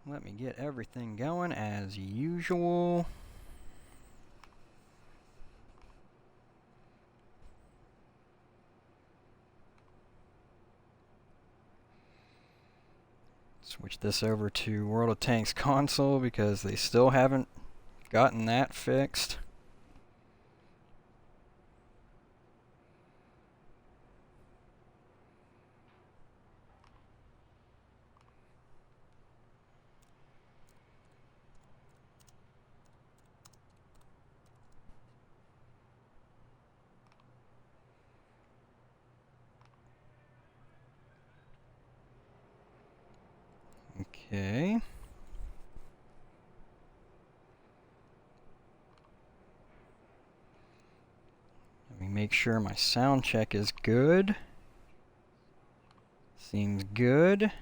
let me get everything going as usual. Switch this over to World of Tanks console because they still haven't gotten that fixed. Okay. Let me make sure my sound check is good. Seems good.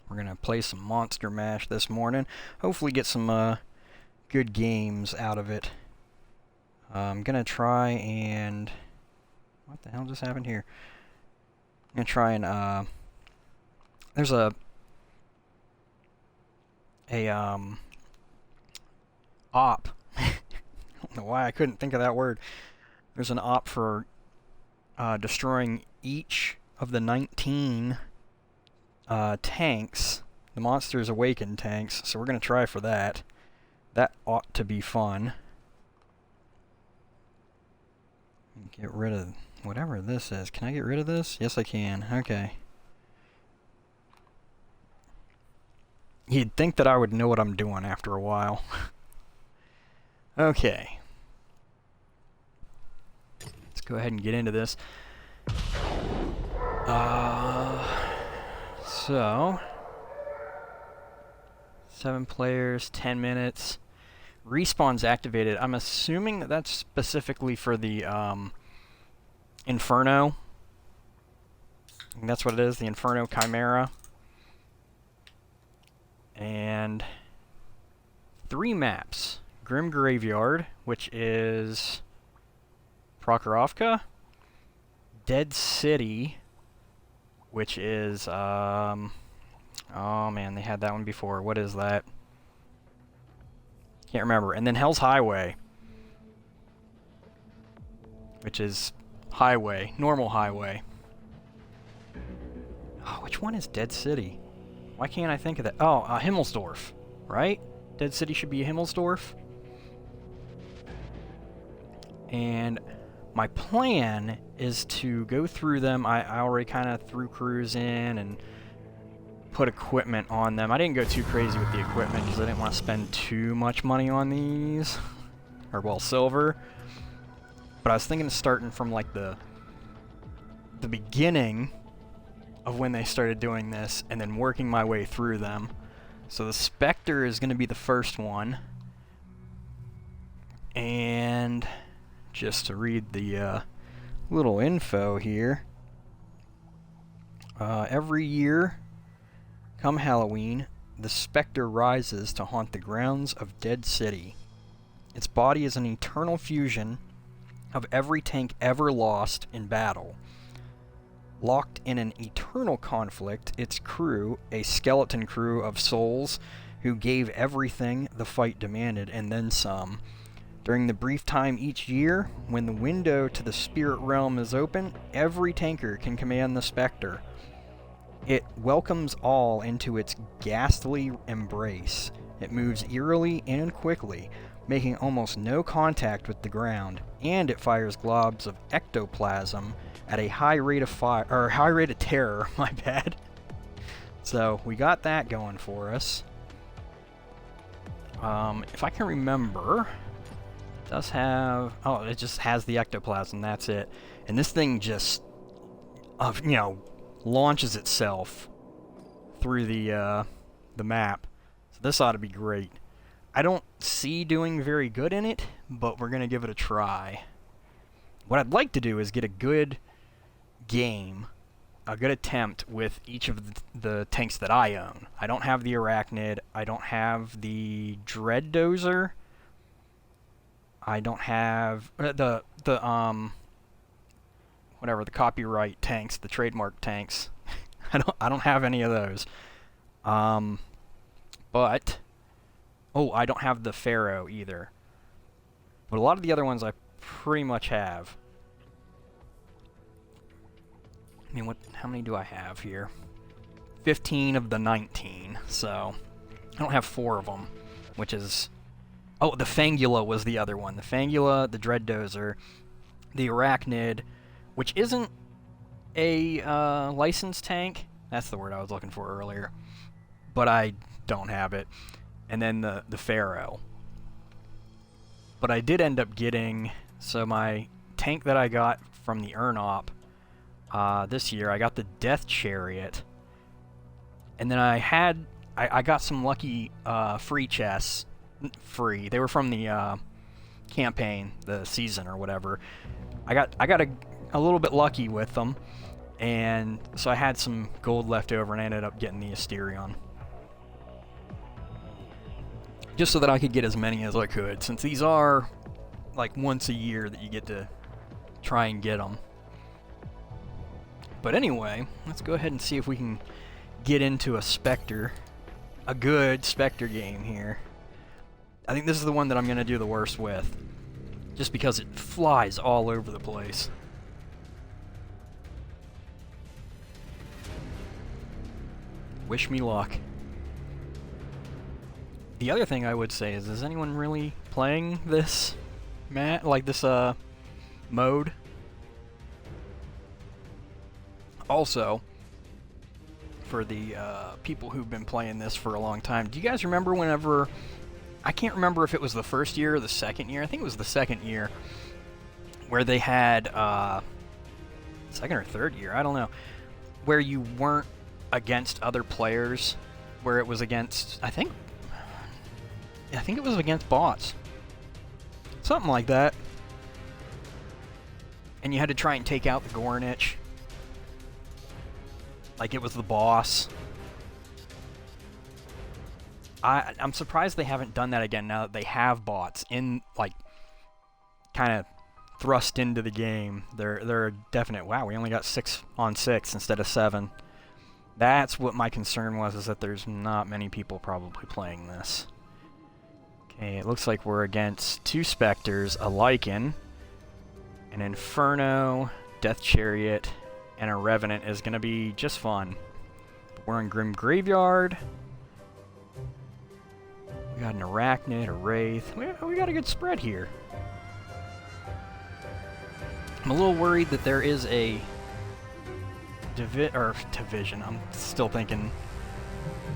We're going to play some Monster Mash this morning. Hopefully get some good games out of it. I'm going to try and... What the hell just happened here? I'm going to try and... There's a op. I don't know why I couldn't think of that word. There's an op for destroying each of the 19... tanks, the Monsters Awaken tanks, so we're going to try for that. That ought to be fun. Get rid of whatever this is. Can I get rid of this? Yes, I can. Okay. You'd think that I would know what I'm doing after a while. Okay. Let's go ahead and get into this. So, 7 players, 10 minutes. Respawn's activated. I'm assuming that that's specifically for the Inferno. I think that's what it is, the Inferno Chimera. And 3 maps. Grim Graveyard, which is Prokhorovka. Dead City, which is, oh man, they had that one before. What is that? Can't remember. And then Hell's Highway, which is highway, normal highway. Oh, which one is Dead City? Why can't I think of that? Oh, Himmelsdorf, right? Dead City should be Himmelsdorf. And my plan is to go through them. I already kind of threw crews in and put equipment on them. I didn't go too crazy with the equipment because I didn't want to spend too much money on these. Or, well, silver. But I was thinking of starting from, like, the beginning of when they started doing this and then working my way through them. So the Spectre is going to be the first one. And just to read the little info here. Every year, come Halloween, the Spectre rises to haunt the grounds of Dead City. Its body is an eternal fusion of every tank ever lost in battle. Locked in an eternal conflict, its crew, a skeleton crew of souls who gave everything the fight demanded and then some. During the brief time each year, when the window to the spirit realm is open, every tanker can command the Spectre. It welcomes all into its ghastly embrace. It moves eerily and quickly, making almost no contact with the ground, and it fires globs of ectoplasm at a high rate of fire, or high rate of terror, my bad. So, we got that going for us. If I can remember, it does have, oh, it just has the ectoplasm, that's it. And this thing just, you know, launches itself through the map. So this ought to be great. I don't see doing very good in it, but we're going to give it a try. What I'd like to do is get a good game, a good attempt with each of the tanks that I own. I don't have the Arachnid, I don't have the Dread Dozer, I don't have whatever, the copyright tanks, the trademark tanks. I don't have any of those. But I don't have the Pharaoh either. But a lot of the other ones I pretty much have. I mean, how many do I have here? 15 of the 19, so I don't have 4 of them, which is... Oh, the Fangula was the other one. The Fangula, the Dread Dozer, the Arachnid, which isn't a licensed tank. That's the word I was looking for earlier. But I don't have it. And then the Pharaoh. But I did end up getting... So my tank that I got from the Urnop this year, I got the Death Chariot. And then I got some lucky free chests. Free. They were from the campaign, the season or whatever. I got a little bit lucky with them, and so I had some gold left over, and I ended up getting the Asterion. Just so that I could get as many as I could, since these are like once a year that you get to try and get them. But anyway, let's go ahead and see if we can get into a good Spectre game here. I think this is the one that I'm going to do the worst with, just because it flies all over the place. Wish me luck. The other thing I would say is anyone really playing this mode? Also, for the people who've been playing this for a long time, do you guys remember whenever... I can't remember if it was the first year or the second year. I think it was the second year, where they had second or third year, I don't know, where you weren't against other players, where it was against, I think it was against bots, something like that, and you had to try and take out the Gornich like it was the boss. I'm surprised they haven't done that again now that they have bots in, like, kind of thrust into the game. They're a definite... Wow, we only got 6 on 6 instead of 7. That's what my concern was, is that there's not many people probably playing this. Okay, it looks like we're against 2 Spectres, a Lycan, an Inferno, Death Chariot, and a Revenant is going to be just fun. We're in Grim Graveyard. We got an Arachnid, a Wraith. We got a good spread here. I'm a little worried that there is a division. I'm still thinking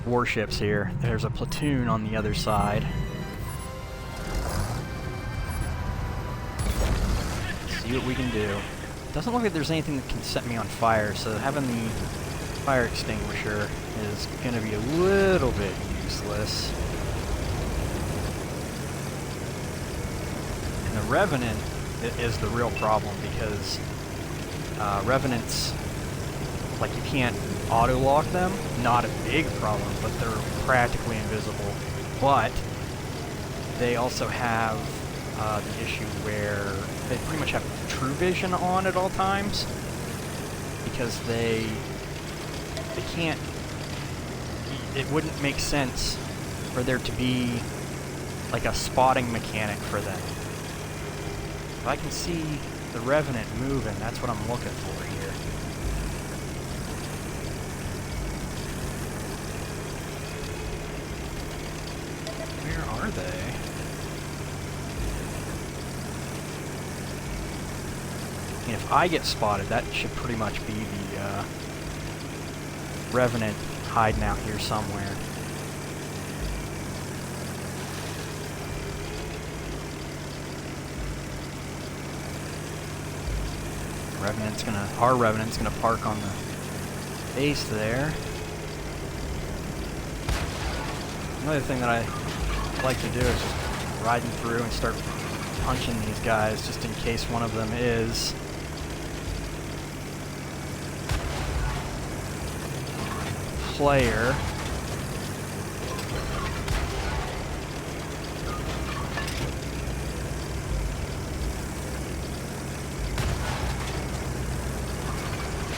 warships here. There's a platoon on the other side. See what we can do. Doesn't look like there's anything that can set me on fire, so having the fire extinguisher is going to be a little bit useless. And the Revenant is the real problem, because Revenants, like, you can't auto-lock them. Not a big problem, but they're practically invisible. But they also have the issue where they pretty much have true vision on at all times, because they can't... It wouldn't make sense for there to be like a spotting mechanic for them. If I can see the Revenant moving, that's what I'm looking for here. Where are they? And if I get spotted, that should pretty much be the Revenant hiding out here somewhere. Our Revenant's gonna park on the base there. Another thing that I like to do is just riding through and start punching these guys just in case one of them is. Player.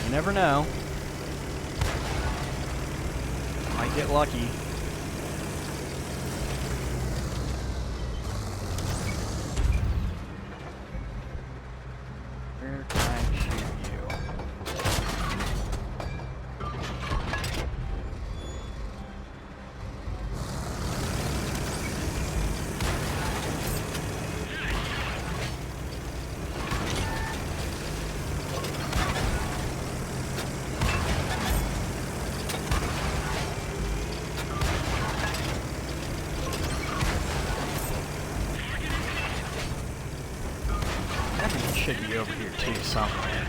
You never know. Might get lucky. Where can I shoot you? Should be over here too somewhere.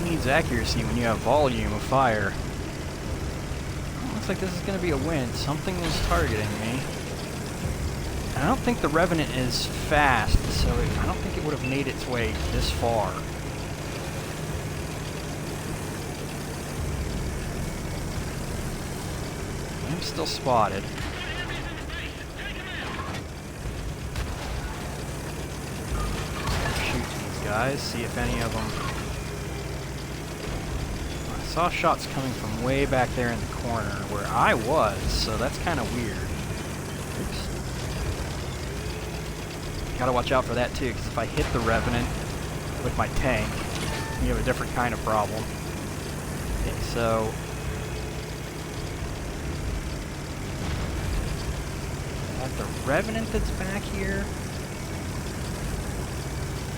Needs accuracy when you have volume of fire. Looks like this is going to be a win. Something was targeting me. I don't think the Revenant is fast, so I don't think it would have made its way this far. I'm still spotted. Shoot these guys, see if any of them... I saw shots coming from way back there in the corner where I was, so that's kind of weird. Gotta watch out for that too, because if I hit the Revenant with my tank, you have a different kind of problem. Okay, so... Is that the Revenant that's back here?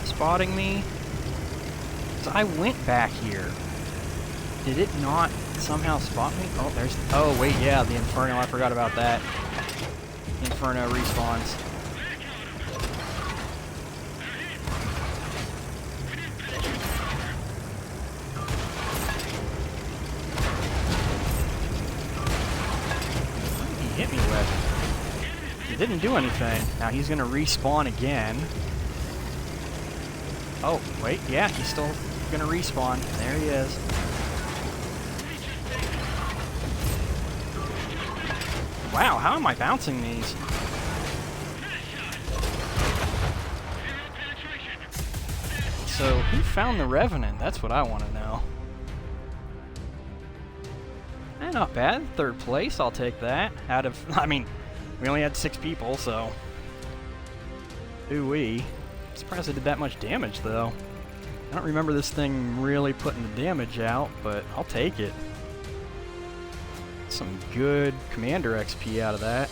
Spotting me? So I went back here. Did it not somehow spot me? Oh, there's... Oh, wait, yeah, the Inferno. I forgot about that. The Inferno respawns. Hit me with. He didn't do anything. Now he's gonna respawn again. Oh, wait, yeah, he's still gonna respawn. There he is. Wow, how am I bouncing these? So, who found the Revenant? That's what I want to know. Not bad. 3rd place, I'll take that. Out of, I mean, we only had 6 people, so... Ooh-wee. Surprised it did that much damage, though. I don't remember this thing really putting the damage out, but I'll take it. Some good Commander XP out of that.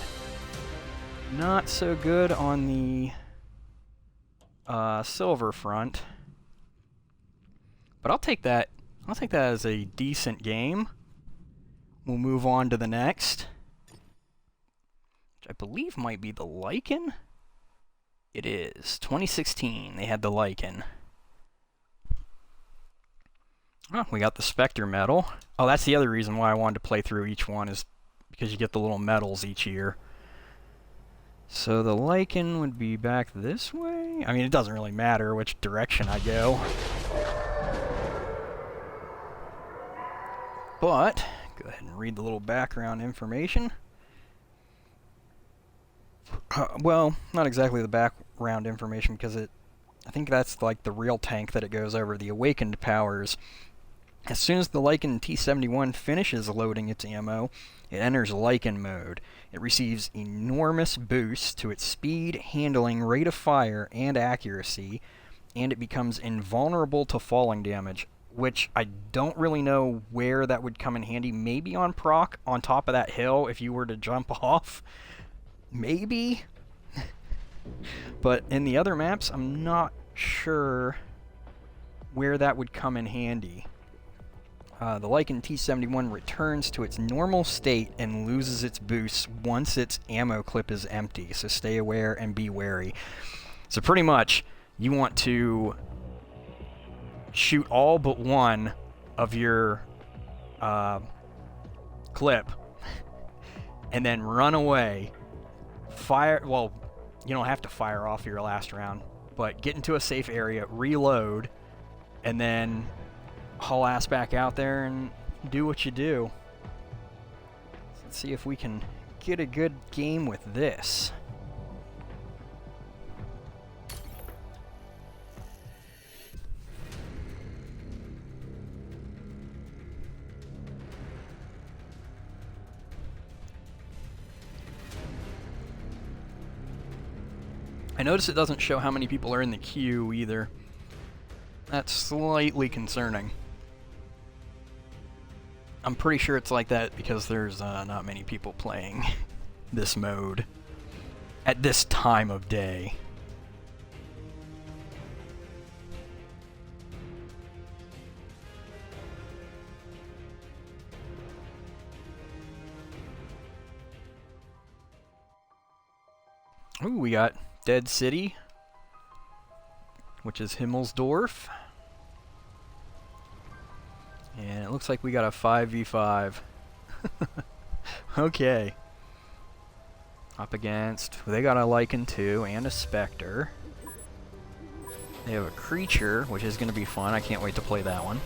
Not so good on the silver front. But I'll take that. I'll take that as a decent game. We'll move on to the next, which I believe might be the Lycan. It is. 2016, they had the Lycan. Oh, we got the Spectre medal. Oh, that's the other reason why I wanted to play through each one, is because you get the little medals each year. So the Lycan would be back this way? I mean, it doesn't really matter which direction I go. But... go ahead and read the little background information. Well, not exactly the background information, because I think that's like the real tank that it goes over, the awakened powers. As soon as the Lycan T-71 finishes loading its ammo, it enters Lycan mode. It receives enormous boosts to its speed, handling, rate of fire, and accuracy, and it becomes invulnerable to falling damage, which I don't really know where that would come in handy. Maybe on proc, on top of that hill, if you were to jump off. Maybe? But in the other maps, I'm not sure where that would come in handy. The Lycan T-71 returns to its normal state and loses its boosts once its ammo clip is empty, so stay aware and be wary. So pretty much, you want to shoot all but one of your clip, and then run away. Fire, well, you don't have to fire off your last round, but get into a safe area, reload, and then haul ass back out there and do what you do. Let's see if we can get a good game with this. I notice it doesn't show how many people are in the queue either. That's slightly concerning. I'm pretty sure it's like that because there's not many people playing this mode at this time of day. Ooh, we got Dead City, which is Himmelsdorf. And it looks like we got a 5v5. Okay. Up against, they got a Lycan too, and a Spectre. They have a Creature, which is going to be fun. I can't wait to play that one.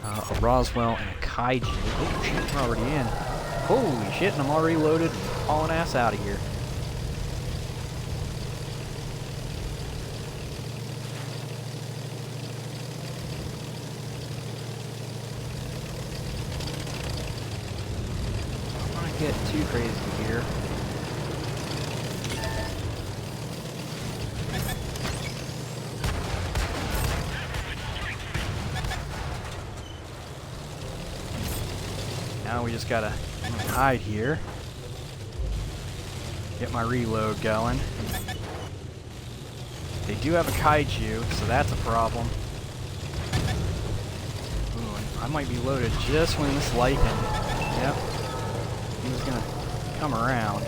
A Roswell and a Kaiju. Oh shit, we're already in. Holy shit, and I'm already loaded and hauling ass out of here. Get too crazy here. Now we just gotta hide here. Get my reload going. They do have a Kaiju, so that's a problem. Ooh, I might be loaded just when this Lycan. Yep. He was gonna come around.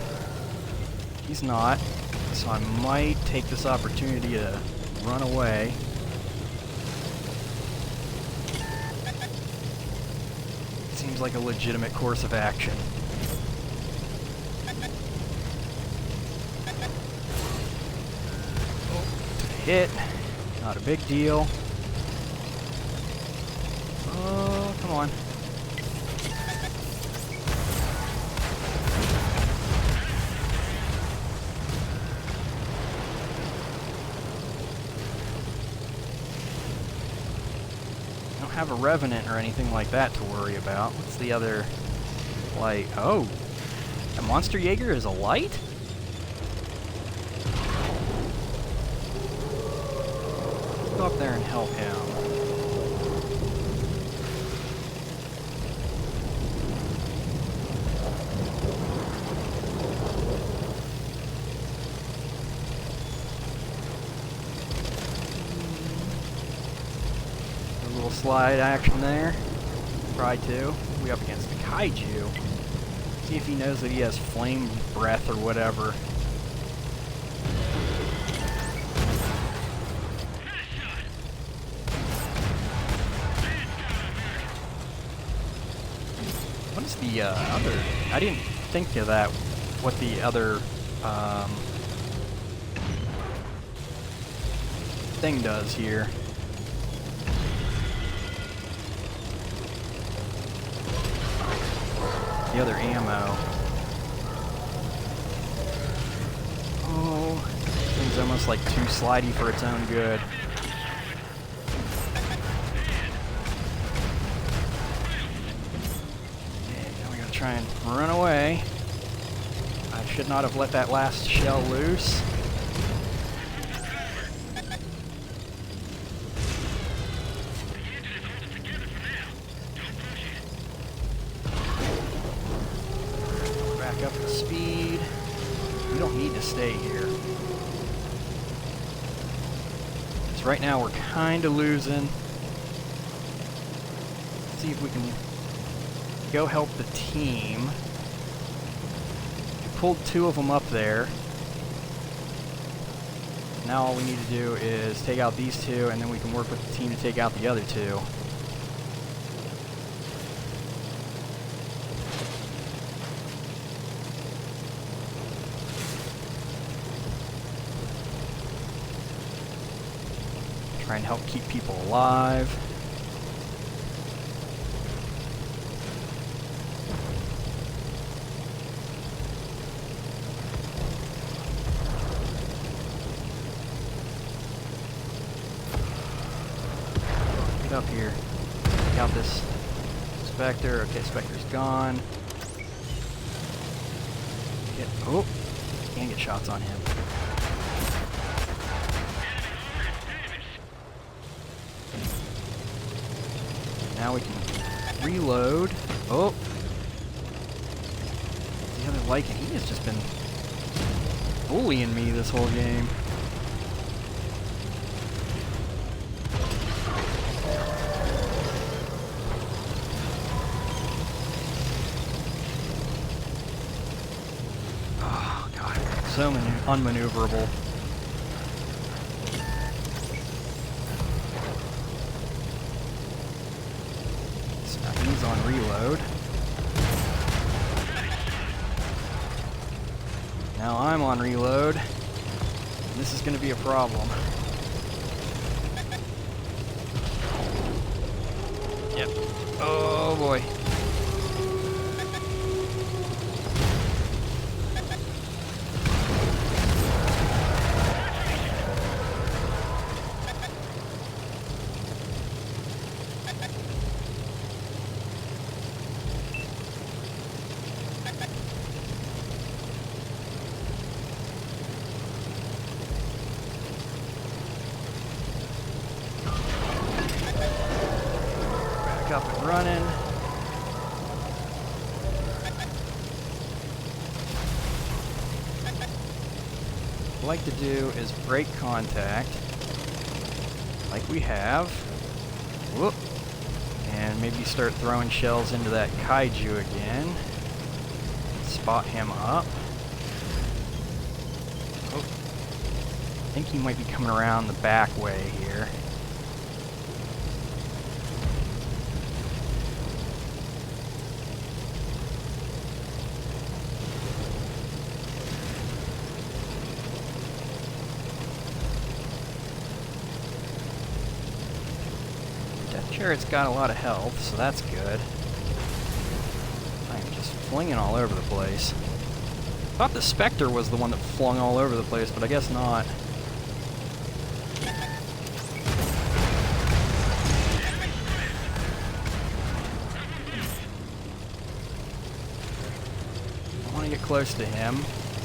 He's not, so I might take this opportunity to run away. Seems like a legitimate course of action. Took a hit, not a big deal. Oh, come on. Have a Revenant or anything like that to worry about. What's the other light? Oh, a Monster Jaeger is a light? Let's go up there and help him. Slide action there. Try to. We up against the Kaiju. See if he knows that he has flame breath or whatever. What is the other? I didn't think of that. What the other thing does here. The other ammo. Oh, thing's almost like too slidey for its own good. Okay, now we gotta try and run away. I should not have let that last shell loose. Up to speed. We don't need to stay here. Because right now we're kind of losing. see if we can go help the team. We pulled 2 of them up there. Now all we need to do is take out these 2, and then we can work with the team to take out the other 2. Try and help keep people alive. Get up here. Take out this Spectre. Okay, Spectre's gone. Oh, can't get shots on him. Now we can reload. Oh! The other Lycan, he has just been bullying me this whole game. Oh, God. So unmaneuverable. He's on reload. Now I'm on reload. This is going to be a problem. Yep. Oh boy. Up and running. What I'd like to do is break contact, like we have. Whoop. And maybe start throwing shells into that kaiju again. Spot him up. Oh. I think he might be coming around the back way here. Sure, it's got a lot of health, so that's good. I'm just flinging all over the place. Thought the Spectre was the one that flung all over the place, but I guess not. I want to get close to him.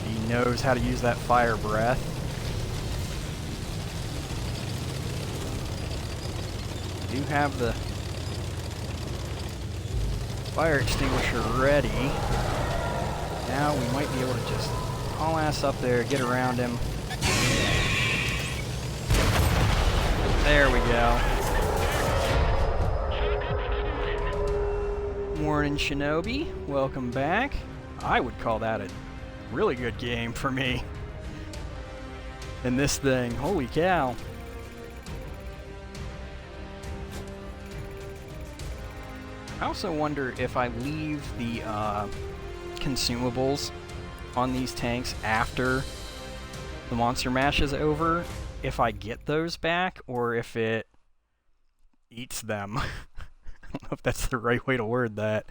He knows how to use that fire breath. Do have the fire extinguisher ready. Now we might be able to just haul ass up there, get around him. There we go. Morning, Shinobi. Welcome back. I would call that a really good game for me. And this thing, holy cow. I also wonder if I leave the consumables on these tanks after the monster mash is over, if I get those back, or if it eats them. I don't know if that's the right way to word that.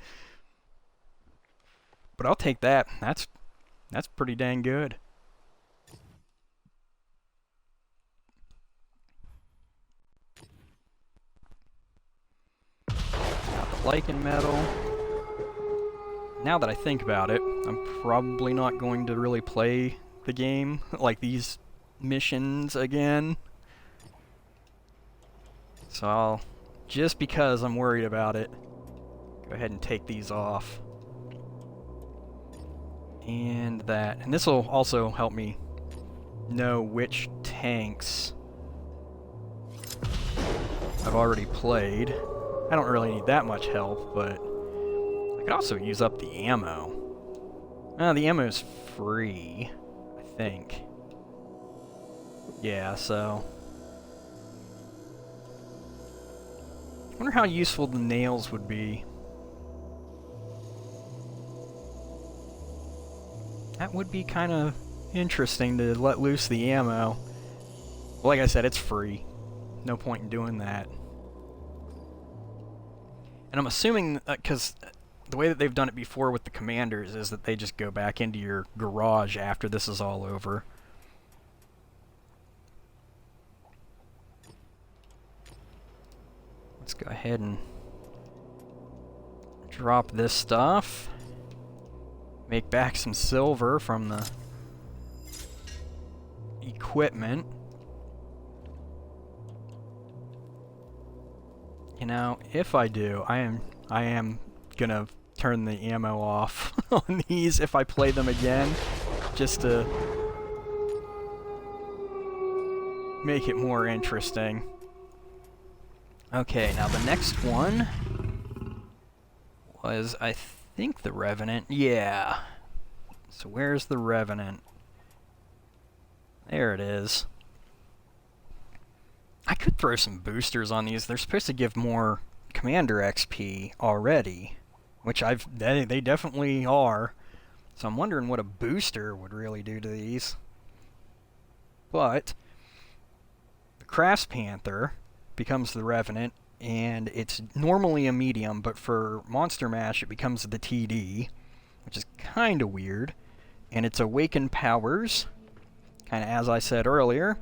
But I'll take that. That's pretty dang good. Lycan metal. Now that I think about it, I'm probably not going to really play the game, like these missions again. So I'll, just because I'm worried about it, go ahead and take these off. And that. And this will also help me know which tanks I've already played. I don't really need that much help, but I could also use up the ammo. The ammo's free, I think. Yeah, so... I wonder how useful the nails would be. That would be kind of interesting to let loose the ammo. Well, like I said, it's free. No point in doing that. And I'm assuming, because the way that they've done it before with the commanders is that they just go back into your garage after this is all over. Let's go ahead and drop this stuff. Make back some silver from the equipment. You know, if I do, I am gonna turn the ammo off on these if I play them again, just to make it more interesting. Okay, now the next one was, I think, the Revenant. Yeah. So where's the Revenant? There it is. I could throw some boosters on these. They're supposed to give more Commander XP already, which they definitely are. So I'm wondering what a booster would really do to these. But the Crafts Panther becomes the Revenant, and it's normally a medium, but for Monster Mash it becomes the TD, which is kind of weird. And its Awakened powers, kind of as I said earlier,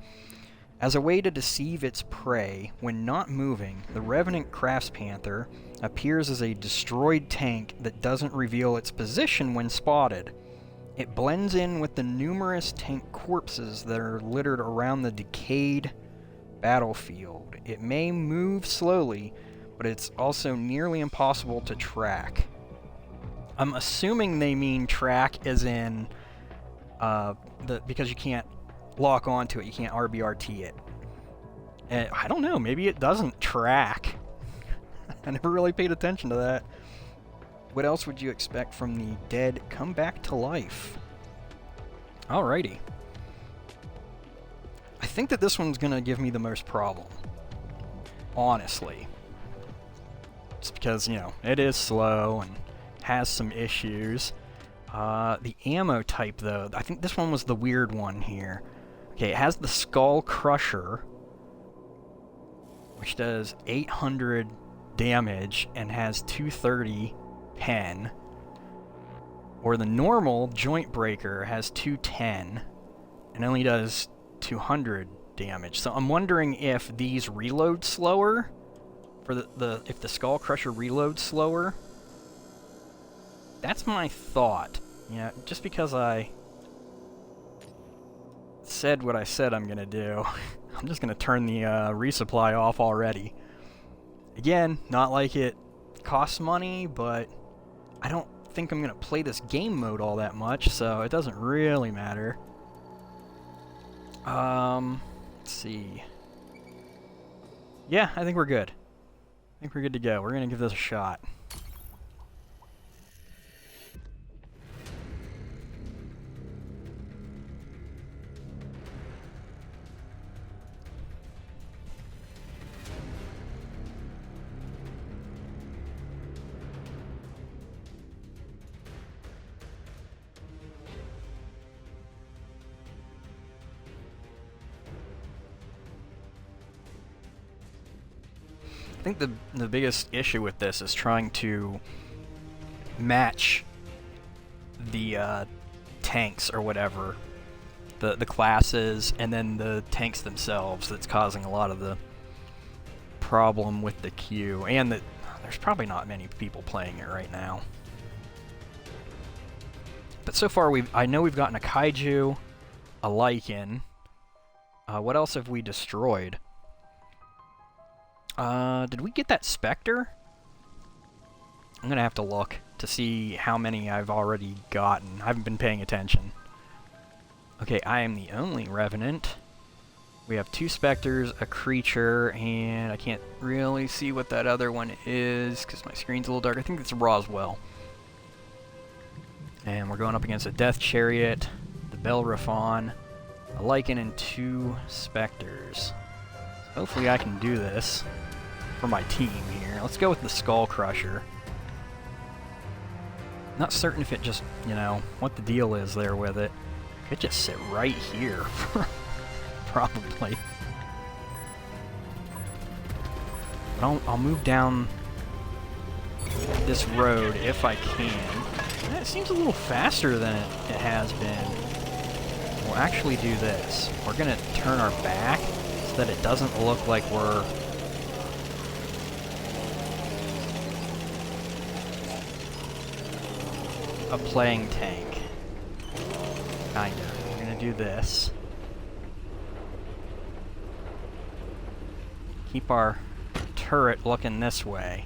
as a way to deceive its prey when not moving, the Revenant Crafts Panther appears as a destroyed tank that doesn't reveal its position when spotted. It blends in with the numerous tank corpses that are littered around the decayed battlefield. It may move slowly, but it's also nearly impossible to track. I'm assuming they mean track as in because you can't lock onto it, you can't RBRT it. And I don't know, maybe it doesn't track. I never really paid attention to that. What else would you expect from the dead come back to life? Alrighty. I think that this one's gonna give me the most problem. Honestly. Just because, you know, it is slow and has some issues. The ammo type, though, I think this one was the weird one here. Okay, it has the Skull Crusher, which does 800 damage and has 230 pen. Or the normal Joint Breaker has 210 and only does 200 damage. So I'm wondering if these reload slower, for if the Skull Crusher reloads slower. That's my thought. Yeah, just because I said what I said I'm gonna do, I'm just gonna turn the resupply off already. Again, not like it costs money, but I don't think I'm gonna play this game mode all that much, so it doesn't really matter. Let's see. Yeah, I think we're good. I think we're good to go. We're gonna give this a shot. I think the biggest issue with this is trying to match the tanks or whatever, the classes, and then the tanks themselves. That's causing a lot of the problem with the queue, and that there's probably not many people playing it right now. But so far, I know we've gotten a Kaiju, a Lycan. What else have we destroyed? Did we get that Spectre? I'm gonna have to look to see how many I've already gotten. I haven't been paying attention. Okay, I am the only Revenant We have 2 specters, a creature, and I can't really see what that other one is because my screen's a little dark. I think it's a Roswell. And we're going up against a Death Chariot, the Belrophon, a Lycan, and 2 specters. So hopefully I can do this for my team here. Let's go with the Skull Crusher. Not certain if it just, you know, what the deal is there with it. Could just sit right here. Probably. But I'll move down this road if I can. It seems a little faster than it has been. We'll actually do this. We're going to turn our back so that it doesn't look like we're... a playing tank. Kinda. We're going to do this. Keep our turret looking this way.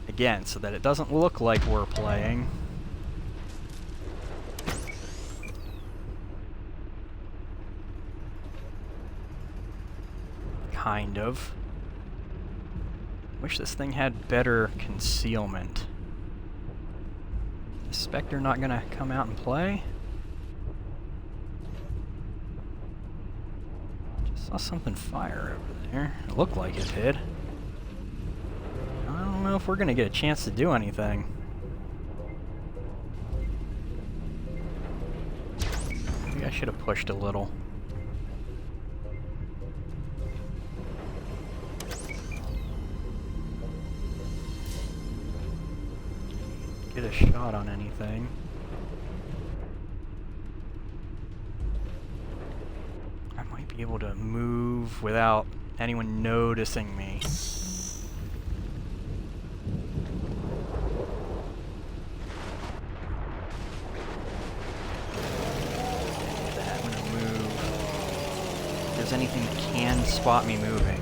Again, so that it doesn't look like we're playing. Kind of. Wish this thing had better concealment. Is Spectre not gonna come out and play? Just saw something fire over there. It looked like it did. I don't know if we're gonna get a chance to do anything. Maybe I should have pushed a little. Get a shot on anything. I might be able to move without anyone noticing me. Anything that can spot me moving.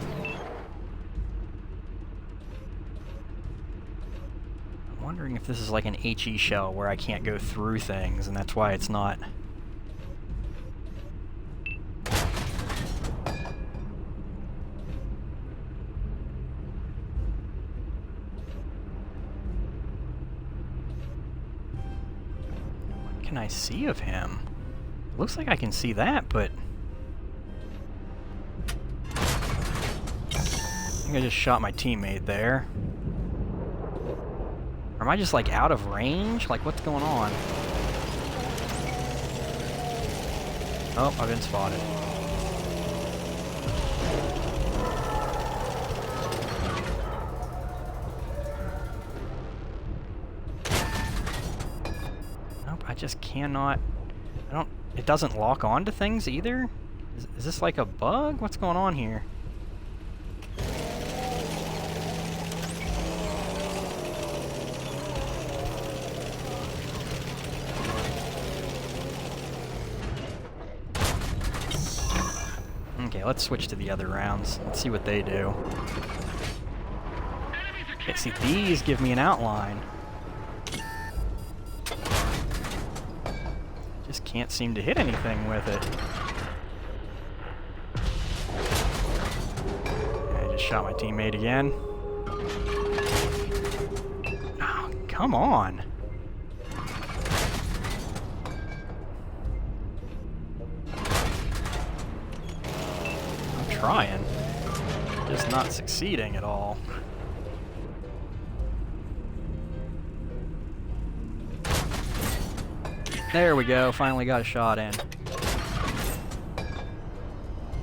I'm wondering if this is like an HE shell where I can't go through things, and that's why it's not. What can I see of him? Looks like I can see that, but I think I just shot my teammate there. Or am I just like out of range? Like what's going on? Oh, I've been spotted. Nope, I just cannot. It doesn't lock onto things either? Is this like a bug? What's going on here? Okay, let's switch to the other rounds. Let's see what they do. Okay, see, these give me an outline. Just can't seem to hit anything with it. Okay, I just shot my teammate again. Oh, come on. Trying, just not succeeding at all. There we go, finally got a shot in.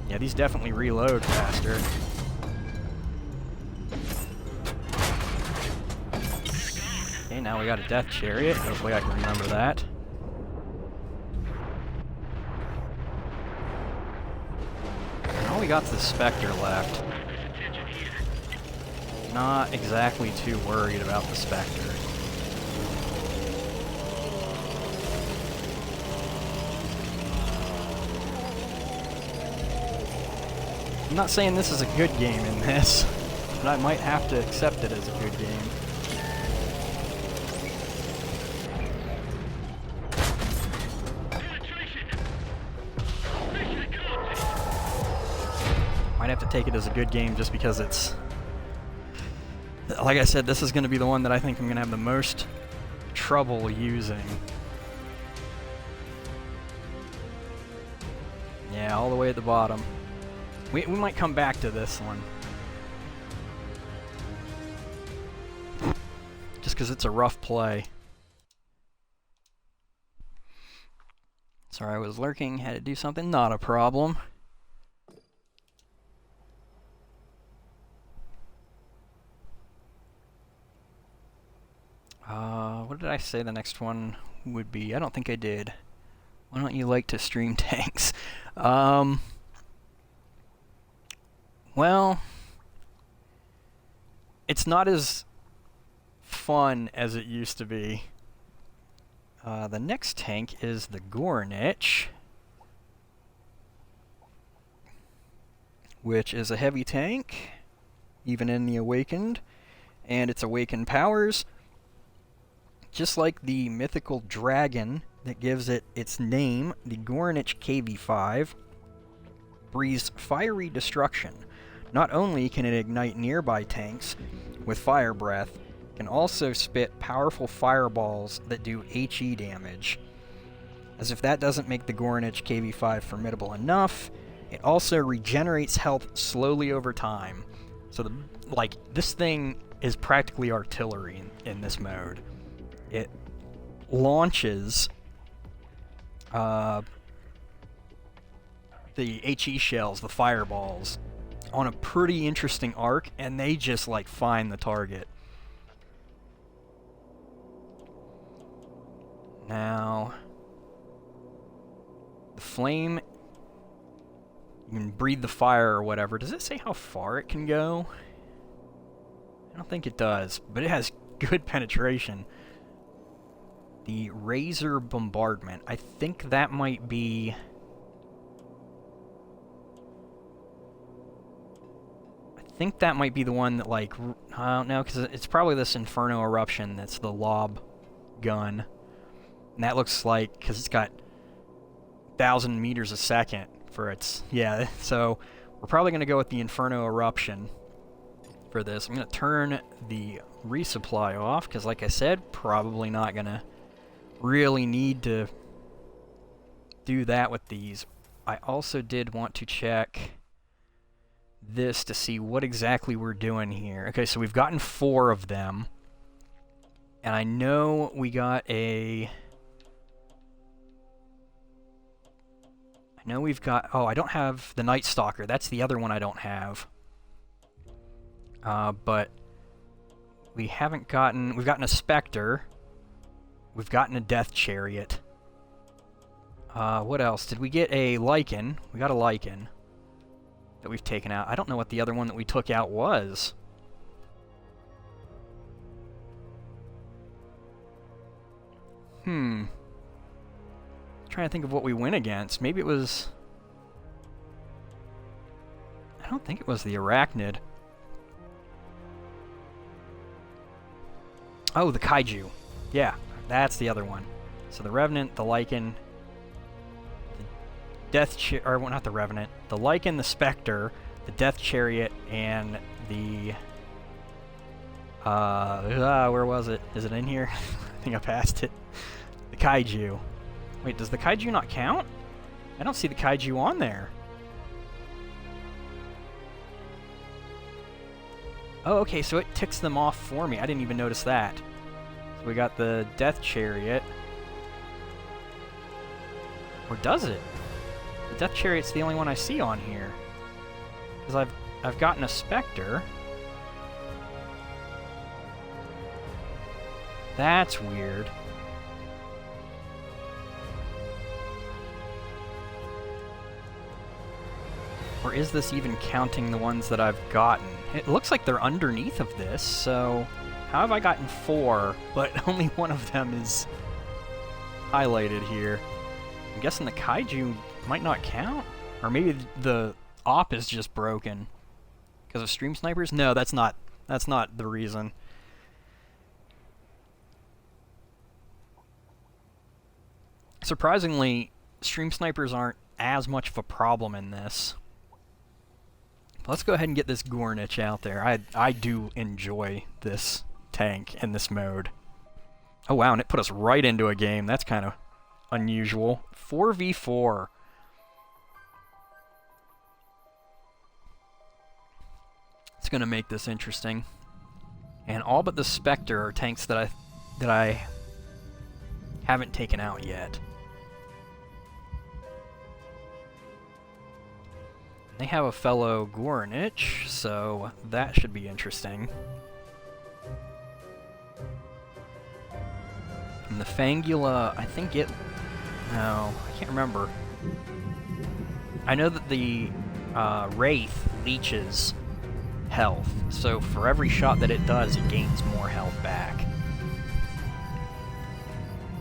Yeah, these definitely reload faster. Okay, now we got a Death Chariot. Hopefully I can remember that. All we got's the Spectre left. Not exactly too worried about the Spectre. I'm not saying this is a good game in this, but I might have to accept it as a good game. take it as a good game just because it's... Like I said, this is going to be the one that I think I'm going to have the most trouble using. Yeah, all the way at the bottom. We might come back to this one. Just because it's a rough play. Sorry, I was lurking, had to do something, not a problem. What did I say the next one would be? I don't think I did. Why don't you like to stream tanks? Well, it's not as fun as it used to be. The next tank is the Gornich, which is a heavy tank, even in the Awakened, and its Awakened powers, just like the mythical dragon that gives it its name, the Gornich KV-5, breathes fiery destruction. Not only can it ignite nearby tanks with fire breath, it can also spit powerful fireballs that do HE damage. As if that doesn't make the Gornich KV-5 formidable enough, it also regenerates health slowly over time. So this thing is practically artillery in this mode. It launches the HE shells, the fireballs, on a pretty interesting arc, and they just like find the target. Now, the flame, you can breathe the fire or whatever. Does it say how far it can go? I don't think it does, but it has good penetration. The Razor Bombardment. I think that might be... I think that might be the one that, like... I don't know, because it's probably this Inferno Eruption that's the lob gun. And that looks like... because it's got 1,000 meters a second for its... Yeah, so we're probably going to go with the Inferno Eruption for this. I'm going to turn the resupply off, because like I said, probably not going to really need to do that with these. I also did want to check this to see what exactly we're doing here. Okay, so we've gotten 4 of them. And I know we got a... I know we've got... Oh, I don't have the Night Stalker. That's the other one I don't have. But we haven't gotten... We've gotten a Spectre. We've gotten a Death Chariot. What else? Did we get a Lycan? We got a Lycan that we've taken out. I don't know what the other one that we took out was. I'm trying to think of what we went against. Maybe it was... I don't think it was the Arachnid. Oh, the Kaiju. Yeah, that's the other one. So the Revenant, the Lycan, the or well, not the Revenant, the Lycan, the Spectre, the Death Chariot, and the... where was it? Is it in here? I think I passed it. The Kaiju. Wait, does the Kaiju not count? I don't see the Kaiju on there. Oh, okay, so it ticks them off for me. I didn't even notice that. So we got the Death Chariot. Or does it? The Death Chariot's the only one I see on here. Because I've gotten a Spectre. That's weird. Or is this even counting the ones that I've gotten? It looks like they're underneath of this, so... How have I gotten 4, but only one of them is highlighted here? I'm guessing the Kaiju might not count? Or maybe the op is just broken. Because of stream snipers? No, that's not the reason. Surprisingly, stream snipers aren't as much of a problem in this. Let's go ahead and get this Gornich out there. I do enjoy this tank and this mode. Oh wow, and it put us right into a game. That's kind of unusual. 4v4. It's going to make this interesting. And all but the Spectre are tanks that I haven't taken out yet. They have a fellow Gornich, so that should be interesting. And the Fangula, I think it... No, I can't remember. I know that the Wraith leeches health, so for every shot that it does, it gains more health back.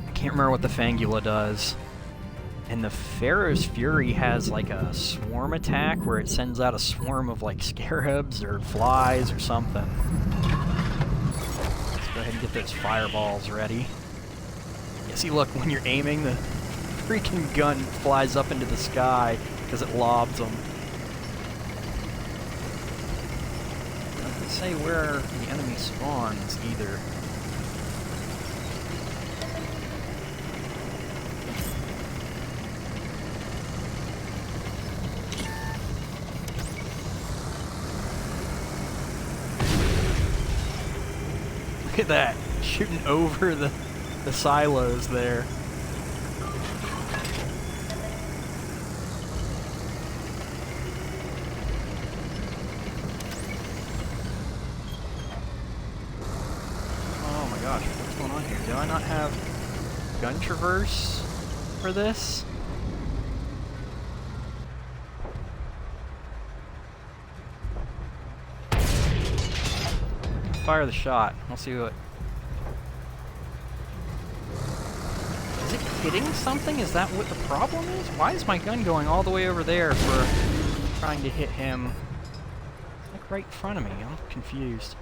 I can't remember what the Fangula does. And the Pharaoh's Fury has like a swarm attack where it sends out a swarm of like scarabs or flies or something. Let's go ahead and get those fireballs ready. Yeah, see, look, when you're aiming, the freaking gun flies up into the sky because it lobs them. Doesn't say where the enemy spawns either. Look at that, shooting over the silos there. Oh my gosh, what's going on here? Do I not have gun traverse for this? Fire the shot. We'll see what... Is it hitting something? Is that what the problem is? Why is my gun going all the way over there for trying to hit him? It's like right in front of me. I'm confused.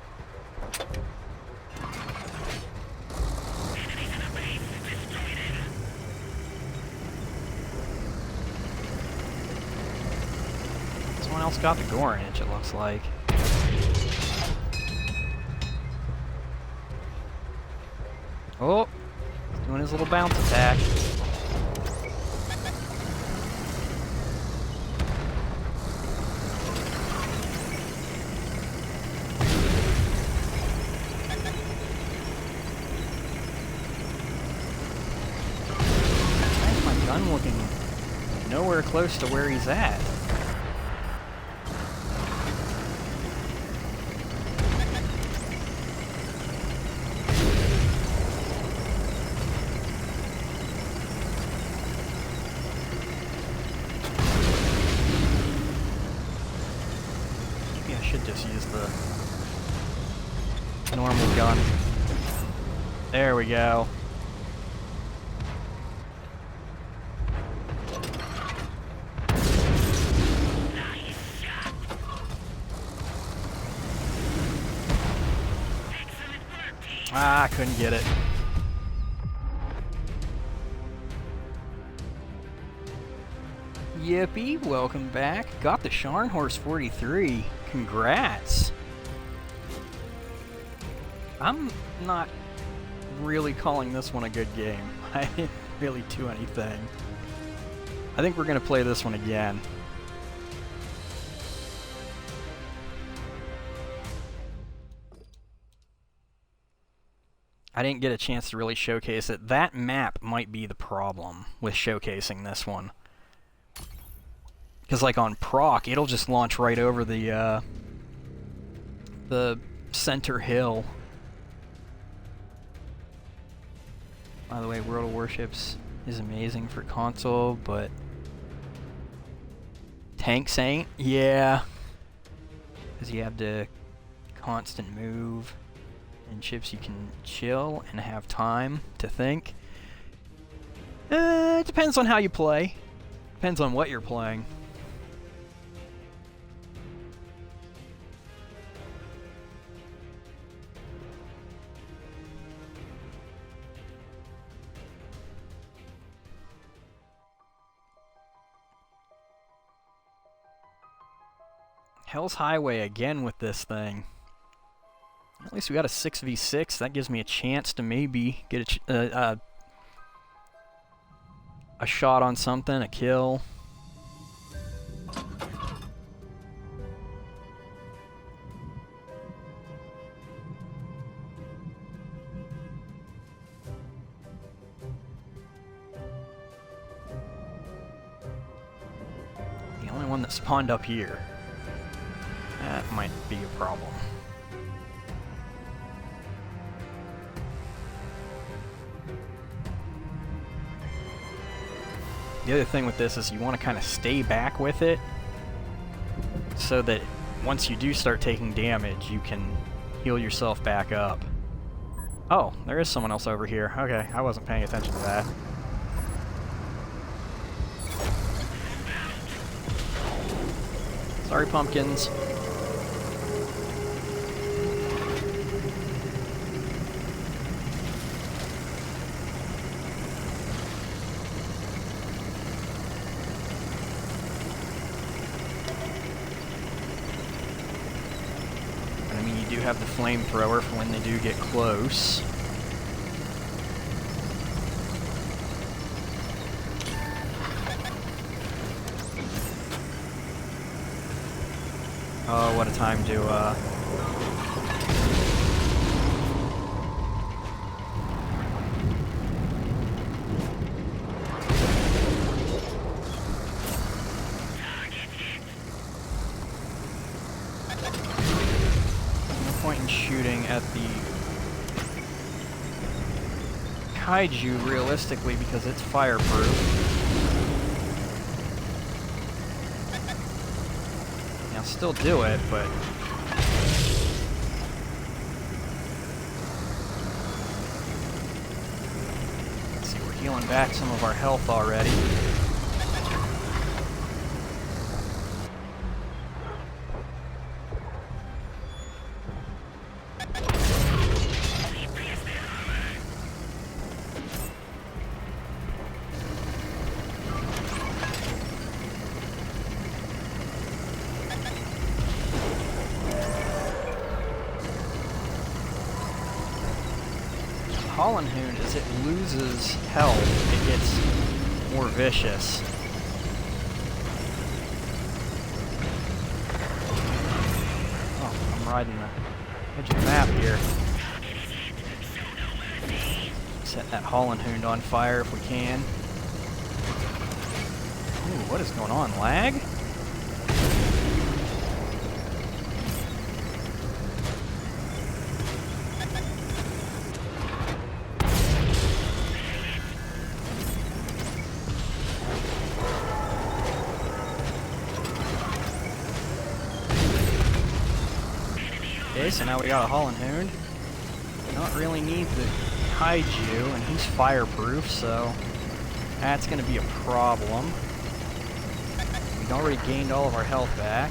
Someone else got the Gornich, it looks like. Oh, he's doing his little bounce attack. Why is my gun looking nowhere close to where he's at? Just use the normal gun. There we go. Ah, I couldn't get it. Yippee, welcome back. Got the Scharnhorst 43. Congrats. I'm not really calling this one a good game. I didn't really do anything. I think we're going to play this one again. I didn't get a chance to really showcase it. That map might be the problem with showcasing this one. Because like on proc, it'll just launch right over the center hill. By the way, World of Warships is amazing for console, but tanks ain't? Yeah. Because you have to constant move, and ships you can chill and have time to think. It depends on how you play. Depends on what you're playing. Hell's Highway again with this thing. At least we got a 6v6. That gives me a chance to maybe get a shot on something, a kill. The only one that spawned up here. That might be a problem. The other thing with this is you want to kind of stay back with it so that once you do start taking damage, you can heal yourself back up. Oh, there is someone else over here. Okay, I wasn't paying attention to that. Sorry, pumpkins. You do have the flamethrower for when they do get close. Oh, what a time to, point in shooting at the kaiju realistically because it's fireproof. Yeah, I'll still do it, but let's see, we're healing back some of our health already. Hollenhound, as it loses health, it gets more vicious. Oh, I'm riding the edge of the map here. Set that Hollenhound on fire if we can. Ooh, what is going on? Lag? Okay, so now we got a Hollenhound. Don't really need the kaiju, and he's fireproof, so that's going to be a problem. We've already gained all of our health back.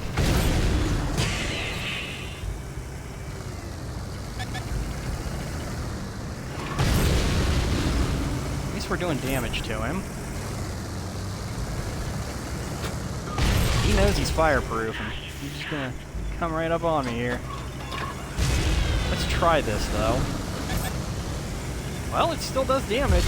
At least we're doing damage to him. He knows he's fireproof, and he's just going to come right up on me here. Let's try this, though. Well, it still does damage.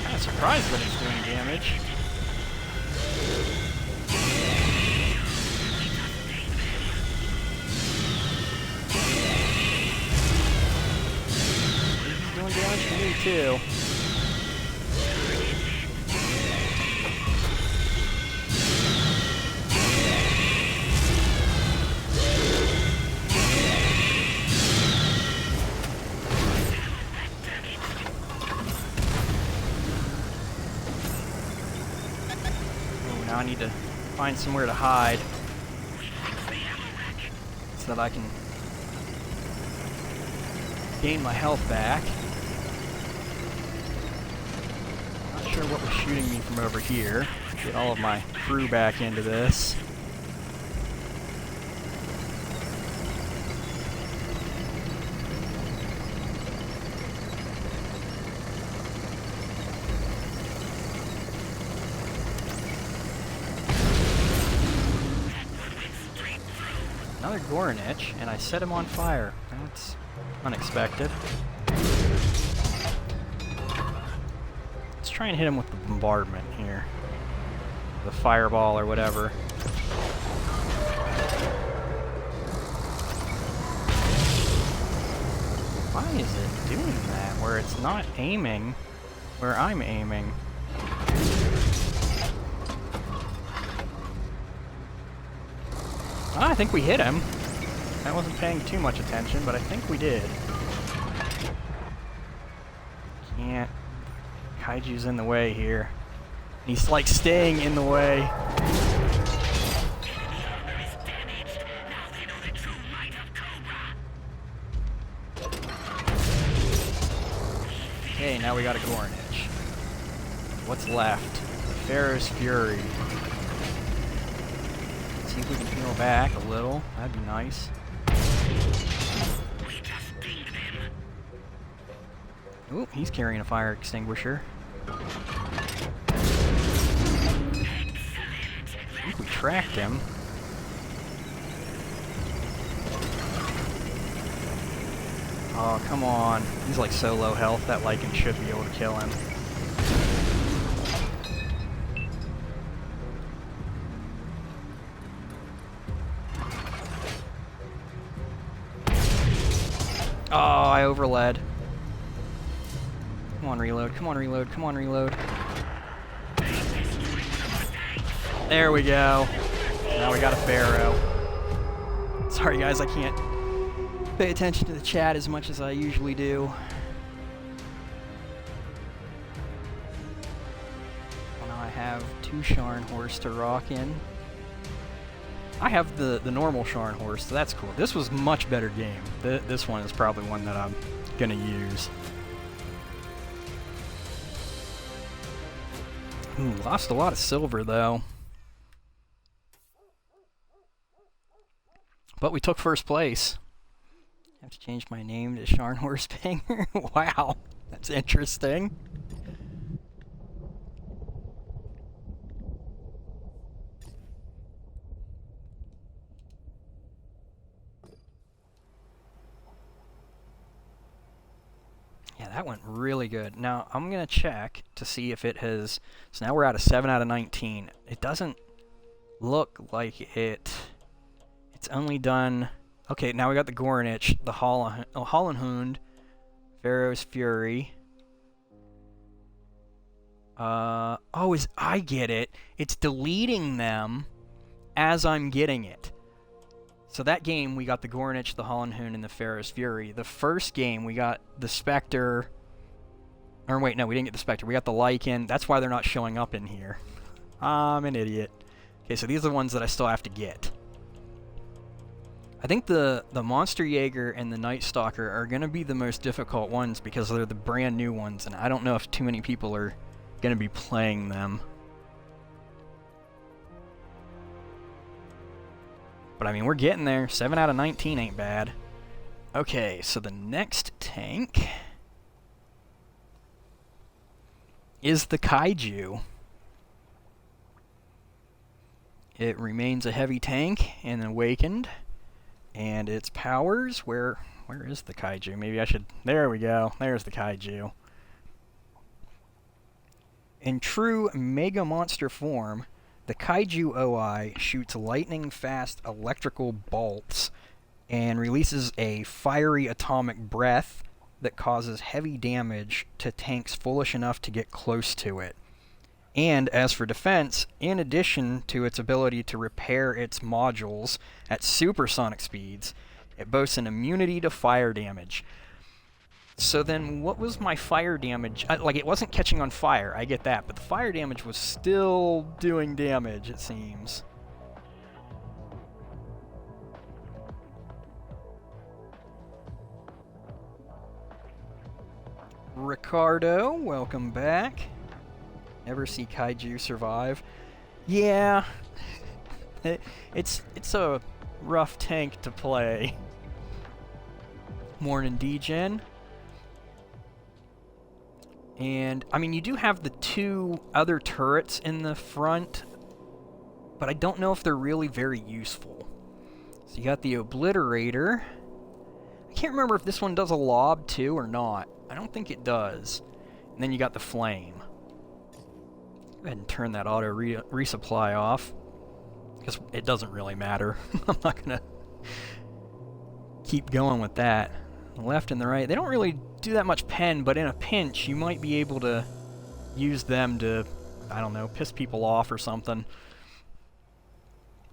Kind of surprised that it's doing damage. Damage to me too. Oh, now I need to find somewhere to hide so that I can gain my health back. sure what was shooting me from over here. Get all of my crew back into this. Another Gorinich, and I set him on fire. That's unexpected. Let's try and hit him with the bombardment here. The fireball or whatever. Why is it doing that where it's not aiming where I'm aiming? Oh, I think we hit him. I wasn't paying too much attention, but I think we did. Can't. Kaiju's in the way here. He's like staying in the way. Okay, now we got a Gorinich. What's left? Pharaoh's Fury. See if we can heal back a little. That'd be nice. Ooh, he's carrying a fire extinguisher. I think we tracked him. Oh, come on. He's like so low health, that Lycan should be able to kill him. Oh, I overled. Come on, reload. Come on, reload. Come on, reload. There we go. Now we got a Pharaoh. Sorry, guys, I can't pay attention to the chat as much as I usually do. Well, now I have 2 Scharnhorst to rock in. I have the normal Scharnhorst, so that's cool. This was a much better game. This one is probably one that I'm gonna use. Ooh, lost a lot of silver, though. But we took first place. I have to change my name to Scharnhorst Banger. Wow, that's interesting. Yeah, that went really good. Now, I'm going to check to see if it has... So now we're at a 7 out of 19. It doesn't look like it's only done... Okay, now we got the Gorinich, the Hollenhund, Pharaoh's Fury. Oh, I get it. It's deleting them as I'm getting it. So that game, we got the Gorinich, the Hollenhund, and the Pharaoh's Fury. The first game, we got the Spectre... Or wait, no, we didn't get the Spectre. We got the Lycan. That's why they're not showing up in here. I'm an idiot. Okay, so these are the ones that I still have to get. I think the Monster Jaeger and the Night Stalker are going to be the most difficult ones because they're the brand new ones, and I don't know if too many people are going to be playing them. But I mean, we're getting there. 7 out of 19 ain't bad. Okay, so the next tank is the Kaiju. It remains a heavy tank and awakened. And its powers, where is the Kaiju? Maybe I should... There we go. There's the Kaiju. In true Mega Monster form, the Kaiju OI shoots lightning-fast electrical bolts and releases a fiery atomic breath that causes heavy damage to tanks foolish enough to get close to it. And as for defense, in addition to its ability to repair its modules at supersonic speeds, it boasts an immunity to fire damage. So then what was my fire damage? Like, it wasn't catching on fire, I get that, but the fire damage was still doing damage, it seems. Ricardo, welcome back. Never see kaiju survive. Yeah, it's a rough tank to play. Morning, D-Gen. And, I mean, you do have the 2 other turrets in the front, but I don't know if they're really very useful. So you got the Obliterator. I can't remember if this one does a lob too or not. I don't think it does. And then you got the Flame. Go ahead and turn that auto resupply off, because it doesn't really matter. I'm not going to keep going with that. The left and the right, they don't really do that much pen, but in a pinch, you might be able to use them to, I don't know, piss people off or something.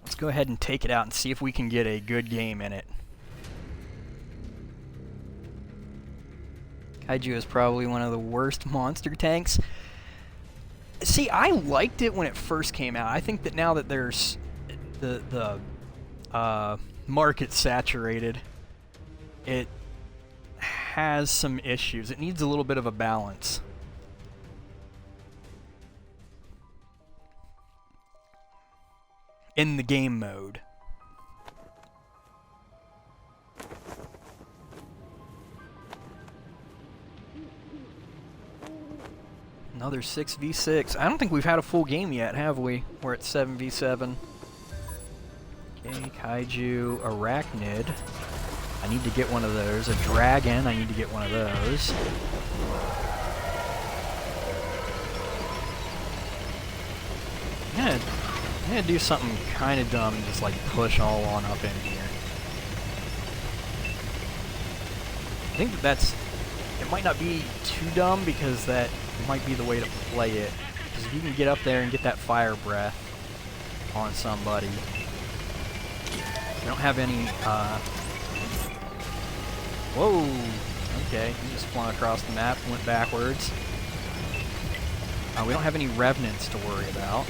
Let's go ahead and take it out and see if we can get a good game in it. Kaiju is probably one of the worst monster tanks. See, I liked it when it first came out. I think that now that there's the market saturated, it has some issues. It needs a little bit of a balance. In the game mode. Another 6v6. I don't think we've had a full game yet, have we? We're at 7v7. Okay, Kaiju, Arachnid. I need to get one of those. A Dragon, I need to get one of those. I'm gonna do something kind of dumb and just like push all on up in here. I think that it might not be too dumb, because that might be the way to play it. Because if you can get up there and get that fire breath on somebody. We don't have any, whoa! Okay, he just flung across the map, went backwards. We don't have any revenants to worry about.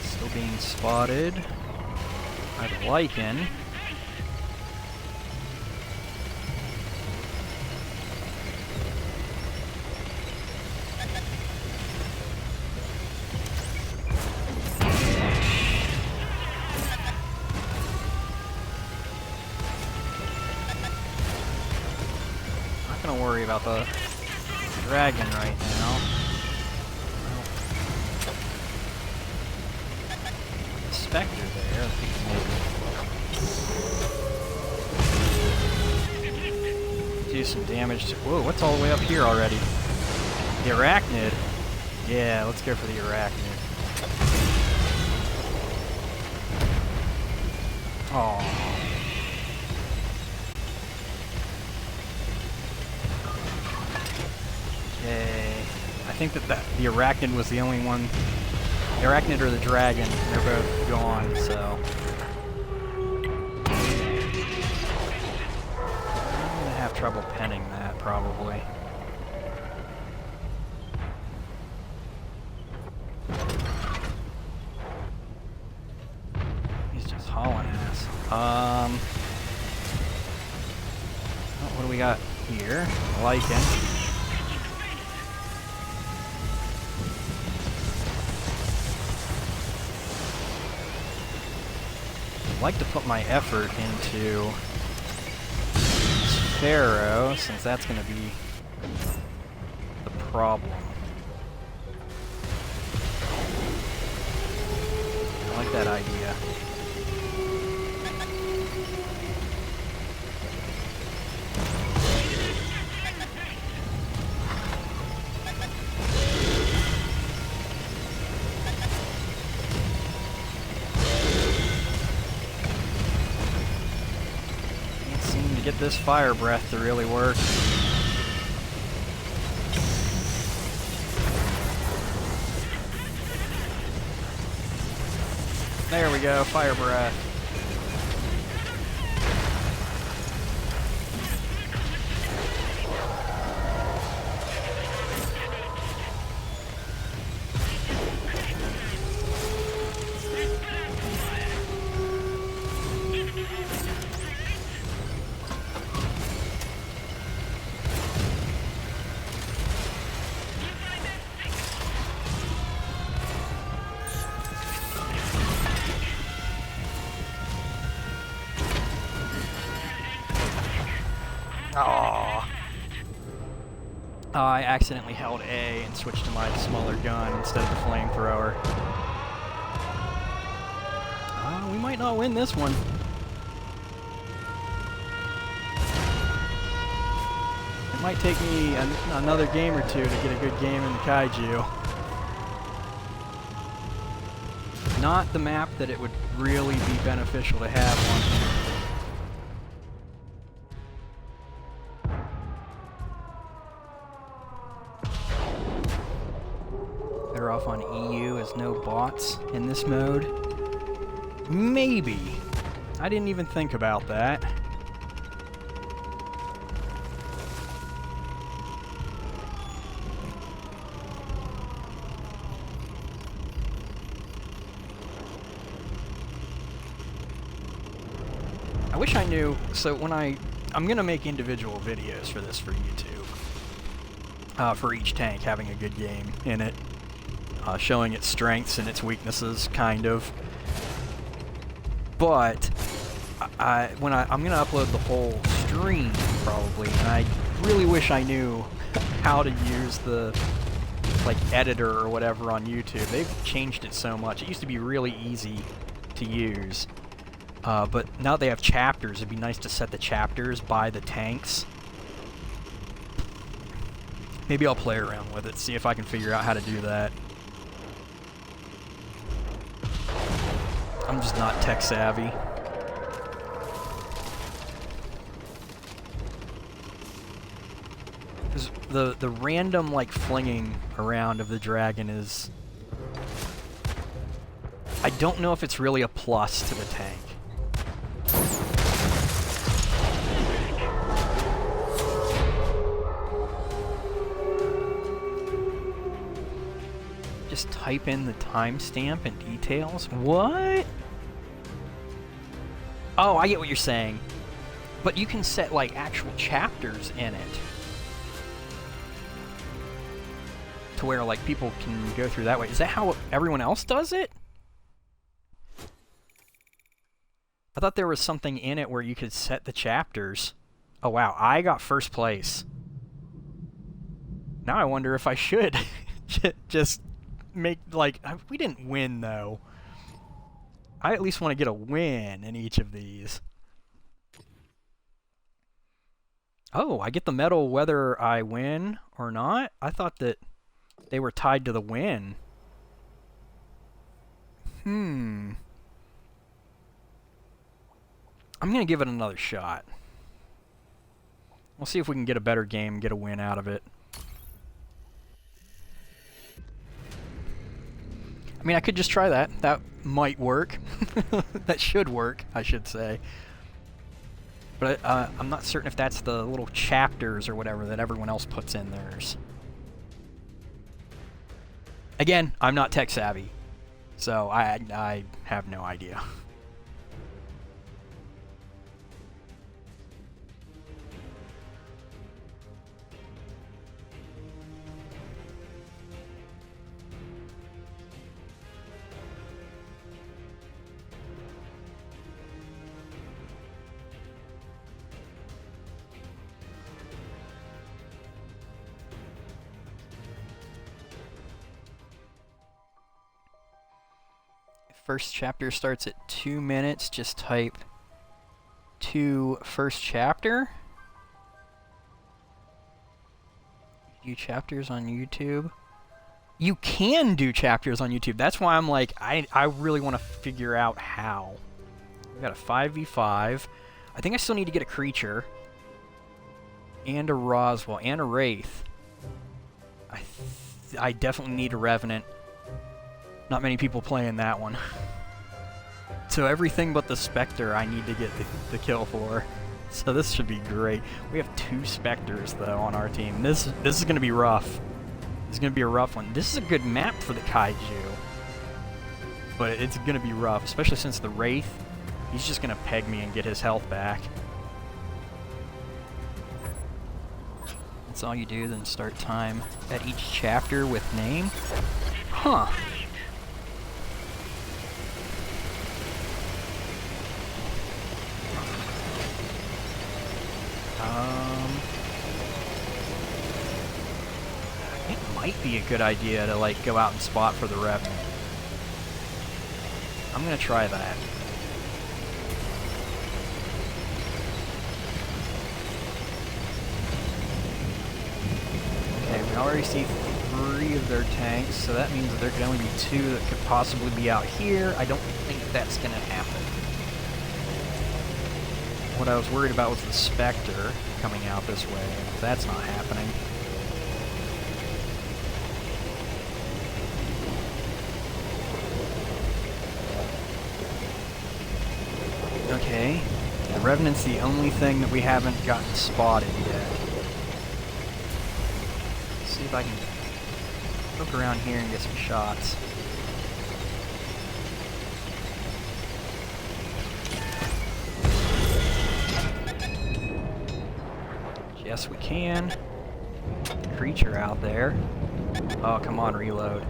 Still being spotted by the Lycan. Worry about the dragon right now. The Spectre there. Maybe do some damage to. Whoa, what's all the way up here already? The Arachnid. Yeah, let's go for the Arachnid. Oh. I think that the Arachnid was the only one. The Arachnid or the Dragon, they're both gone, so. I'm gonna have trouble penning that, probably. He's just hauling ass. What do we got here? Lycan. I'd like to put my effort into Pharaoh, since that's going to be the problem. I like that idea. Get this fire breath to really work. There we go, fire breath. Oh. I accidentally held A and switched to my smaller gun instead of the flamethrower. We might not win this one. It might take me another game or two to get a good game in the Kaiju. Not the map that it would really be beneficial to have one. Better off on EU as no bots in this mode. Maybe. I didn't even think about that. I wish I knew, so when I'm gonna make individual videos for this for YouTube. For each tank having a good game in it. Showing its strengths and its weaknesses, kind of. But I'm gonna upload the whole stream probably, and I really wish I knew how to use the editor or whatever on YouTube. They've changed it so much. It used to be really easy to use, but now they have chapters. It'd be nice to set the chapters by the tanks. Maybe I'll play around with it, see if I can figure out how to do that. I'm just not tech savvy. The random flinging around of the dragon is... I don't know if it's really a plus to the tank. Just type in the timestamp and details? What? Oh, I get what you're saying. But you can set, actual chapters in it. To where, people can go through that way. Is that how everyone else does it? I thought there was something in it where you could set the chapters. Oh, wow. I got first place. Now I wonder if I should just make, we didn't win, though. I at least want to get a win in each of these. Oh, I get the medal whether I win or not? I thought that they were tied to the win. I'm going to give it another shot. We'll see if we can get a better game and get a win out of it. I mean, I could just try that. That might work. That should work, I should say. But I'm not certain if that's the little chapters or whatever that everyone else puts in theirs. Again, I'm not tech savvy, so I have no idea. First chapter starts at 2 minutes. Just type 2 first chapter. Do chapters on YouTube. You can do chapters on YouTube. That's why I'm I really want to figure out how. We got a 5v5. I think I still need to get a creature. And a Roswell. And a Wraith. I definitely need a Revenant. Not many people playing that one. So everything but the Spectre I need to get the kill for. So this should be great. We have 2 Spectres, though, on our team. This is going to be rough. This is going to be a rough one. This is a good map for the Kaiju. But it's going to be rough, especially since the Wraith, he's just going to peg me and get his health back. That's all you do, then start time at each chapter with name. Huh. might be a good idea to, like, go out and spot for the Revenant. I'm gonna try that. Okay, we already see 3 of their tanks, so that means that there can only be 2 that could possibly be out here. I don't think that's gonna happen. What I was worried about was the Spectre coming out this way, and if that's not happening... Okay, the Revenant's the only thing that we haven't gotten spotted yet. Let's see if I can poke around here and get some shots. Yes, we can. Creature out there. Oh, come on, reload.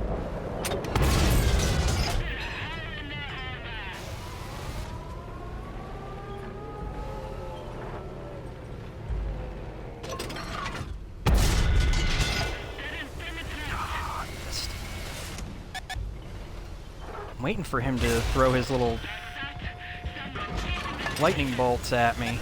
I'm waiting for him to throw his little lightning bolts at me.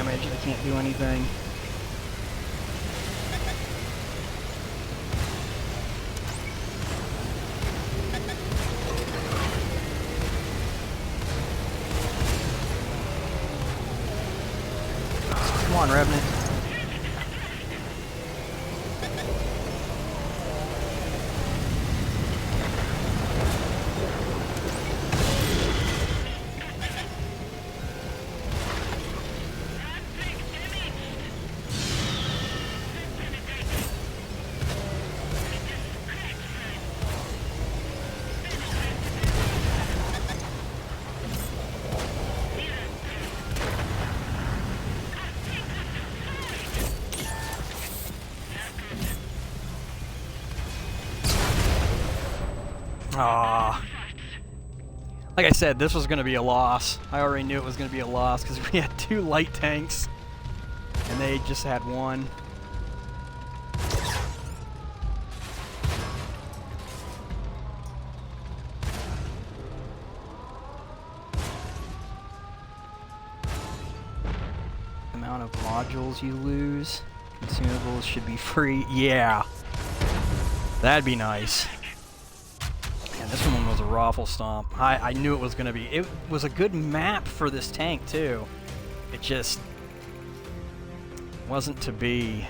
I can't do anything. Come on, Revenant. Ah, like I said, this was going to be a loss. I already knew it was going to be a loss because we had 2 light tanks and they just had 1. The amount of modules you lose, consumables should be free. Yeah, that'd be nice. And this one was a raffle stomp. I knew it was going to be. It was a good map for this tank, too. It just wasn't to be.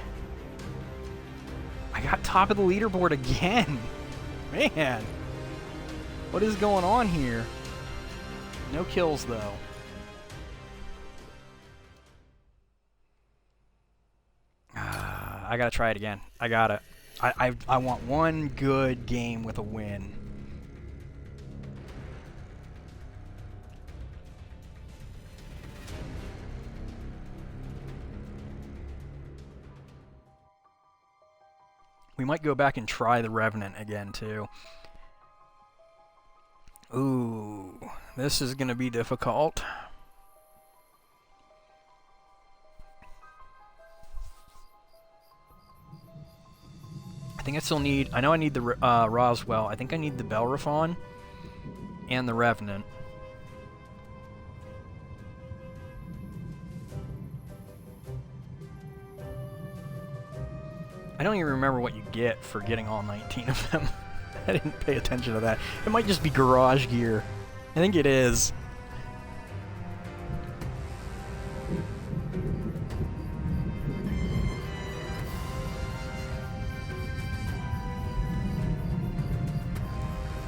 I got top of the leaderboard again. Man. What is going on here? No kills, though. I got to try it again. I got to. I want one good game with a win. We might go back and try the Revenant again, too. Ooh, this is going to be difficult. I think I still need... I know I need the Roswell. I think I need the Bellerophon and the Revenant. I don't even remember what you get for getting all 19 of them. I didn't pay attention to that. It might just be garage gear. I think it is.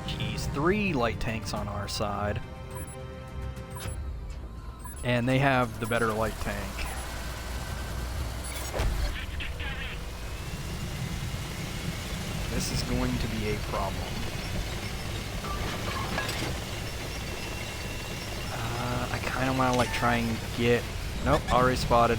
Jeez, 3 light tanks on our side. And they have the better light tank. This is going to be a problem. I kind of want to like try and get... Nope, already spotted.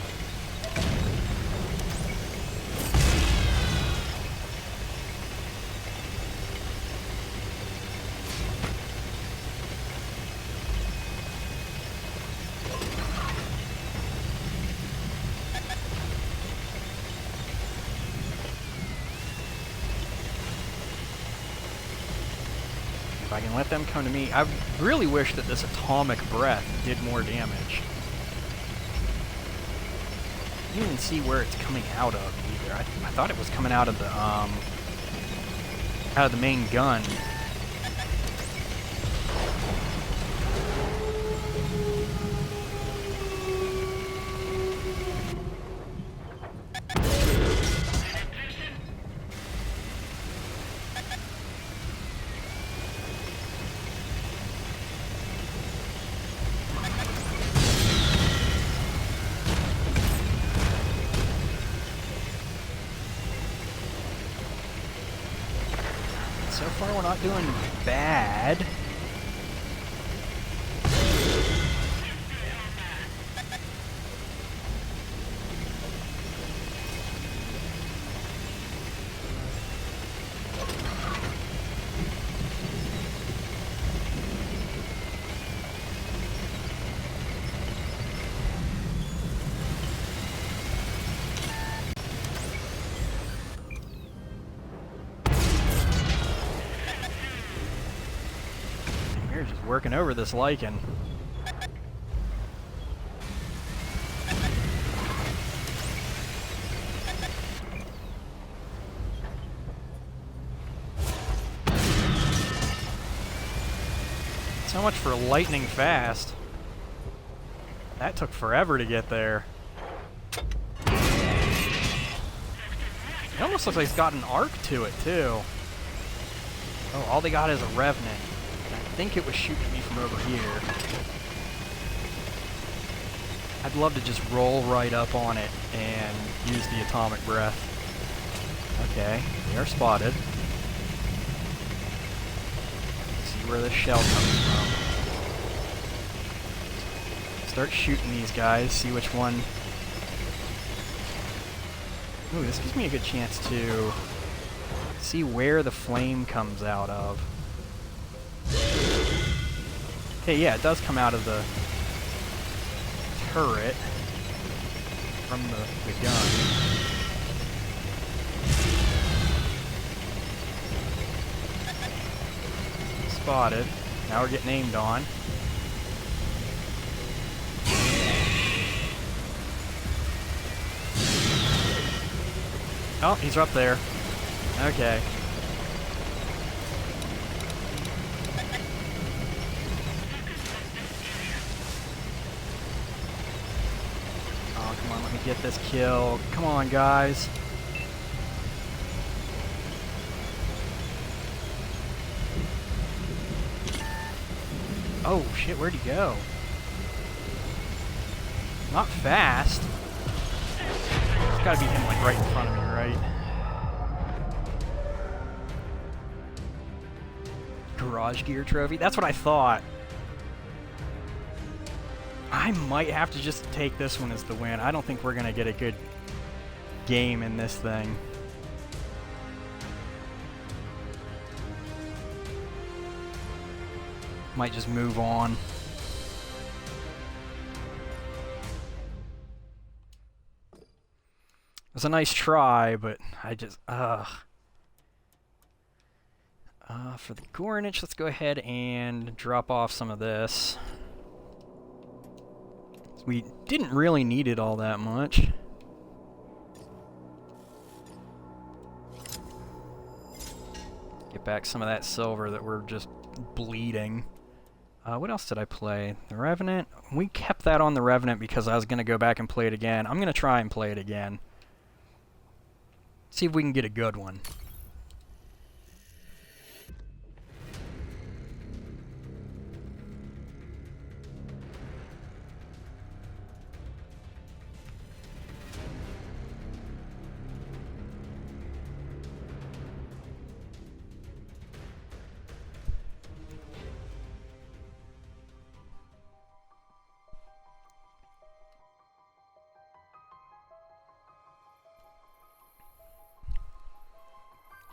If I can let them come to me. I really wish that this atomic breath did more damage. I didn't even see where it's coming out of either. I thought it was coming out of the main gun. So far, we're not doing bad. You're just working over this lichen. So much for lightning fast. That took forever to get there. It almost looks like it's got an arc to it, too. Oh, all they got is a Revenant. I think it was shooting at me from over here. I'd love to just roll right up on it and use the atomic breath. Okay, they are spotted. Let's see where the shell comes from. Start shooting these guys, see which one... Ooh, this gives me a good chance to see where the flame comes out of. Okay, yeah, it does come out of the turret from the gun. Spotted. Now we're getting aimed on. Oh, he's up there. Okay. Oh, come on, let me get this kill. Come on, guys. Oh, shit, where'd he go? Not fast. It's gotta be him, like, right in front of me, right? Garage gear trophy? That's what I thought. I might have to just take this one as the win. I don't think we're gonna get a good game in this thing. Might just move on. It was a nice try, but I just, for the Gornich, let's go ahead and drop off some of this. We didn't really need it all that much. Get back some of that silver that we're just bleeding. What else did I play? The Revenant? We kept that on the Revenant because I was going to go back and play it again. I'm going to try and play it again. See if we can get a good one.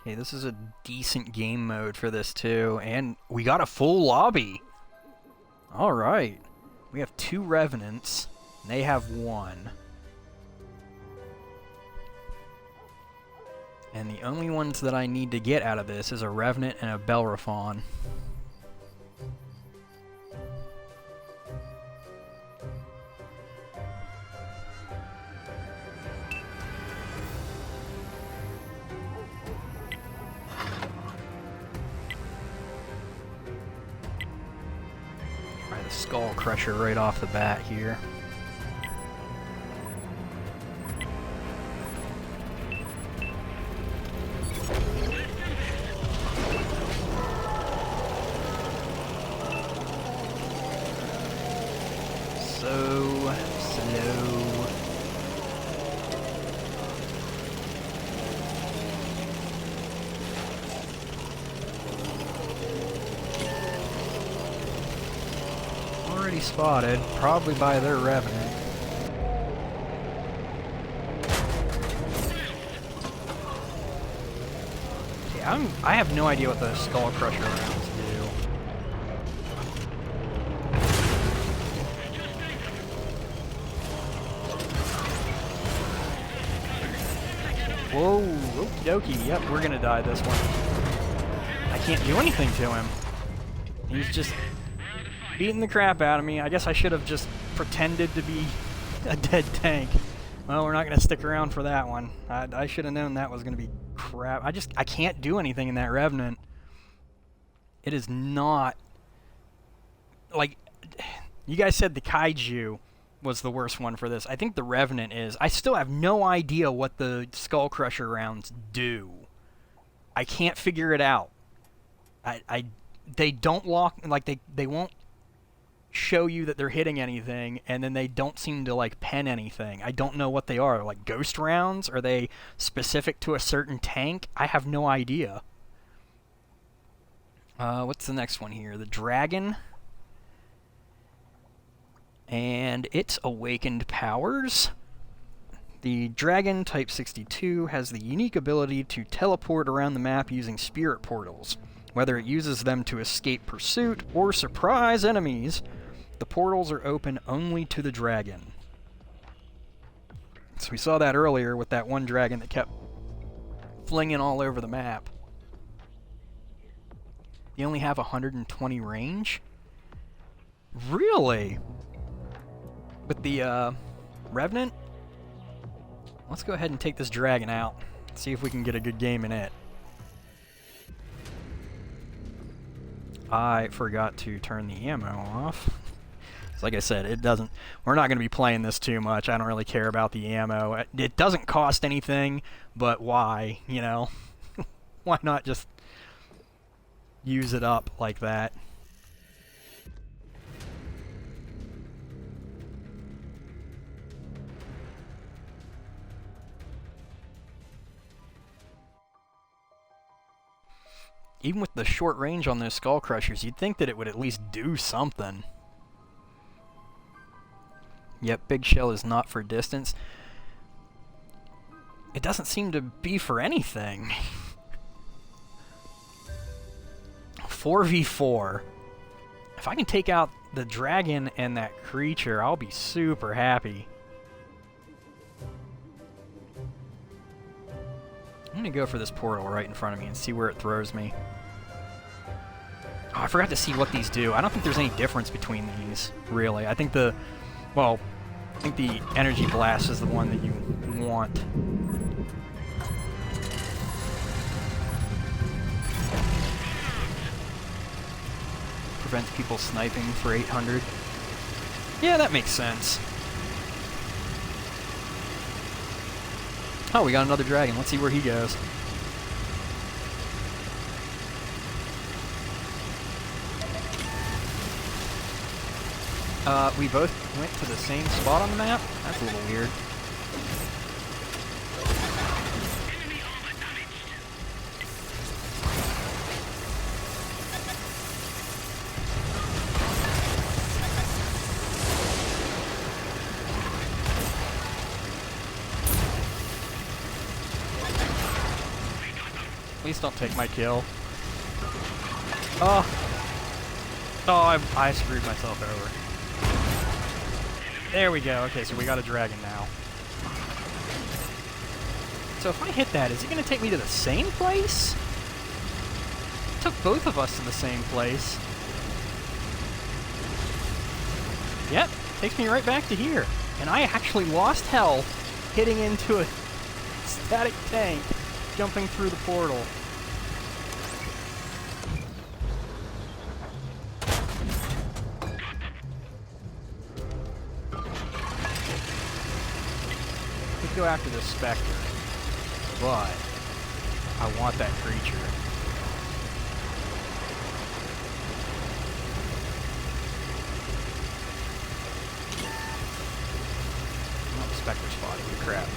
Okay, this is a decent game mode for this too, and we got a full lobby. All right, we have 2 Revenants, and they have 1. And the only ones that I need to get out of this is a Revenant and a Bellerophon. Try the Skull Crusher right off the bat here. So slow. Already spotted, probably by their Revenant. Okay, I have no idea what the Skull Crusher rounds do. Whoa, okie dokie, yep, we're gonna die this one. I can't do anything to him. He's just beating the crap out of me. I guess I should have just pretended to be a dead tank. Well, we're not gonna stick around for that one. I should have known that was gonna be crap. I can't do anything in that Revenant. It is not... Like, you guys said the Kaiju was the worst one for this. I think the Revenant is. I still have no idea what the Skull Crusher rounds do. I can't figure it out. They don't lock, like they won't show you that they're hitting anything, and then they don't seem to like pen anything. I don't know what they are. Like ghost rounds? Are they specific to a certain tank? I have no idea. What's the next one here? The Dragon. And its awakened powers. The Dragon, Type 62, has the unique ability to teleport around the map using spirit portals. Whether it uses them to escape pursuit or surprise enemies, the portals are open only to the Dragon. So we saw that earlier with that one dragon that kept flinging all over the map. They only have 120 range? Really? With the Revenant? Let's go ahead and take this dragon out. See if we can get a good game in it. I forgot to turn the ammo off. Like I said, it doesn't... We're not going to be playing this too much. I don't really care about the ammo. It doesn't cost anything, but why, you know? Why not just use it up like that? Even with the short range on those Skull Crushers, you'd think that it would at least do something. Yep, Big Shell is not for distance. It doesn't seem to be for anything. 4v4. If I can take out the dragon and that creature, I'll be super happy. I'm gonna go for this portal right in front of me and see where it throws me. Oh, I forgot to see what these do. I don't think there's any difference between these, really. I think the... Well, I think the Energy Blast is the one that you want. Prevents people sniping for 800. Yeah, that makes sense. Oh, we got another dragon. Let's see where he goes. We both went to the same spot on the map? That's a little weird. Please don't take my kill. Oh. Oh, I screwed myself over. There we go. Okay, so we got a dragon now. So if I hit that, is it going to take me to the same place? It took both of us to the same place. Yep, takes me right back to here. And I actually lost health hitting into a static tank, jumping through the portal. Let's go after this Spectre. But I want that creature. Oh, the Spectre spotting you, crap.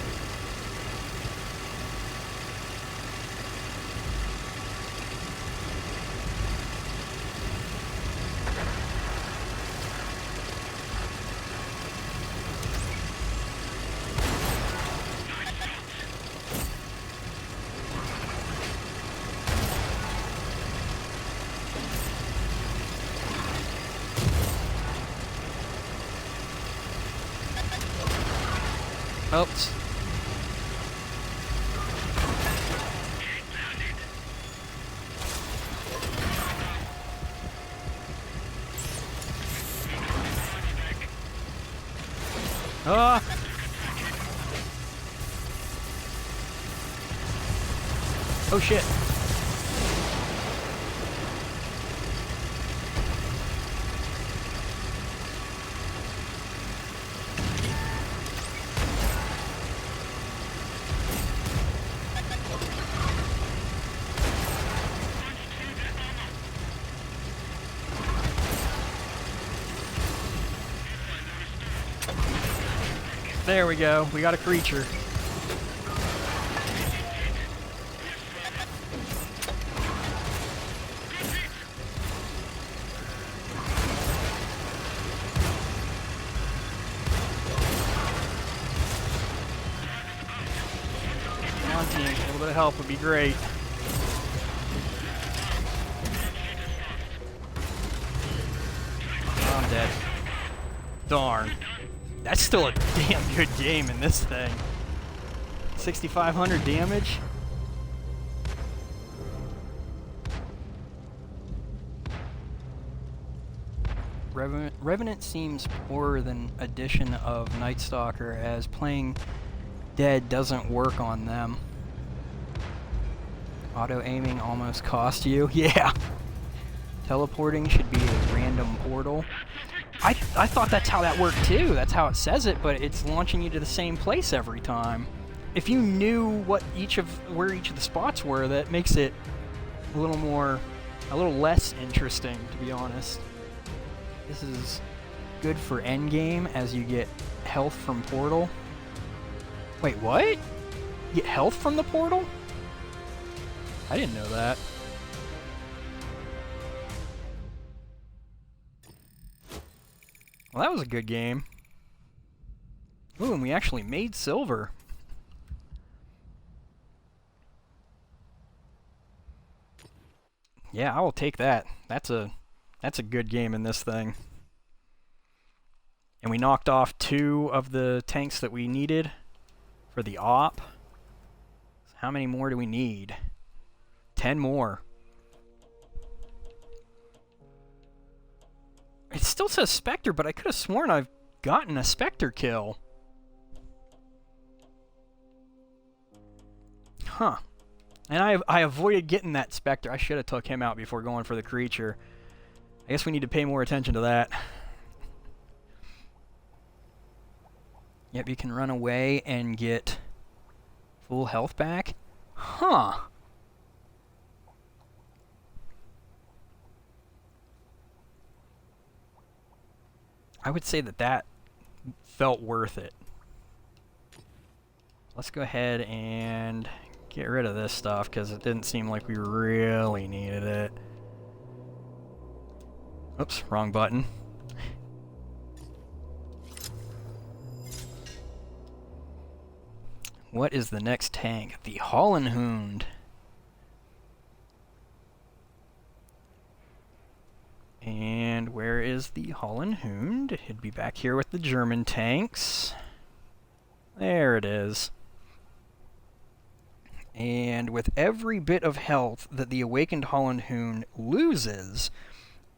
Oops. Ah! Oh shit. There we go. We got a creature. Come on, team. A little bit of help would be great. Oh, I'm dead. Darn. That's still a damn good game in this thing. 6,500 damage. Revenant seems poorer than addition of Night Stalker, as playing dead doesn't work on them. Auto-aiming almost cost you. Yeah. Teleporting should be a random portal. I thought that's how that worked too. That's how it says it, but it's launching you to the same place every time. If you knew what where each of the spots were, that makes it a little less interesting, to be honest. This is good for endgame, as you get health from portal. Wait, what? You get health from the portal? I didn't know that. Well, that was a good game. Ooh, and we actually made silver. Yeah, I will take that. That's a good game in this thing. And we knocked off 2 of the tanks that we needed for the op. So how many more do we need? 10 more. It still says Spectre, but I could have sworn I've gotten a Spectre kill. Huh. And I avoided getting that Spectre. I should have took him out before going for the creature. I guess we need to pay more attention to that. Yep, you can run away and get full health back. Huh. I would say that felt worth it. Let's go ahead and get rid of this stuff, because it didn't seem like we really needed it. Oops, wrong button. What is the next tank? The Hollenhund. is the Holland Hund. It'd be back here with the German tanks. There it is. And with every bit of health that the awakened Holland Hund loses,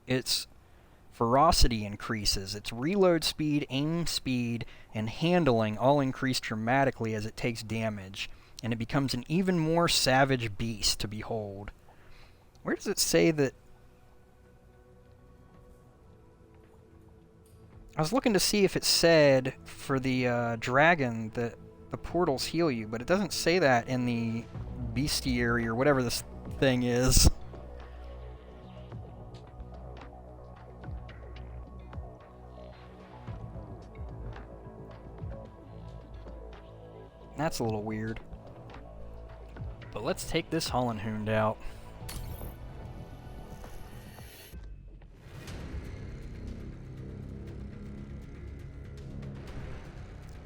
its ferocity increases. Its reload speed, aim speed, and handling all increase dramatically as it takes damage, and it becomes an even more savage beast to behold. Where does it say that... I was looking to see if it said for the dragon that the portals heal you, but it doesn't say that in the bestiary or whatever this thing is. That's a little weird. But let's take this Holland Hund out.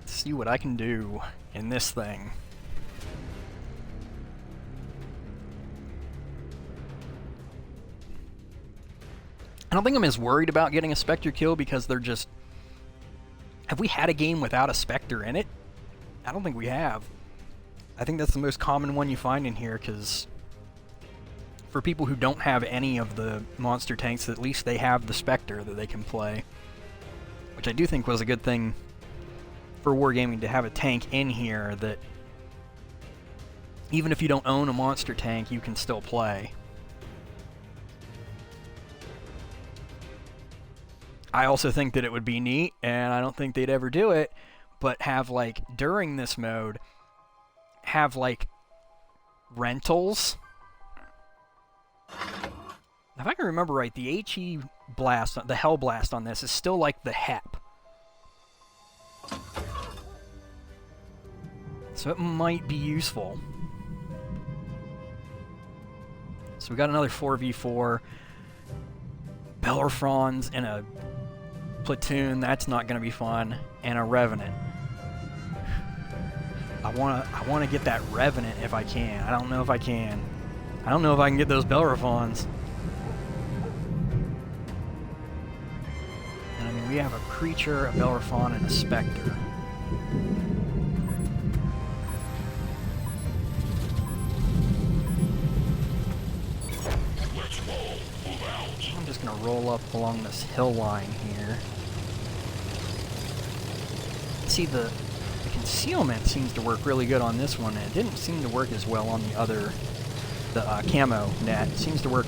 See what I can do in this thing. I don't think I'm as worried about getting a Spectre kill because they're just... Have we had a game without a Spectre in it? I don't think we have. I think that's the most common one you find in here because for people who don't have any of the monster tanks, at least they have the Spectre that they can play. Which I do think was a good thing for Wargaming to have a tank in here that even if you don't own a monster tank, you can still play. I also think that it would be neat, and I don't think they'd ever do it, but have, like, during this mode, have, like, rentals. If I can remember right, the HE blast, the Hell Blast on this is still like the HEP. So it might be useful. So we got another 4v4. Bellerfrons in a platoon, that's not going to be fun. And a Revenant. I wanna get that Revenant if I can. I don't know if I can. I don't know if I can get those Bellerfrons. And I mean, we have a Creature, a Bellerfron, and a Spectre. I'm just gonna roll up along this hill line here. See, the concealment seems to work really good on this one, and it didn't seem to work as well on the other, the camo net. It seems to work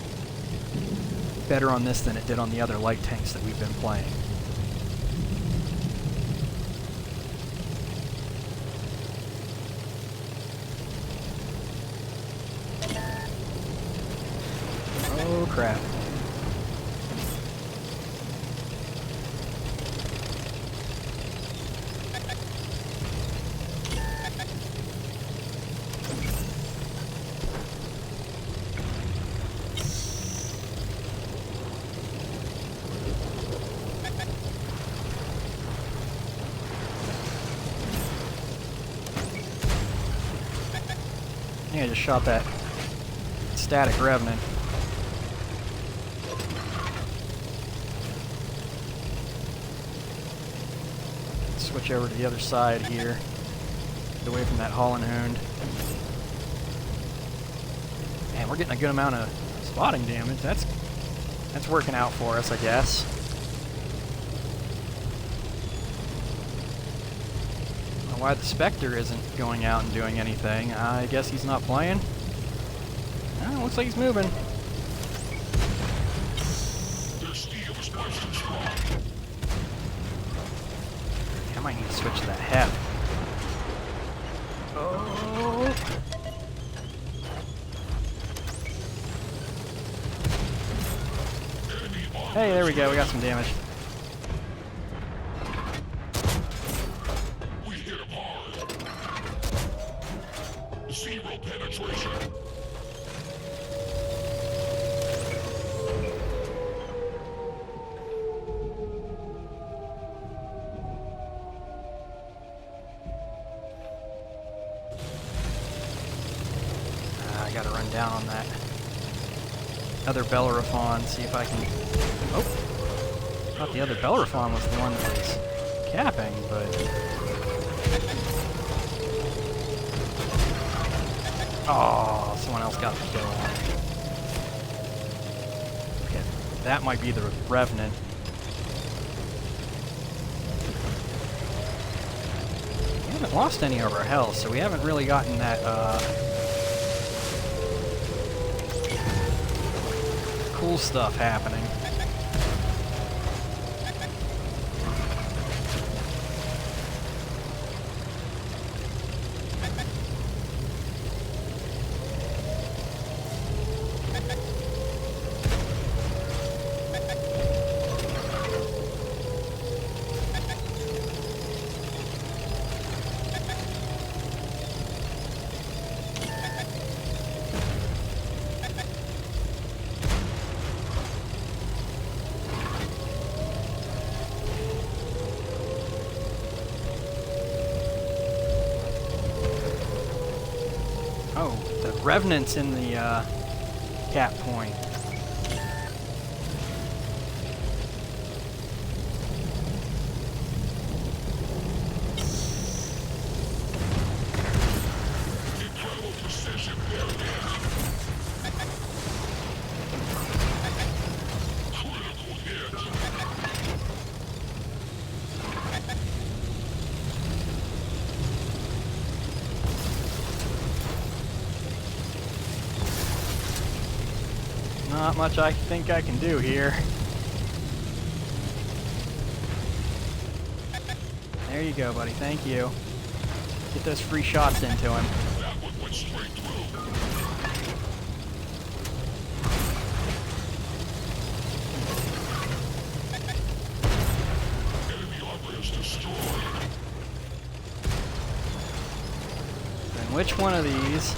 better on this than it did on the other light tanks that we've been playing. Oh crap. Yeah, I just shot that static Revenant. Switch over to the other side here. Get away from that Holland Hund. Man, we're getting a good amount of spotting damage. That's working out for us, I guess. I don't know why the Spectre isn't going out and doing anything. I guess he's not playing. Oh, looks like he's moving. I might need to switch to that HEP. Oh! Hey, there we go. We got some damage. We hit him hard. Zero penetration. I gotta run down on that other Bellerophon, see if I can... Oh! Thought the other Bellerophon was the one that was capping, but... Oh, someone else got the kill on it. Okay, that might be the Revenant. We haven't lost any of our health, so we haven't really gotten that, cool stuff happening. Oh, the Revenant's in the cap point. Incredible precision there, man. Critical hit. Not much I think I can do here. There you go, buddy. Thank you. Get those free shots into him. That one went straight through. Enemy armor is destroyed. And which one of these?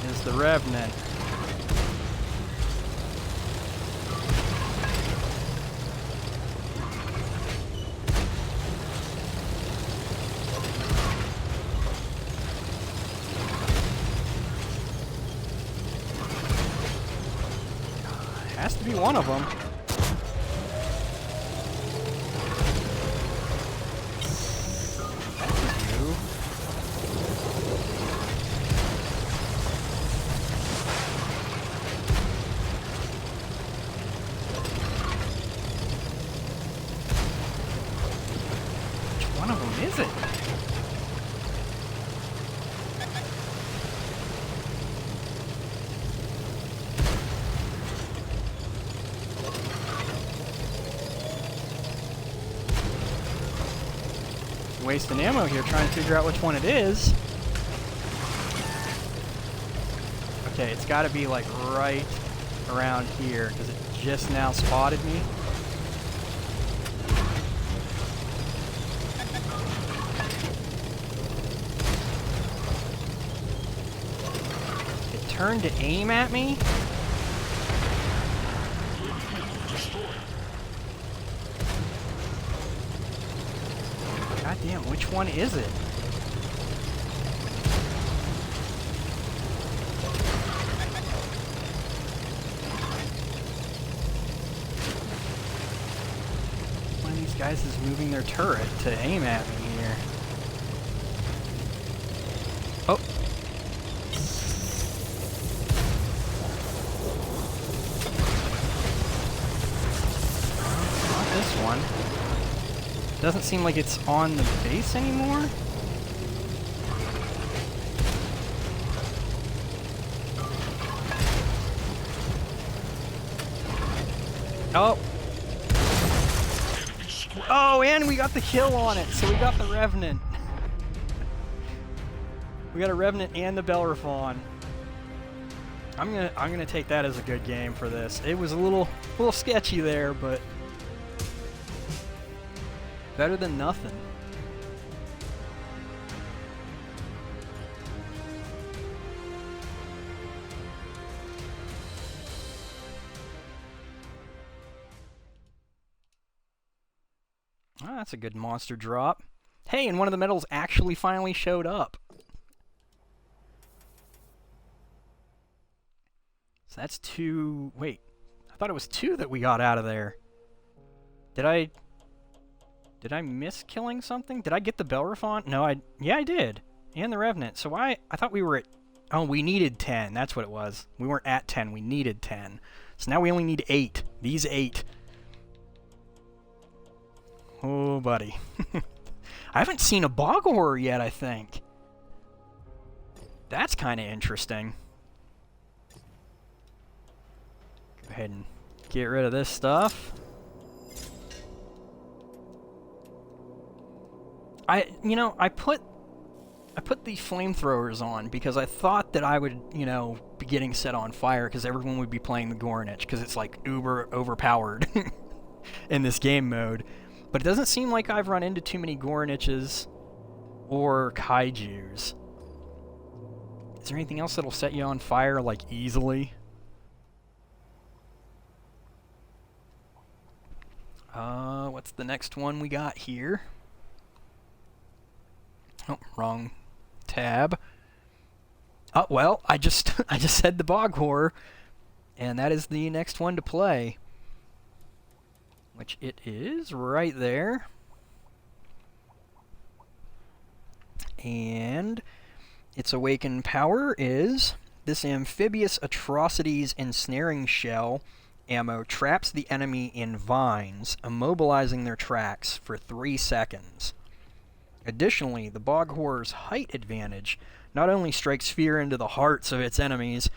Is the Revenant? Has to be one of them. That's you. Which one of them is it? Wasting ammo here trying to figure out which one it is. Okay, it's got to be like right around here because it just now spotted me. It turned to aim at me. God damn, which one is it? One of these guys is moving their turret to aim at me here. Oh. Not this one. Doesn't seem like it's on the base anymore. Oh. Oh, and we got the kill on it, so we got the Revenant. We got a Revenant and the Bellerophon. I'm gonna take that as a good game for this. It was a little sketchy there, but better than nothing. Oh, that's a good monster drop. Hey, and one of the medals actually finally showed up. that's 2... Wait. I thought it was 2 that we got out of there. Did I miss killing something? Did I get the Bellerophon? No, yeah, I did. And the Revenant. So I thought we were at... Oh, we needed 10. That's what it was. We weren't at 10. We needed 10. So now we only need 8. These 8. Oh, buddy. I haven't seen a bog horror yet, I think. That's kind of interesting. Go ahead and get rid of this stuff. I put the flamethrowers on because I thought that I would, be getting set on fire because everyone would be playing the Gorinich because it's like uber overpowered in this game mode. But it doesn't seem like I've run into too many Goriniches or Kaijus. Is there anything else that'll set you on fire, like, easily? What's the next one we got here? Oh, wrong tab. Oh, well, I just said the bog horror, and that is the next one to play. Which it is right there. And its awakened power is this amphibious atrocities ensnaring shell ammo traps the enemy in vines, immobilizing their tracks for 3 seconds. Additionally, the bog horror's height advantage not only strikes fear into the hearts of its enemies,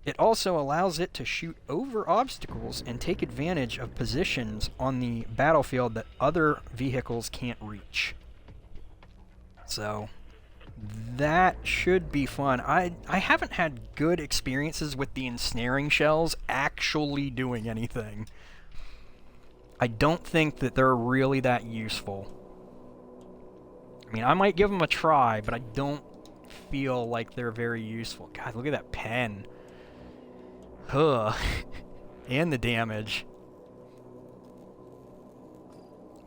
it also allows it to shoot over obstacles and take advantage of positions on the battlefield that other vehicles can't reach. So, that should be fun. I haven't had good experiences with the ensnaring shells actually doing anything. I don't think that they're really that useful. I mean, I might give them a try, but I don't feel like they're very useful. God, look at that pen. Ugh. And the damage.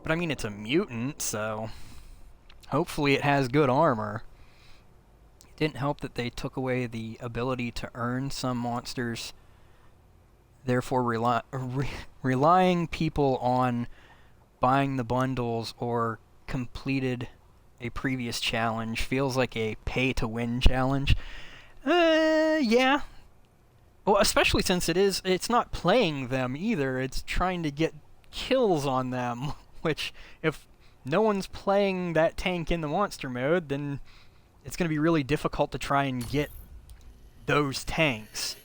But I mean, it's a mutant, so hopefully it has good armor. It didn't help that they took away the ability to earn some monsters, therefore relying people on buying the bundles or completed a previous challenge feels like a pay-to-win challenge. Yeah. Well, especially since it's not playing them either, it's trying to get kills on them, which, if no one's playing that tank in the monster mode, then it's going to be really difficult to try and get those tanks.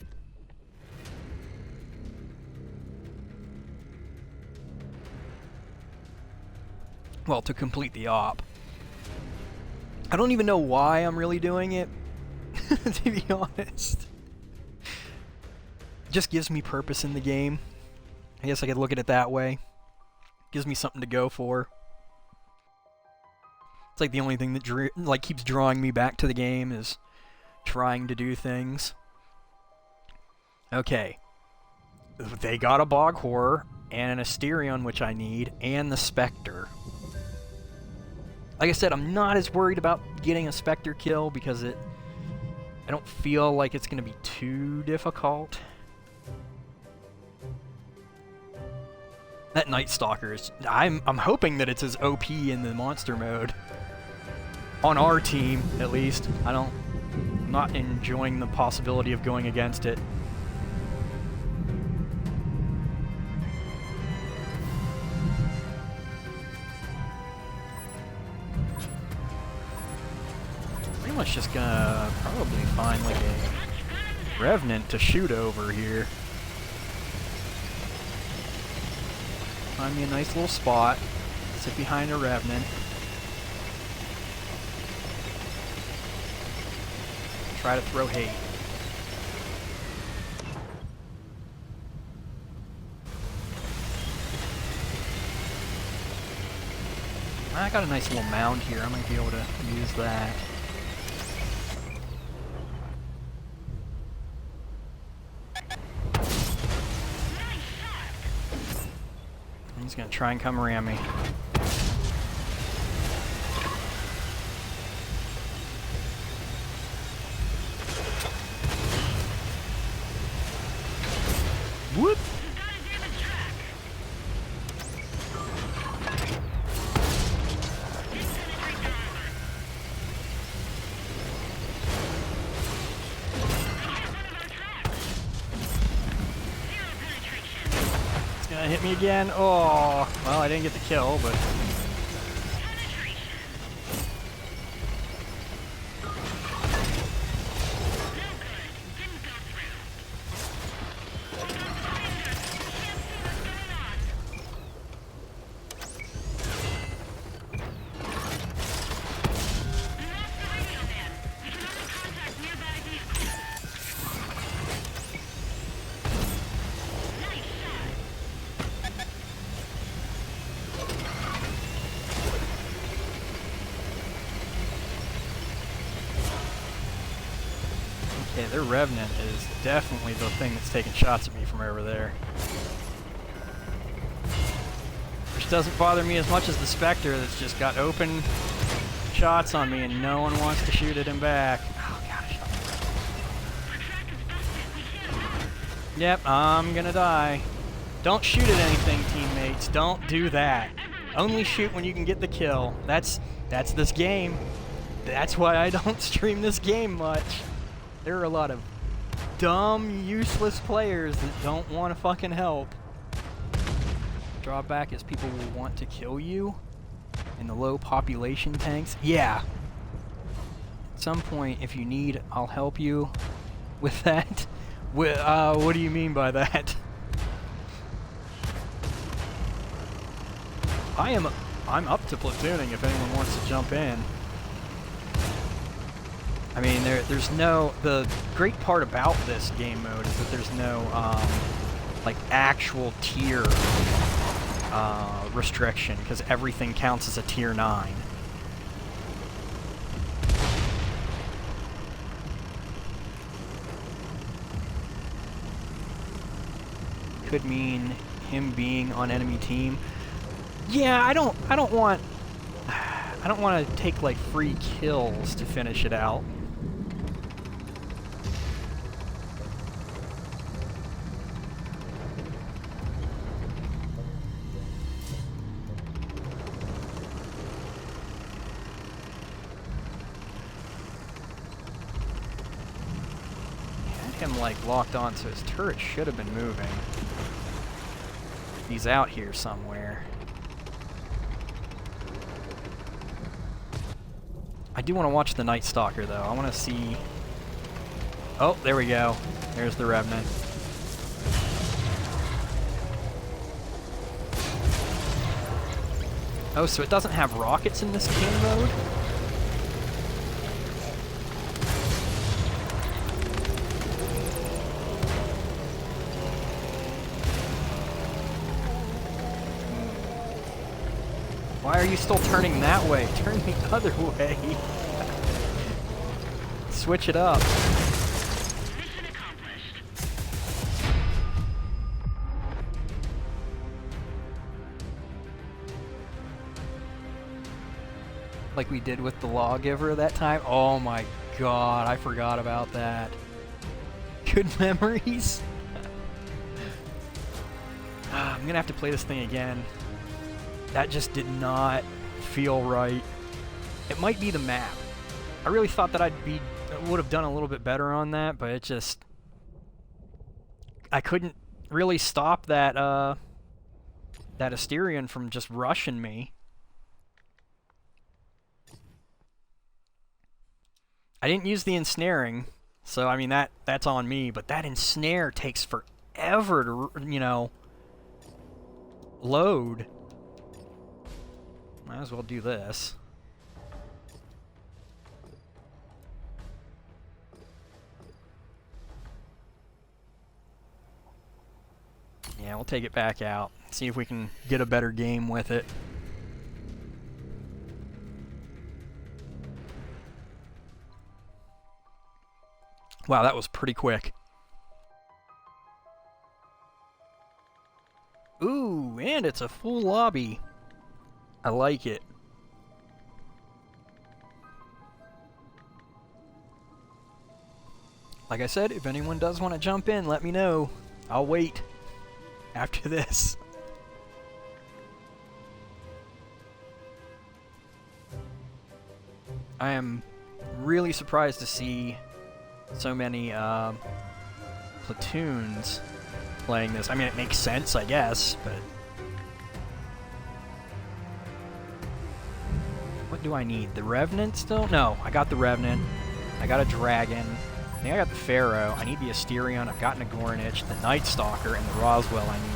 Well, to complete the op. I don't even know why I'm really doing it, to be honest. Just gives me purpose in the game. I guess I could look at it that way. Gives me something to go for. It's like the only thing that keeps drawing me back to the game is trying to do things. Okay. They got a bog horror and an Asterion, which I need, and the Spectre. Like I said, I'm not as worried about getting a Spectre kill because I don't feel like it's going to be too difficult. That Night Stalker is... I'm hoping that it's as OP in the monster mode. On our team, at least. I'm not enjoying the possibility of going against it. Pretty much just gonna probably find like a Revenant to shoot over here. Find me a nice little spot. Sit behind a Revenant. Try to throw hate. I got a nice little mound here. I might be able to use that. He's gonna try and come around me. Hit me again. Oh, well, I didn't get the kill, but... Okay, their Revenant is definitely the thing that's taking shots at me from over there. Which doesn't bother me as much as the Spectre that's just got open shots on me and no one wants to shoot at him back. Oh god, I shot him. Yep, I'm gonna die. Don't shoot at anything, teammates. Don't do that. Only shoot when you can get the kill. That's this game. That's why I don't stream this game much. There are a lot of dumb, useless players that don't want to fucking help. Drawback is people will want to kill you in the low population tanks. Yeah. At some point, if you need, I'll help you with that. What do you mean by that? I'm up to platooning if anyone wants to jump in. I mean, there's no... The great part about this game mode is that there's no, like, actual tier restriction, because everything counts as a tier 9. Could mean him being on enemy team. Yeah, I don't want to take, like, free kills to finish it out. Him like locked on, so his turret should have been moving. He's out here somewhere. I do want to watch the Night Stalker though. I want to see... Oh, there we go. There's the Revenant. Oh, so it doesn't have rockets in this game mode? Why are you still turning that way? Turn the other way. Switch it up. Mission accomplished. Like we did with the Lawgiver that time. Oh my god, I forgot about that. Good memories. I'm gonna have to play this thing again. That just did not feel right. It might be the map. I really thought that would have done a little bit better on that, but it just... I couldn't really stop that, that Asterion from just rushing me. I didn't use the ensnaring, so I mean that's on me, but that ensnare takes forever to, you know, load. Might as well do this. Yeah, we'll take it back out. See if we can get a better game with it. Wow, that was pretty quick. Ooh, and it's a full lobby. I like it. Like I said, if anyone does want to jump in, let me know. I'll wait after this. I am really surprised to see so many platoons playing this. I mean, it makes sense, I guess, but... What do I need? The Revenant still? No, I got the Revenant. I got a Dragon. I think I got the Pharaoh. I need the Asterion. I've gotten a Gornich, the Night Stalker, and the Roswell I need.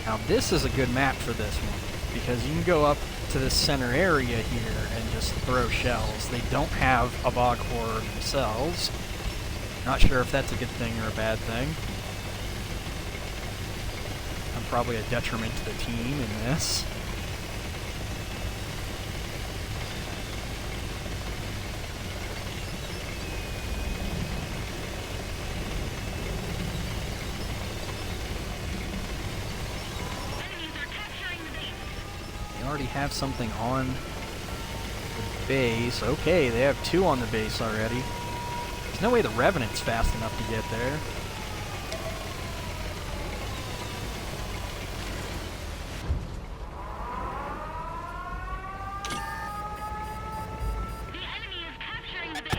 Now this is a good map for this one, because you can go up to this center area here and just throw shells. They don't have a Bog Horror themselves. Not sure if that's a good thing or a bad thing. I'm probably a detriment to the team in this. They already have something on the base. Okay, they have 2 on the base already. There's no way the Revenant's fast enough to get there. The enemy is capturing the base.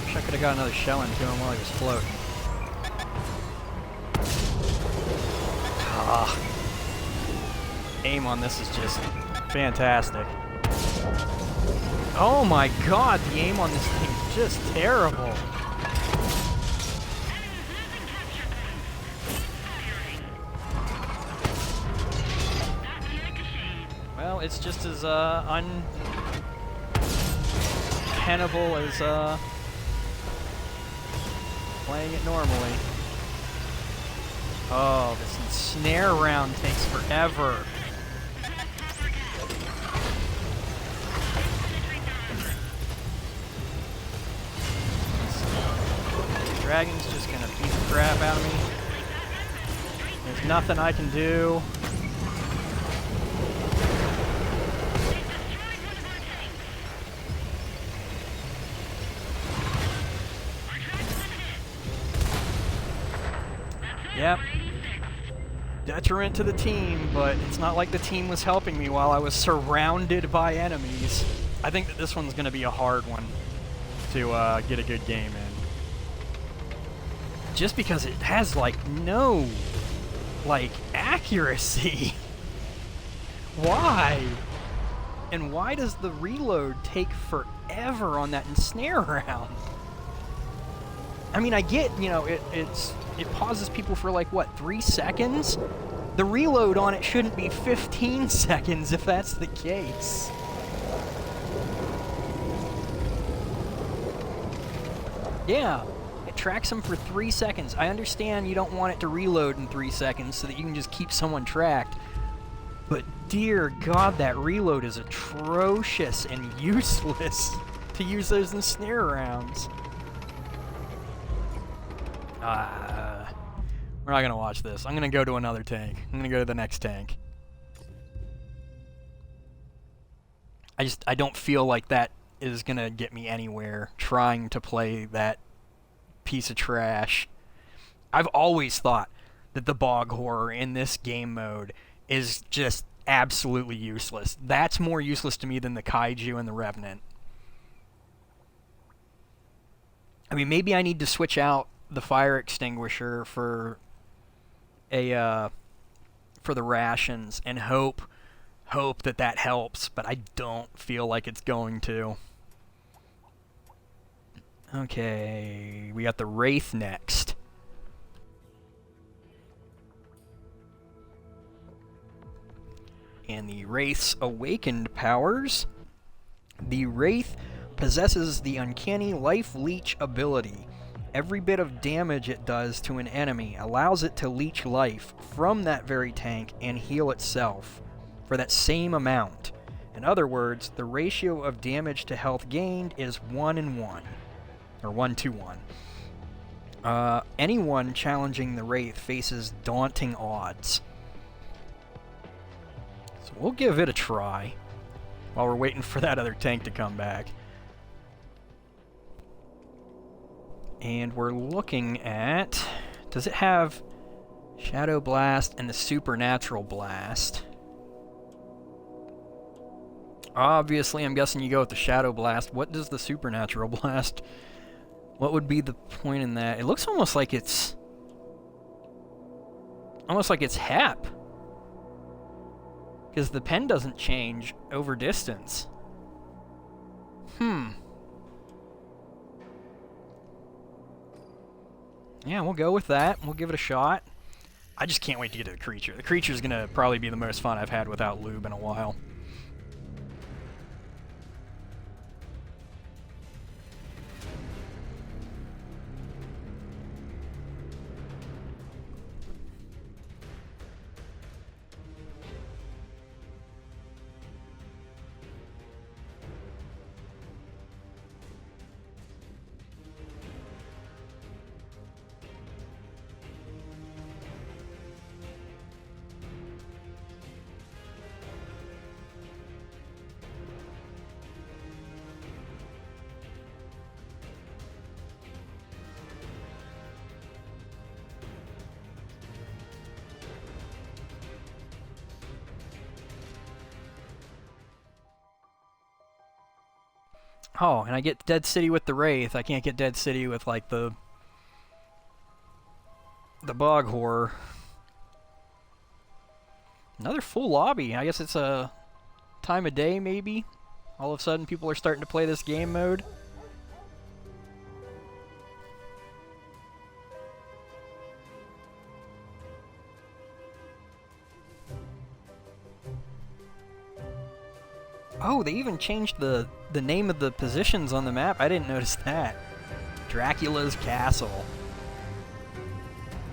Wish I could have got another shell into him while he was floating. Ah. Aim on this is just fantastic. Oh my god, the aim on this thing is just terrible. Well, it's just as untenable as playing it normally. Oh, this snare round takes forever. The dragon's just gonna beat the crap out of me. There's nothing I can do. Yep. Detriment to the team, but it's not like the team was helping me while I was surrounded by enemies. I think that this one's going to be a hard one to get a good game in. Just because it has, like, no, like, accuracy. Why? And why does the reload take forever on that ensnare round? I mean, I get, you know, it pauses people for like, what, 3 seconds? The reload on it shouldn't be 15 seconds if that's the case. Yeah, it tracks them for 3 seconds. I understand you don't want it to reload in 3 seconds so that you can just keep someone tracked. But dear God, that reload is atrocious and useless to use those ensnare rounds. We're not gonna watch this. I'm gonna go to another tank. I'm gonna go to the next tank. I don't feel like that is gonna get me anywhere trying to play that piece of trash. I've always thought that the Bog Horror in this game mode is just absolutely useless. That's more useless to me than the Kaiju and the Revenant. I mean, maybe I need to switch out the fire extinguisher for a for the rations and hope that helps, but I don't feel like it's going to. Okay, we got the Wraith next. And the Wraith's awakened powers. The Wraith possesses the uncanny Life Leech ability. Every bit of damage it does to an enemy allows it to leech life from that very tank and heal itself for that same amount. In other words, the ratio of damage to health gained is 1:1, or 1:1. Anyone challenging the Wraith faces daunting odds. So we'll give it a try while we're waiting for that other tank to come back. And we're looking at... Does it have Shadow Blast and the Supernatural Blast? Obviously, I'm guessing you go with the Shadow Blast. What does the Supernatural Blast... What would be the point in that? It looks almost like it's... Almost like it's HEP. Because the pen doesn't change over distance. Yeah, we'll go with that. We'll give it a shot. I just can't wait to get to the creature. The creature's gonna probably be the most fun I've had without lube in a while. Oh, and I get Dead City with the Wraith. I can't get Dead City with, like, the Bog Horror. Another full lobby. I guess it's a time of day, maybe? All of a sudden, people are starting to play this game mode. Oh, they even changed the name of the positions on the map. I didn't notice that. Dracula's Castle.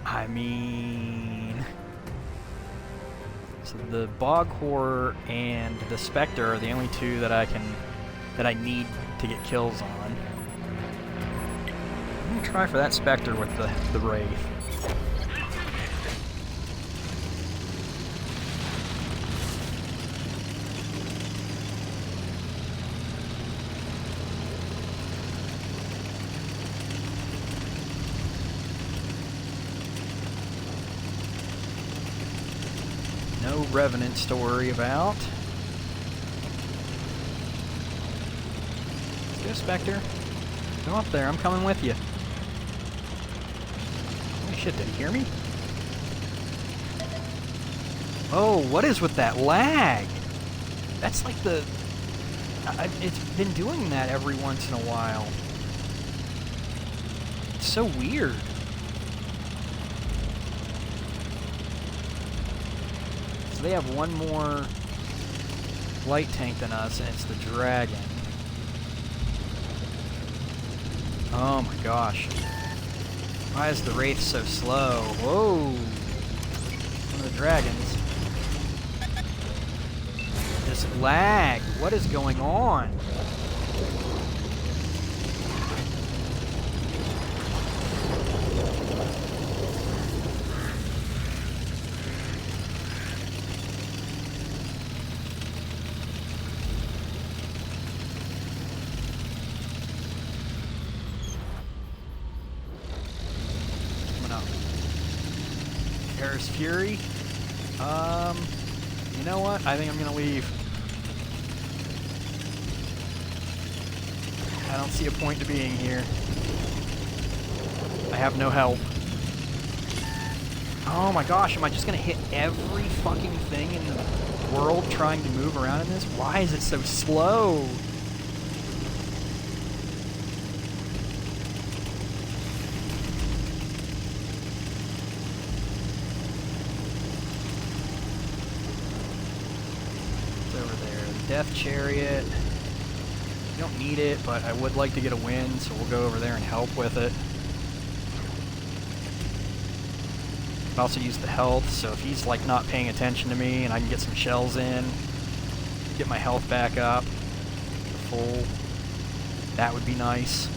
I mean... So the Bog Horror and the Spectre are the only two that I need to get kills on. I'm gonna try for that Spectre with the Wraith. No Revenants to worry about. Let's go, Spectre. Go up there, I'm coming with you. Holy shit, did he hear me? Oh, what is with that lag? That's like the... it's been doing that every once in a while. It's so weird. So they have one more light tank than us, and it's the Dragon. Oh my gosh. Why is the Wraith so slow? Whoa! One of the Dragons. This lag! What is going on? Paris Fury. You know what? I think I'm gonna leave. I don't see a point to being here. I have no help. Oh my gosh, am I just gonna hit every fucking thing in the world trying to move around in this? Why is it so slow? Death Chariot. You don't need it, but I would like to get a win, so we'll go over there and help with it. I'll also use the health, so if he's like not paying attention to me and I can get some shells in, get my health back up, full, that would be nice.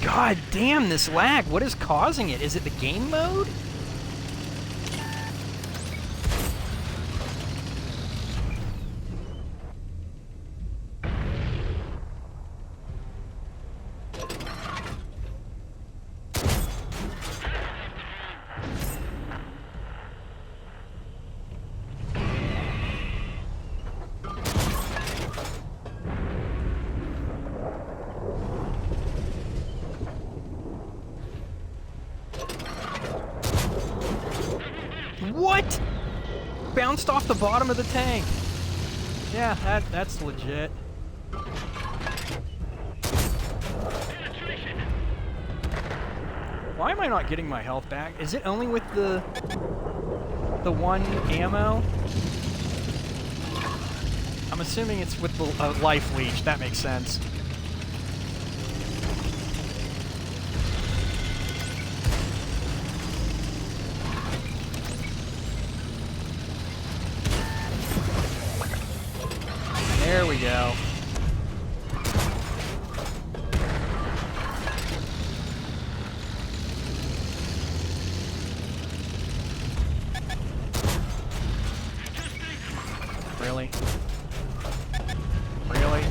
God damn this lag. What is causing it? Is it the game mode? What? Bounced off the bottom of the tank. Yeah, that's legit. Why am I not getting my health back? Is it only with the one ammo? I'm assuming it's with the life leech. That makes sense. There we go. Really? Really?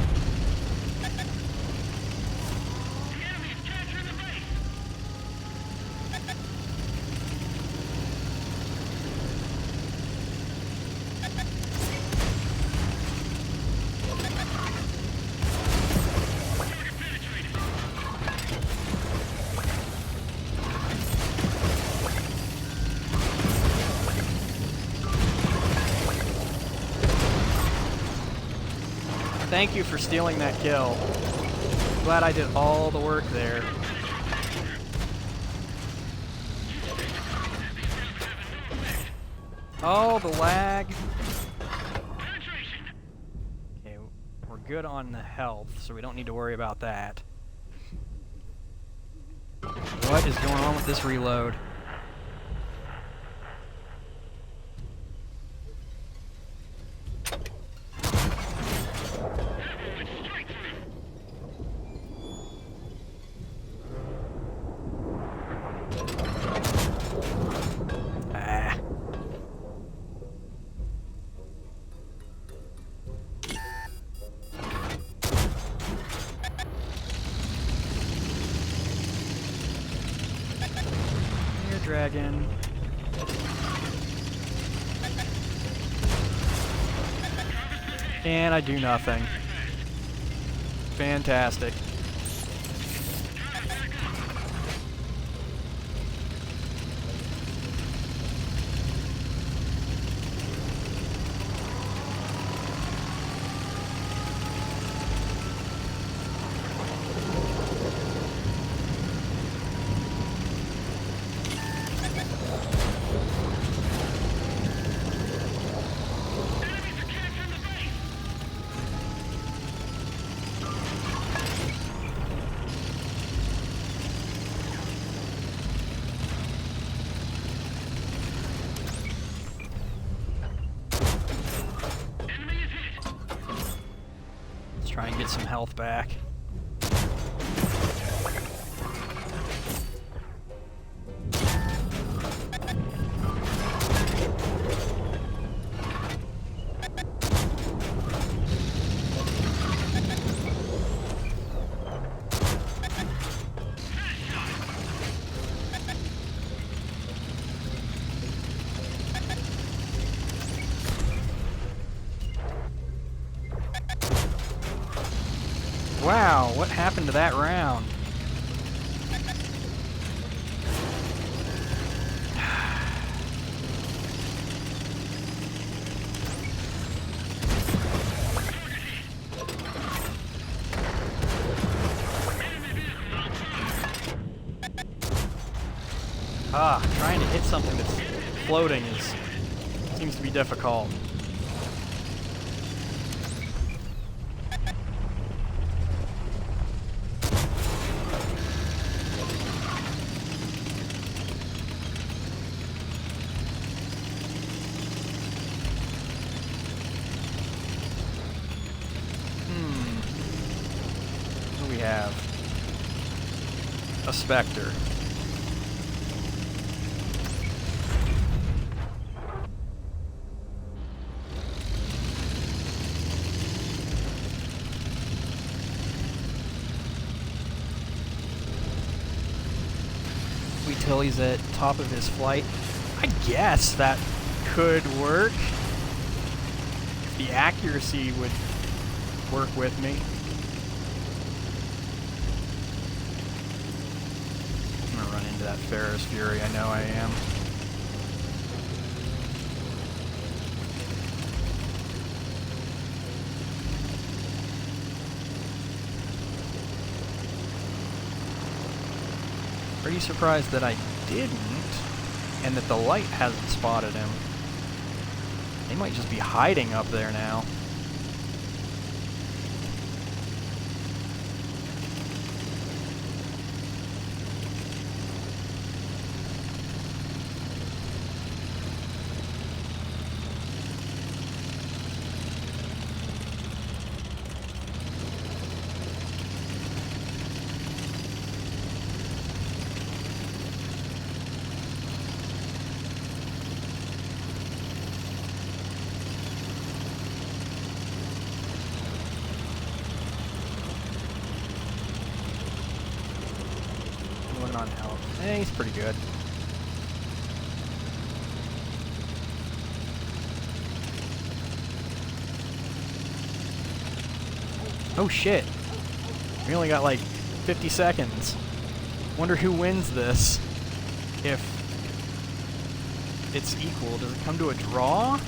Thank you for stealing that kill. Glad I did all the work there. Oh, the lag. Okay, we're good on the health, so we don't need to worry about that. What is going on with this reload? Dragon. And I do nothing. Fantastic. Try and get some health back. Wow, what happened to that round? Trying to hit something that's floating seems to be difficult. What do we have? Spectre. Wait till he's at top of his flight. I guess that could work. If the accuracy would work with me. I'm gonna run into that Ferris Fury, I know I am. Pretty surprised that I didn't, and that the light hasn't spotted him. They might just be hiding up there now. On health. Eh, he's pretty good. Oh shit. We only got like 50 seconds. Wonder who wins this. If it's equal, does it come to a draw?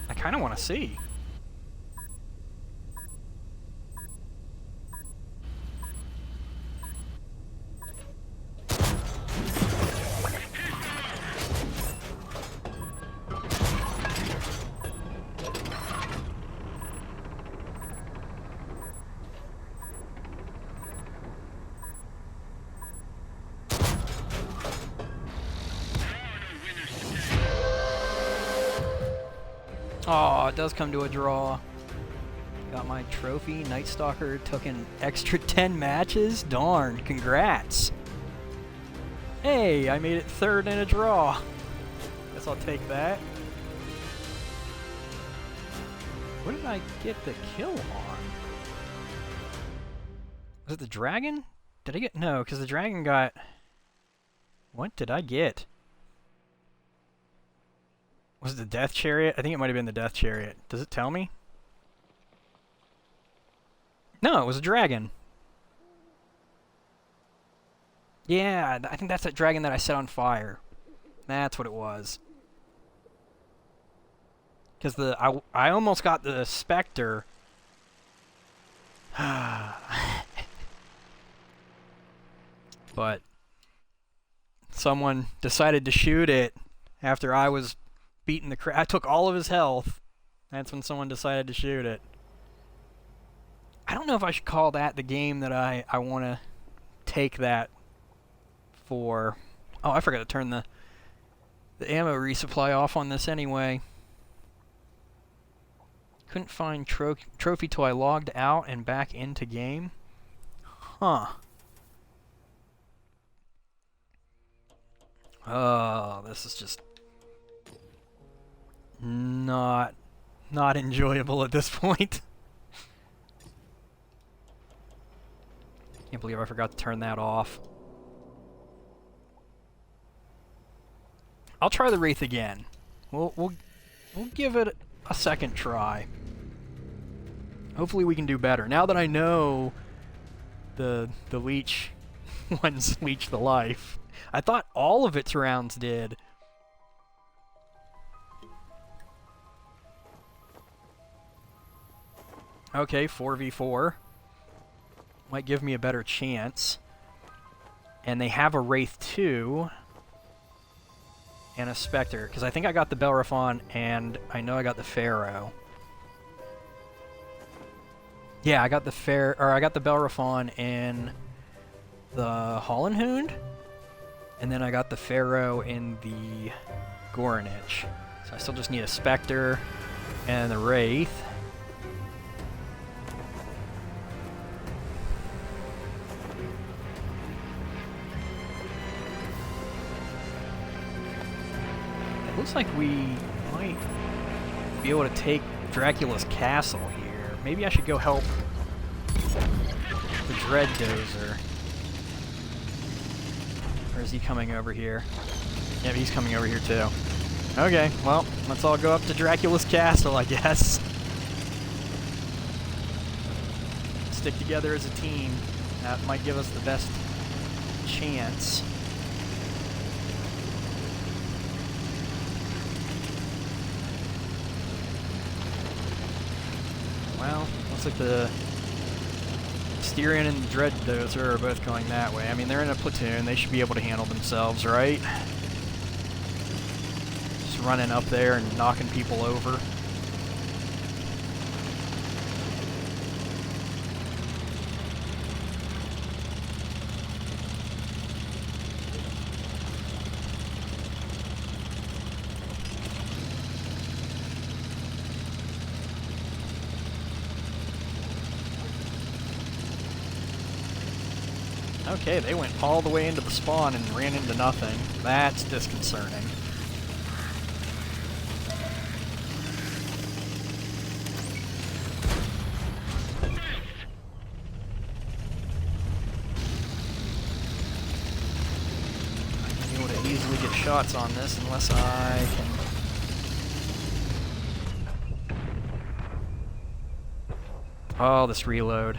I kind of want to see. Oh, it does come to a draw. Got my trophy. Night Stalker took an extra 10 matches. Darn, congrats. Hey, I made it third in a draw. Guess I'll take that. What did I get the kill on? Was it the dragon? Did I get... No, because the dragon got... What did I get? Was it the Death Chariot? I think it might have been the Death Chariot. Does it tell me? No, it was a dragon. Yeah, I think that's that dragon that I set on fire. That's what it was. Because I almost got the Spectre. But someone decided to shoot it after I was beating the crap. I took all of his health. That's when someone decided to shoot it. I don't know if I should call that the game that I want to take that for. Oh, I forgot to turn the ammo resupply off on this anyway. Couldn't find trophy till I logged out and back into game. Huh. Oh, this is just not enjoyable at this point. Can't believe I forgot to turn that off. I'll try the Wraith again. We'll give it a second try. Hopefully we can do better. Now that I know the leech ones leech the life. I thought all of its rounds did. Okay, 4v4. Might give me a better chance. And they have a Wraith 2 and a Spectre, because I think I got the Bellerophon and I know I got the Pharaoh. Yeah, I got the I got the Bellerophon in the Hollenhund, and then I got the Pharaoh in the Gorinich. So I still just need a Spectre and the Wraith. It looks like we might be able to take Dracula's castle here. Maybe I should go help the Dread Dozer. Or is he coming over here? Yep, he's coming over here too. Okay, well, let's all go up to Dracula's castle, I guess. Stick together as a team. That might give us the best chance. Well, looks like the Styrian and the Dread Dozer are both going that way. I mean, they're in a platoon. They should be able to handle themselves, right? Just running up there and knocking people over. Okay, they went all the way into the spawn and ran into nothing. That's disconcerting. I'm able to easily get shots on this unless I can... Oh, this reload.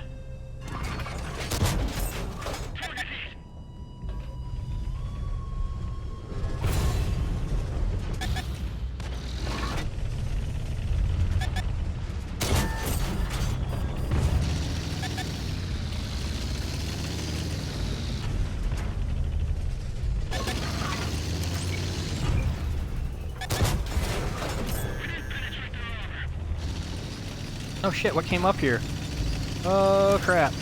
Oh shit, what came up here? Oh crap.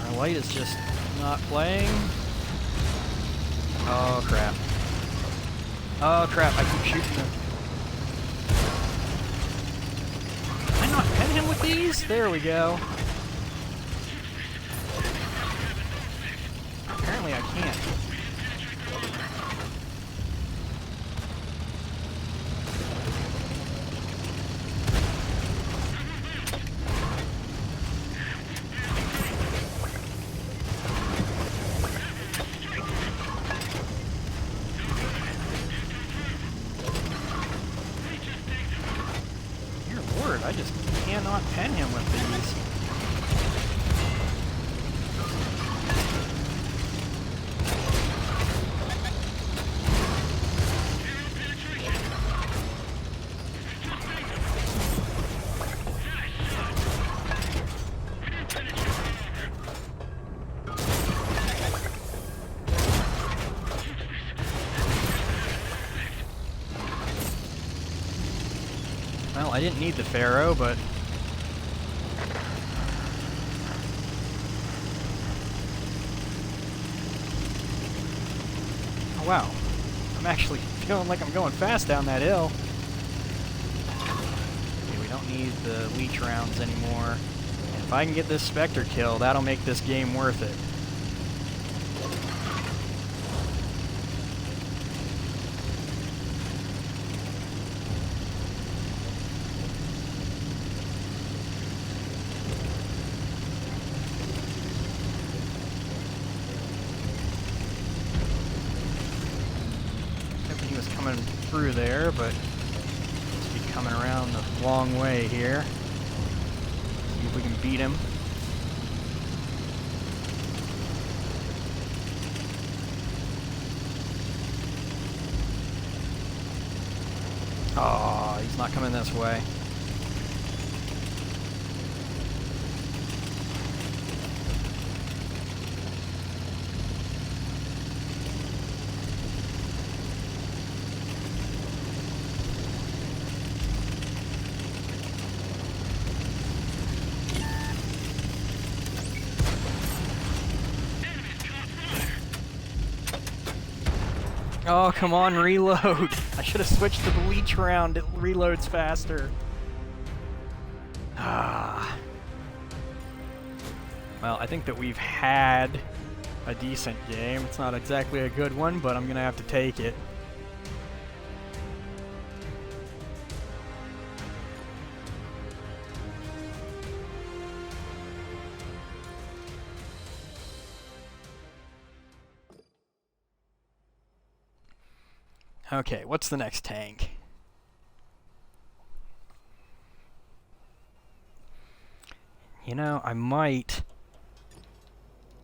Our light is just not playing. Oh crap. Oh crap, I keep shooting them. Can I not pin him with these? There we go. Apparently I can't. I just cannot pen him with these. Well, I didn't need the Pharaoh, but... Oh wow, I'm actually feeling like I'm going fast down that hill. Okay, we don't need the leech rounds anymore. And if I can get this Spectre kill, that'll make this game worth it. He was coming through there, but must be coming around the long way here. See if we can beat him. Oh, he's not coming this way. Oh, come on, reload! I should have switched to the leech round, it reloads faster. Ah. Well, I think that we've had a decent game. It's not exactly a good one, but I'm gonna have to take it. Okay, what's the next tank? You know, I might...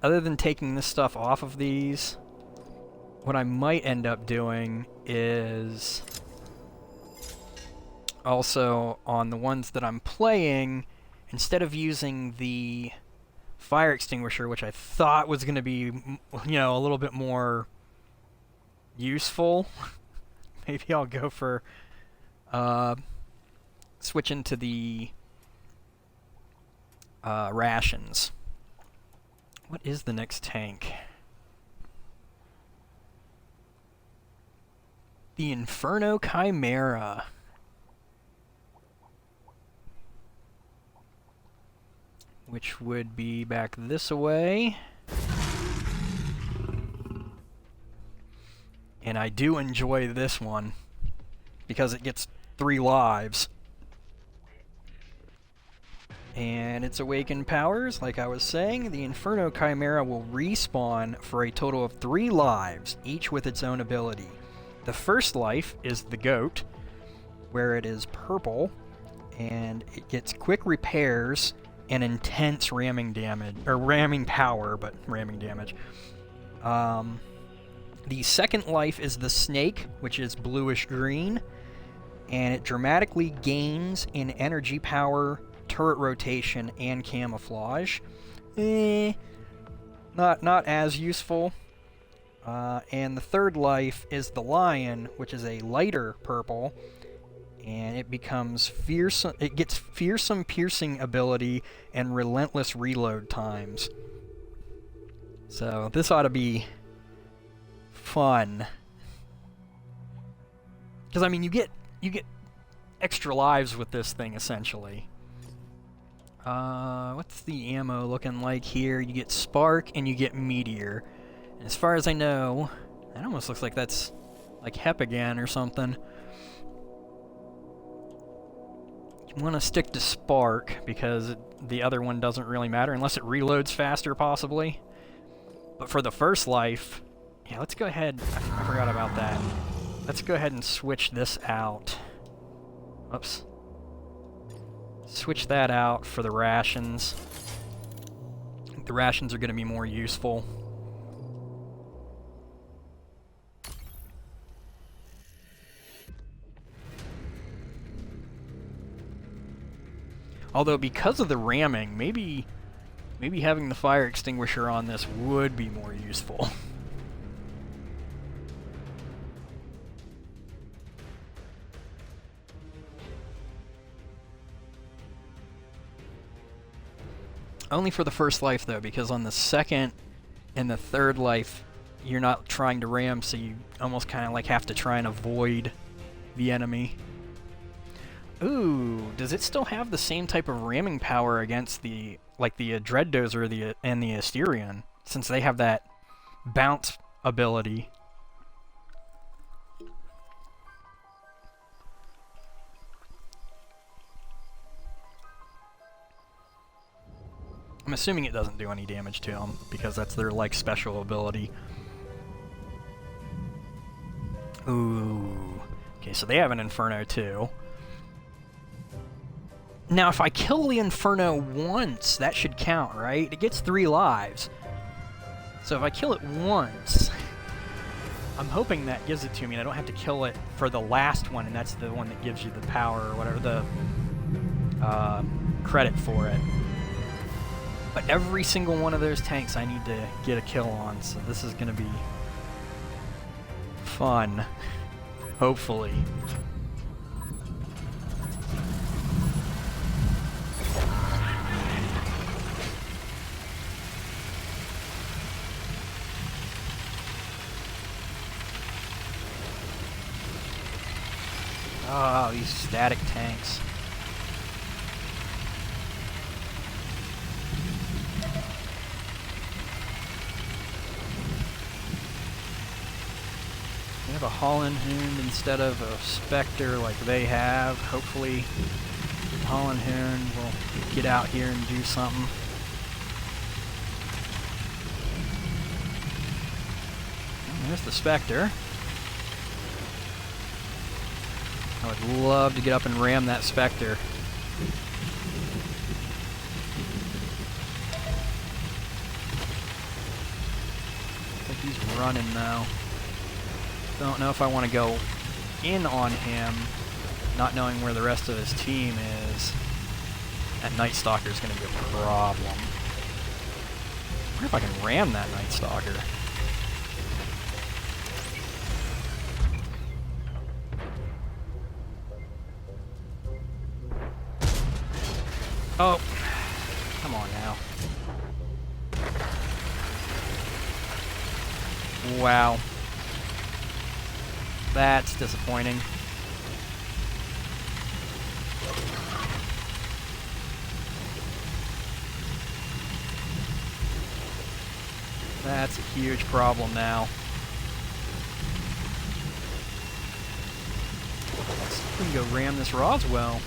Other than taking this stuff off of these, what I might end up doing is... Also, on the ones that I'm playing, instead of using the fire extinguisher, which I thought was going to be, you know, a little bit more useful... Maybe I'll go for switching to the rations. What is the next tank? The Inferno Chimera. Which would be back this way. And I do enjoy this one, because it gets 3 lives. And its awakened powers, like I was saying, the Inferno Chimera will respawn for a total of 3 lives, each with its own ability. The first life is the Goat, where it is purple, and it gets quick repairs and intense ramming damage, or ramming power, but ramming damage. The second life is the Snake, which is bluish-green, and it dramatically gains in energy power, turret rotation, and camouflage. Not as useful. And the third life is the Lion, which is a lighter purple, and it becomes fearsome. It gets fearsome piercing ability and relentless reload times. So this ought to be fun, because I mean you get extra lives with this thing essentially. What's the ammo looking like here? You get Spark and you get Meteor, and as far as I know, that almost looks like that's like HEP again or something. You want to stick to Spark because the other one doesn't really matter unless it reloads faster possibly. But for the first life, yeah, let's go ahead. I forgot about that. Let's go ahead and switch this out. Oops. Switch that out for the rations. I think the rations are going to be more useful. Although because of the ramming, maybe having the fire extinguisher on this would be more useful. Only for the first life, though, because on the second and the third life, you're not trying to ram, so you almost kind of like have to try and avoid the enemy. Ooh, does it still have the same type of ramming power against the, like the Dread Dozer and the Asterion, since they have that bounce ability? I'm assuming it doesn't do any damage to them, because that's their, like, special ability. Ooh. Okay, so they have an Inferno, too. Now, if I kill the Inferno once, that should count, right? It gets 3 lives. So if I kill it once, I'm hoping that gives it to me, and I don't have to kill it for the last one, and that's the one that gives you the power, or whatever, the credit for it. But every single one of those tanks I need to get a kill on, so this is going to be fun, hopefully. Oh, these static tanks. We have a Holland Hound instead of a Spectre like they have. Hopefully, Holland Hound will get out here and do something. And there's the Spectre. I would love to get up and ram that Spectre. I think he's running now. Don't know if I want to go in on him, not knowing where the rest of his team is. That Night Stalker is going to be a problem. I wonder if I can ram that Night Stalker. Oh, come on now. Wow. That's disappointing. That's a huge problem now. Let's see if we can go ram this Roswell.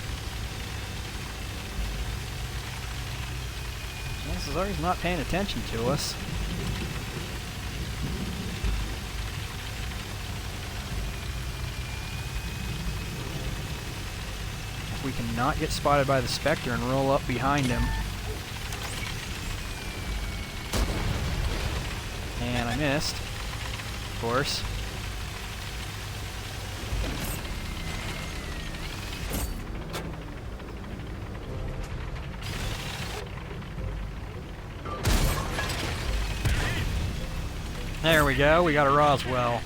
He's not paying attention to us. If we cannot get spotted by the Spectre and roll up behind him. And I missed, of course. There we go, we got a Roswell.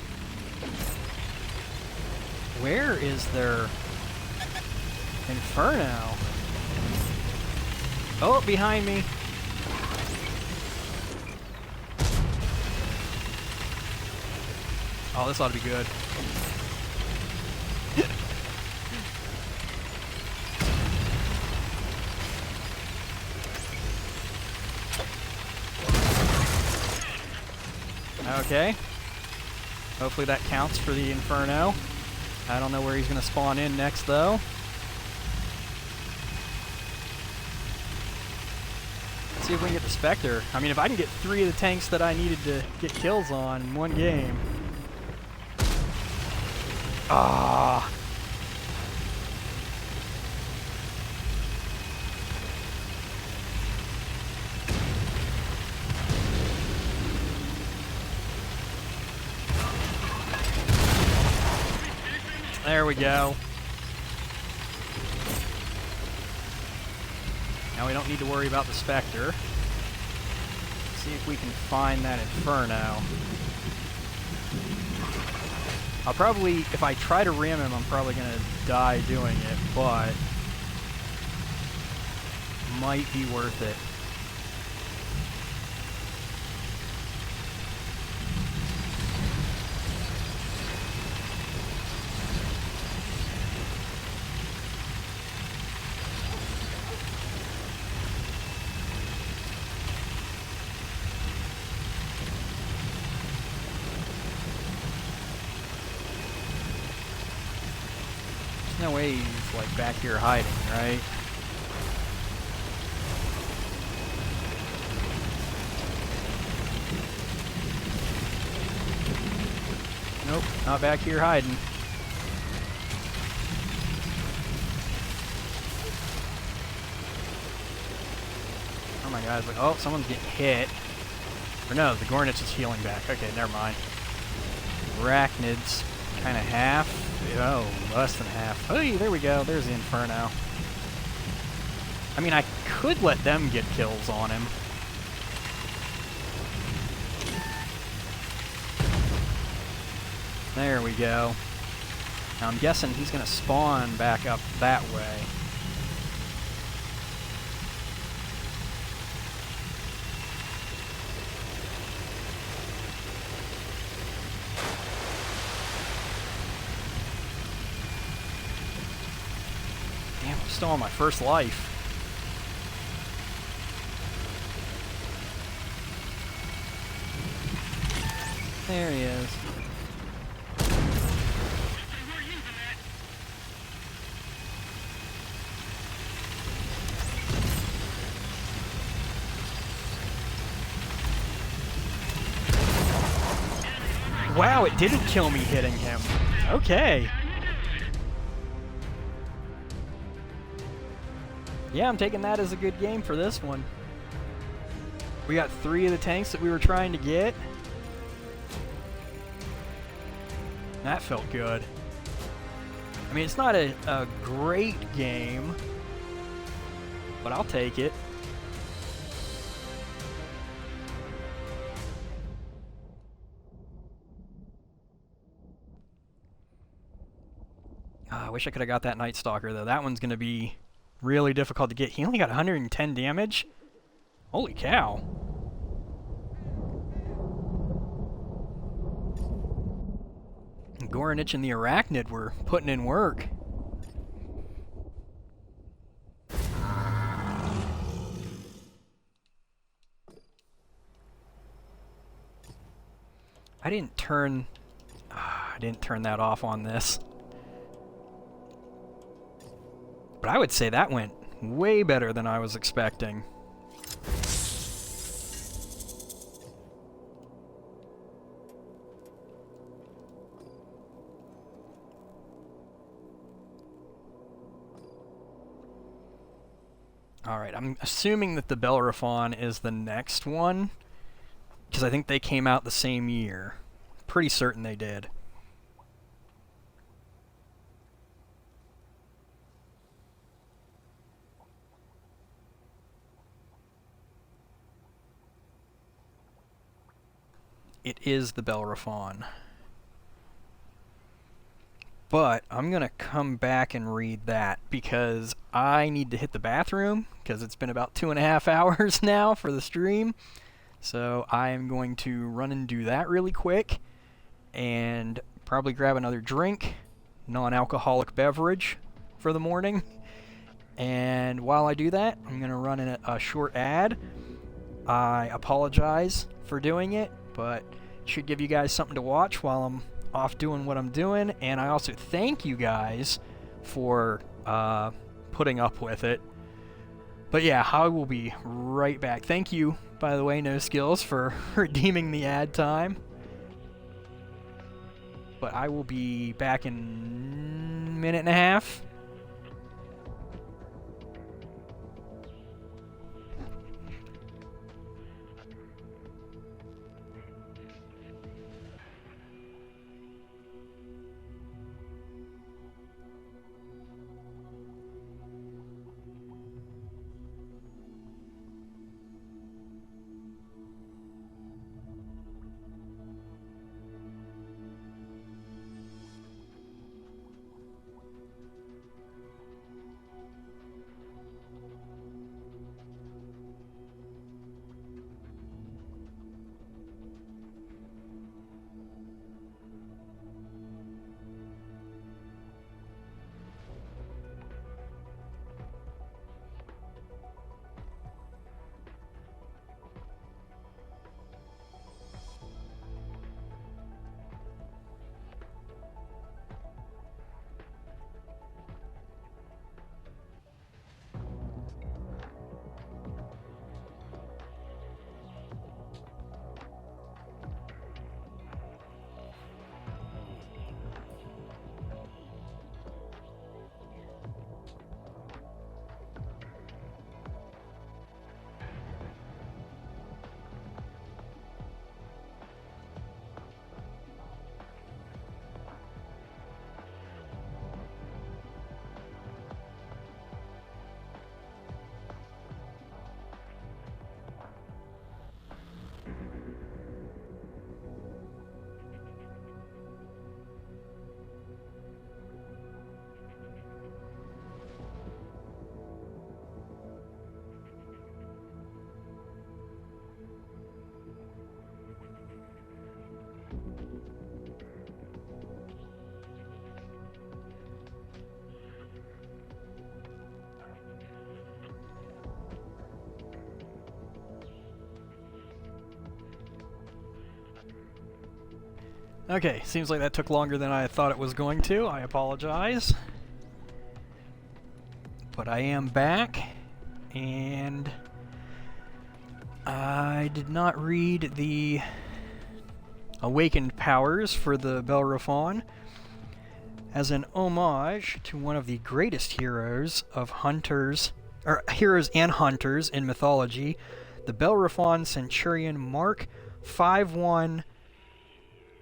Where is their Inferno? Oh, behind me. Oh, this ought to be good. Okay. Hopefully that counts for the Inferno. I don't know where he's going to spawn in next, though. Let's see if we can get the Spectre. I mean, if I can get 3 of the tanks that I needed to get kills on in one game. Ah. There we go. Now we don't need to worry about the Spectre. Let's see if we can find that Inferno. I'll probably, if I try to ram him, I'm probably going to die doing it, but might be worth it. No way he's like back here hiding, right? Nope, not back here hiding. Oh my god, like, oh, someone's getting hit. Or no, the Gornit's is healing back. Okay, never mind. Arachnids, kind of half. Oh, less than half. Hey, there we go. There's the Inferno. I mean, I could let them get kills on him. There we go. Now I'm guessing he's going to spawn back up that way. still on my first life. There he is. Wow, it didn't kill me hitting him. Okay. Yeah, I'm taking that as a good game for this one. We got 3 of the tanks that we were trying to get. That felt good. I mean, it's not a great game, but I'll take it. I wish I could have got that Night Stalker, though. That one's going to be really difficult to get. He only got 110 damage? Holy cow. Goranich and the Arachnid were putting in work. I didn't turn that off on this. But I would say that went way better than I was expecting. Alright, I'm assuming that the Bellerophon is the next one, because I think they came out the same year. Pretty certain they did. It is the Bellerophon. But I'm going to come back and read that because I need to hit the bathroom because it's been about 2.5 hours now for the stream. So I am going to run and do that really quick and probably grab another drink, non-alcoholic beverage for the morning. And while I do that, I'm going to run in a short ad. I apologize for doing it, but it should give you guys something to watch while I'm off doing what I'm doing, and I also thank you guys for putting up with it. But yeah, I will be right back. Thank you, by the way, No Skills, for redeeming the ad time. But I will be back in a minute and a half. Okay, seems like that took longer than I thought it was going to. I apologize. But I am back, and I did not read the awakened powers for the Bellerophon. As an homage to one of the greatest heroes of hunters, or heroes and hunters in mythology, the Bellerophon Centurion Mark 51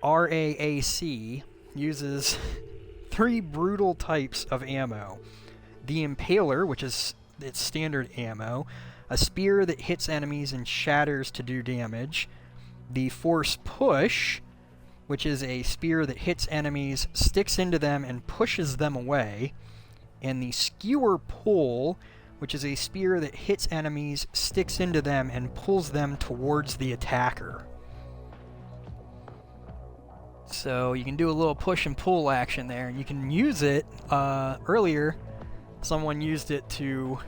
RAAC uses 3 brutal types of ammo. The Impaler, which is its standard ammo, a spear that hits enemies and shatters to do damage. The Force Push, which is a spear that hits enemies, sticks into them, and pushes them away. And the Skewer Pull, which is a spear that hits enemies, sticks into them, and pulls them towards the attacker. So you can do a little push and pull action there, and you can use it. Earlier, someone used it to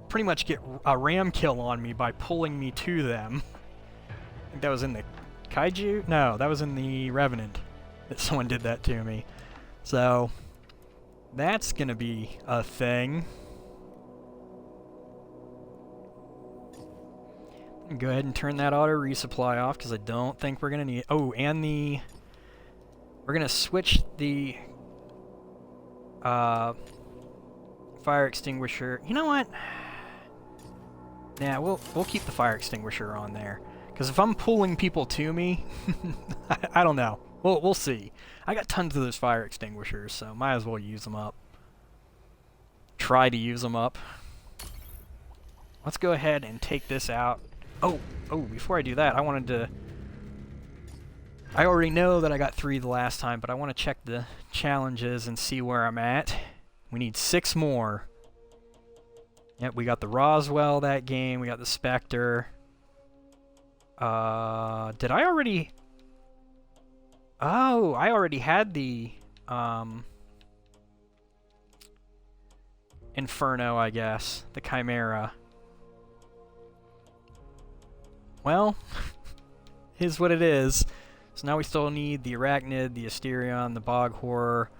pretty much get a ram kill on me by pulling me to them. I think that was in the Kaiju? No, that was in the Revenant that someone did that to me. So that's gonna be a thing. Go ahead and turn that auto resupply off because I don't think we're gonna need it. Oh, and we're gonna switch the fire extinguisher. You know what? Yeah, we'll keep the fire extinguisher on there. Because if I'm pulling people to me, I don't know. We'll see. I got tons of those fire extinguishers, so might as well use them up. Try to use them up. Let's go ahead and take this out. Oh, before I do that, I wanted to... I already know that I got 3 the last time, but I want to check the challenges and see where I'm at. We need 6 more. Yep, we got the Roswell that game, we got the Spectre. Did I already... Oh, I already had the, Inferno, I guess. The Chimera. Well, is what it is. So now we still need the Arachnid, the Asterion, the Bog Horror,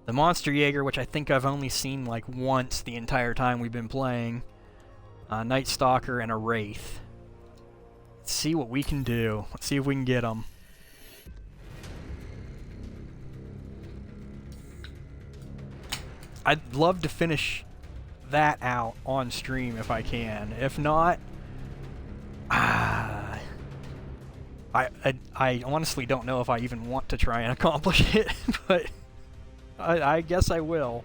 the Monster Jaeger, which I think I've only seen like once the entire time we've been playing, Night Stalker, and a Wraith. Let's see what we can do. Let's see if we can get them. I'd love to finish that out on stream if I can. If not, I honestly don't know if I even want to try and accomplish it, but I guess I will.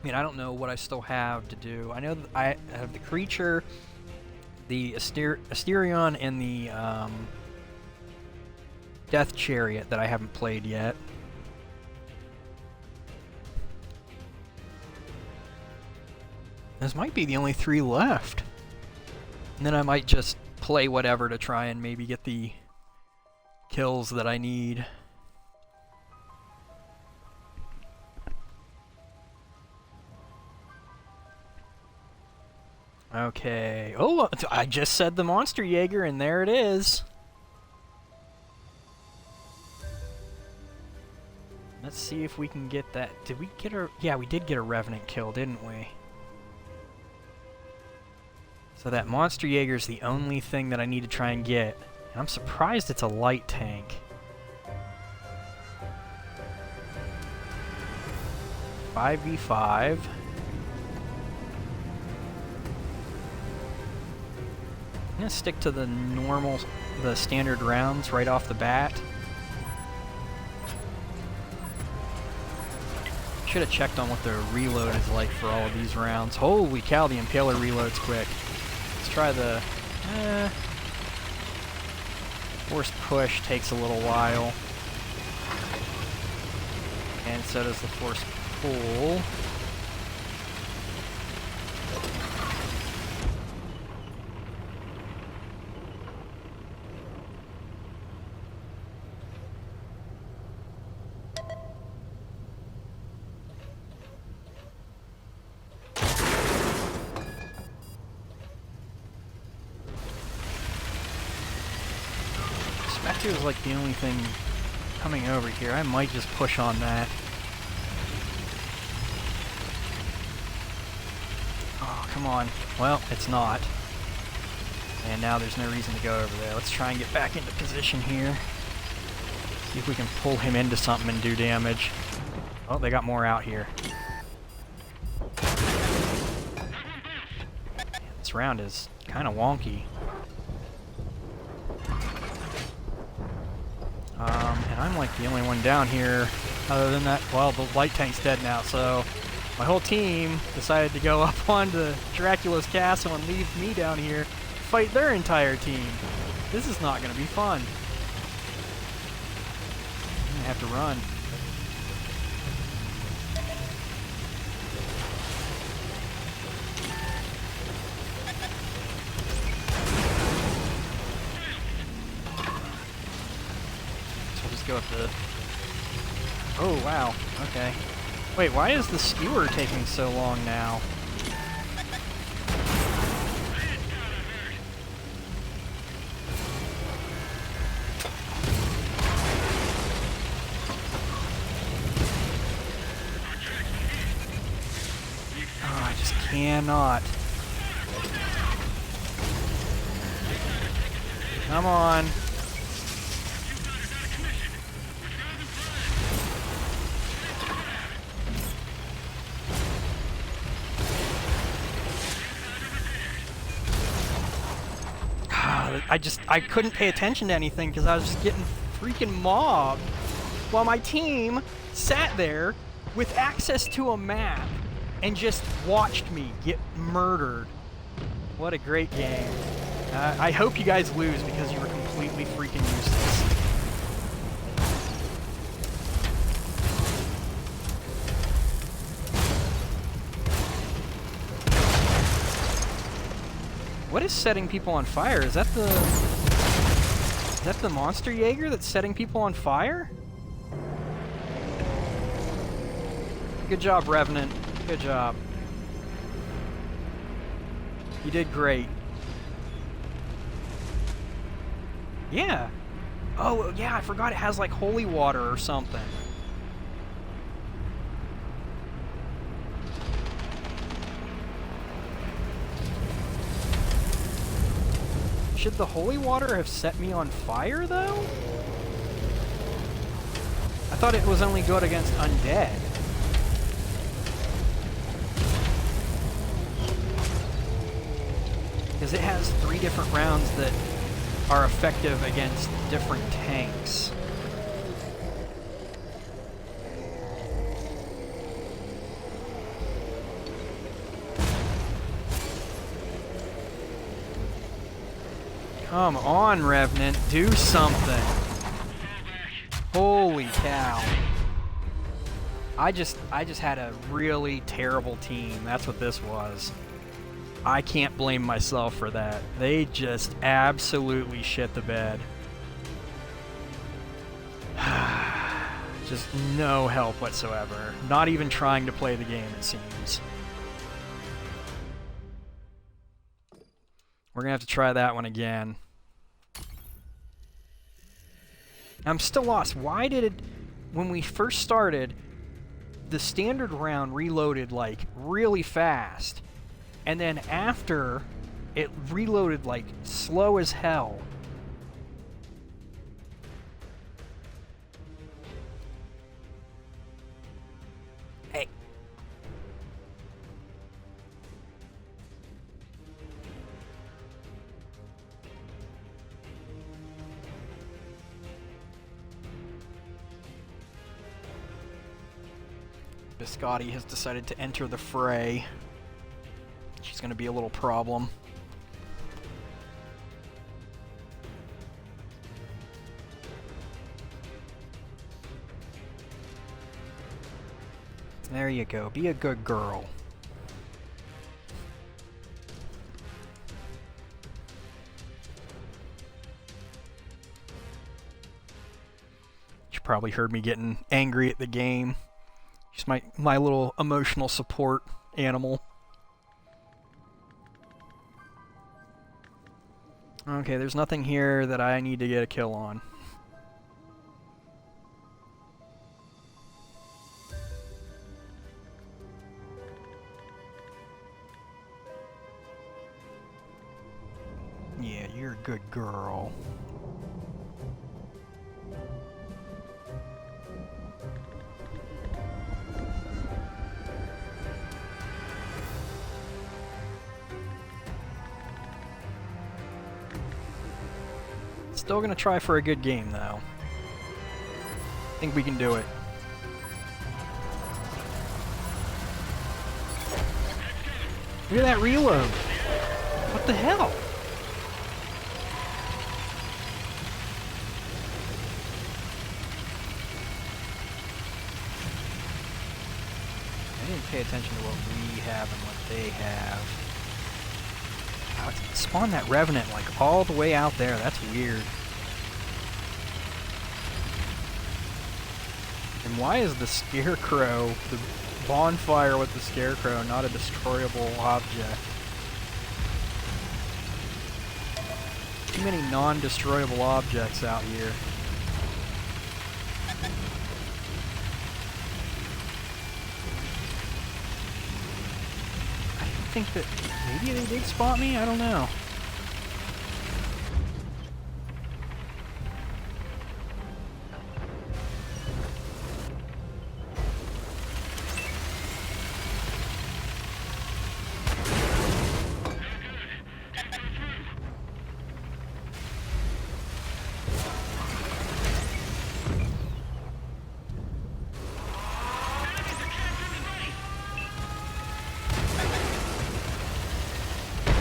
I mean, I don't know what I still have to do. I know that I have the Creature, the Asterion, and the Death Chariot that I haven't played yet. Those might be the only 3 left. And then I might just play whatever to try and maybe get the kills that I need. Okay. Oh, I just said the Monster Jaeger, and there it is. Let's see if we can get that. Did we get a... Yeah, we did get a Revenant kill, didn't we? So that Monster Jaeger is the only thing that I need to try and get. And I'm surprised it's a light tank. 5v5. I'm gonna stick to the standard rounds right off the bat. Should have checked on what the reload is like for all of these rounds. Holy cow, the Impaler reloads quick. Let's try the... Force Push takes a little while. And so does the Force Pull. Spear's like the only thing coming over here. I might just push on that. Oh, come on. Well, it's not. And now there's no reason to go over there. Let's try and get back into position here. See if we can pull him into something and do damage. Oh, they got more out here. This round is kind of wonky. And I'm like the only one down here. Other than that, well, the light tank's dead now, so my whole team decided to go up onto Dracula's castle and leave me down here to fight their entire team. This is not going to be fun. I'm going to have to run. Go up the... Oh, wow. Okay. Wait, why is the skewer taking so long now? Oh, I just cannot. Come on. I couldn't pay attention to anything because I was just getting freaking mobbed while my team sat there with access to a map and just watched me get murdered. What a great game. I hope you guys lose because you were completely freaking useless. What is setting people on fire? Is that the monster Jaeger that's setting people on fire? Good job, Revenant. Good job. You did great. Yeah. Oh, yeah, I forgot it has like holy water or something. Should the holy water have set me on fire, though? I thought it was only good against undead. Because it has 3 different rounds that are effective against different tanks. Come on, Revenant, do something. Holy cow. I just had a really terrible team. That's what this was. I can't blame myself for that. They just absolutely shit the bed. Just no help whatsoever. Not even trying to play the game, it seems. We're gonna have to try that one again. I'm still lost. Why did it... When we first started, the standard round reloaded, like, really fast. And then after, it reloaded, like, slow as hell. Hey. Biscotti has decided to enter the fray. She's going to be a little problem. There you go. Be a good girl. You probably heard me getting angry at the game. She's my little emotional support animal. Okay, there's nothing here that I need to get a kill on. Yeah, you're a good girl. Still gonna try for a good game, though. I think we can do it. Look at that reload! What the hell? I didn't pay attention to what we have and what they have. Wow, it spawned that Revenant like all the way out there. That's weird. And why is the Scarecrow, the bonfire with the Scarecrow, not a destroyable object? Too many non-destroyable objects out here. I think that maybe they did spot me? I don't know.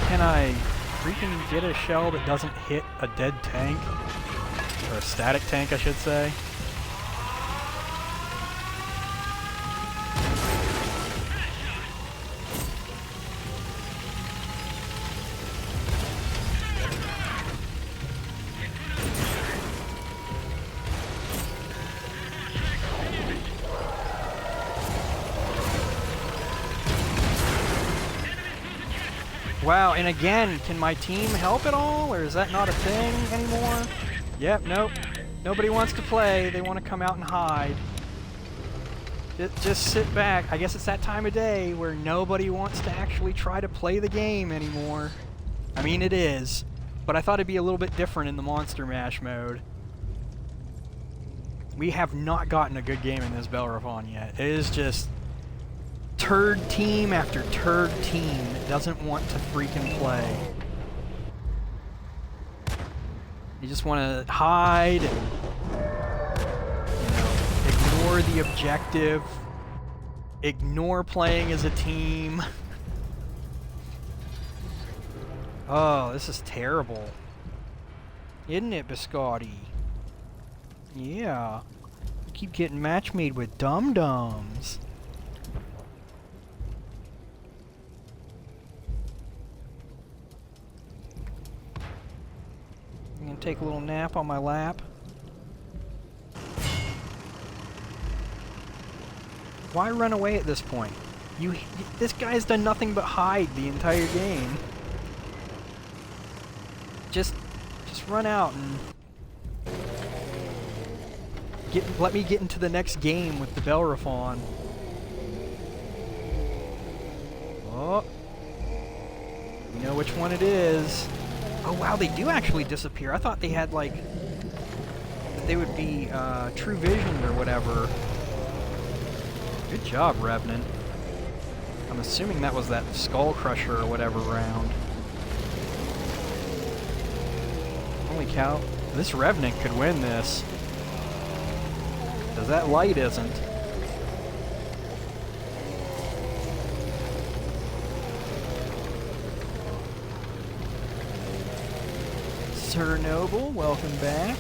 Can I freaking get a shell that doesn't hit a dead tank? Or a static tank, I should say. Wow, and again, can my team help at all, or is that not a thing anymore? Yep, nope. Nobody wants to play. They want to come out and hide. Just sit back. I guess it's that time of day where nobody wants to actually try to play the game anymore. I mean, it is, but I thought it'd be a little bit different in the Monster Mash mode. We have not gotten a good game in this Bellerophon yet. It is just turd team after turd team that doesn't want to freaking play. You just want to hide and, you know, ignore the objective, ignore playing as a team. Oh, this is terrible. Isn't it, Biscotti? Yeah. You keep getting match made with dum-dums. I'm gonna take a little nap on my lap. Why run away at this point? This guy's done nothing but hide the entire game. Just run out and let me get into the next game with the Bellerophon. Oh, you know which one it is. Oh wow, they do actually disappear. I thought they had like they would be true vision or whatever. Good job, Revenant. I'm assuming that was that Skull Crusher or whatever round. Holy cow, this Revenant could win this. Because that light isn't. Sir Noble, welcome back.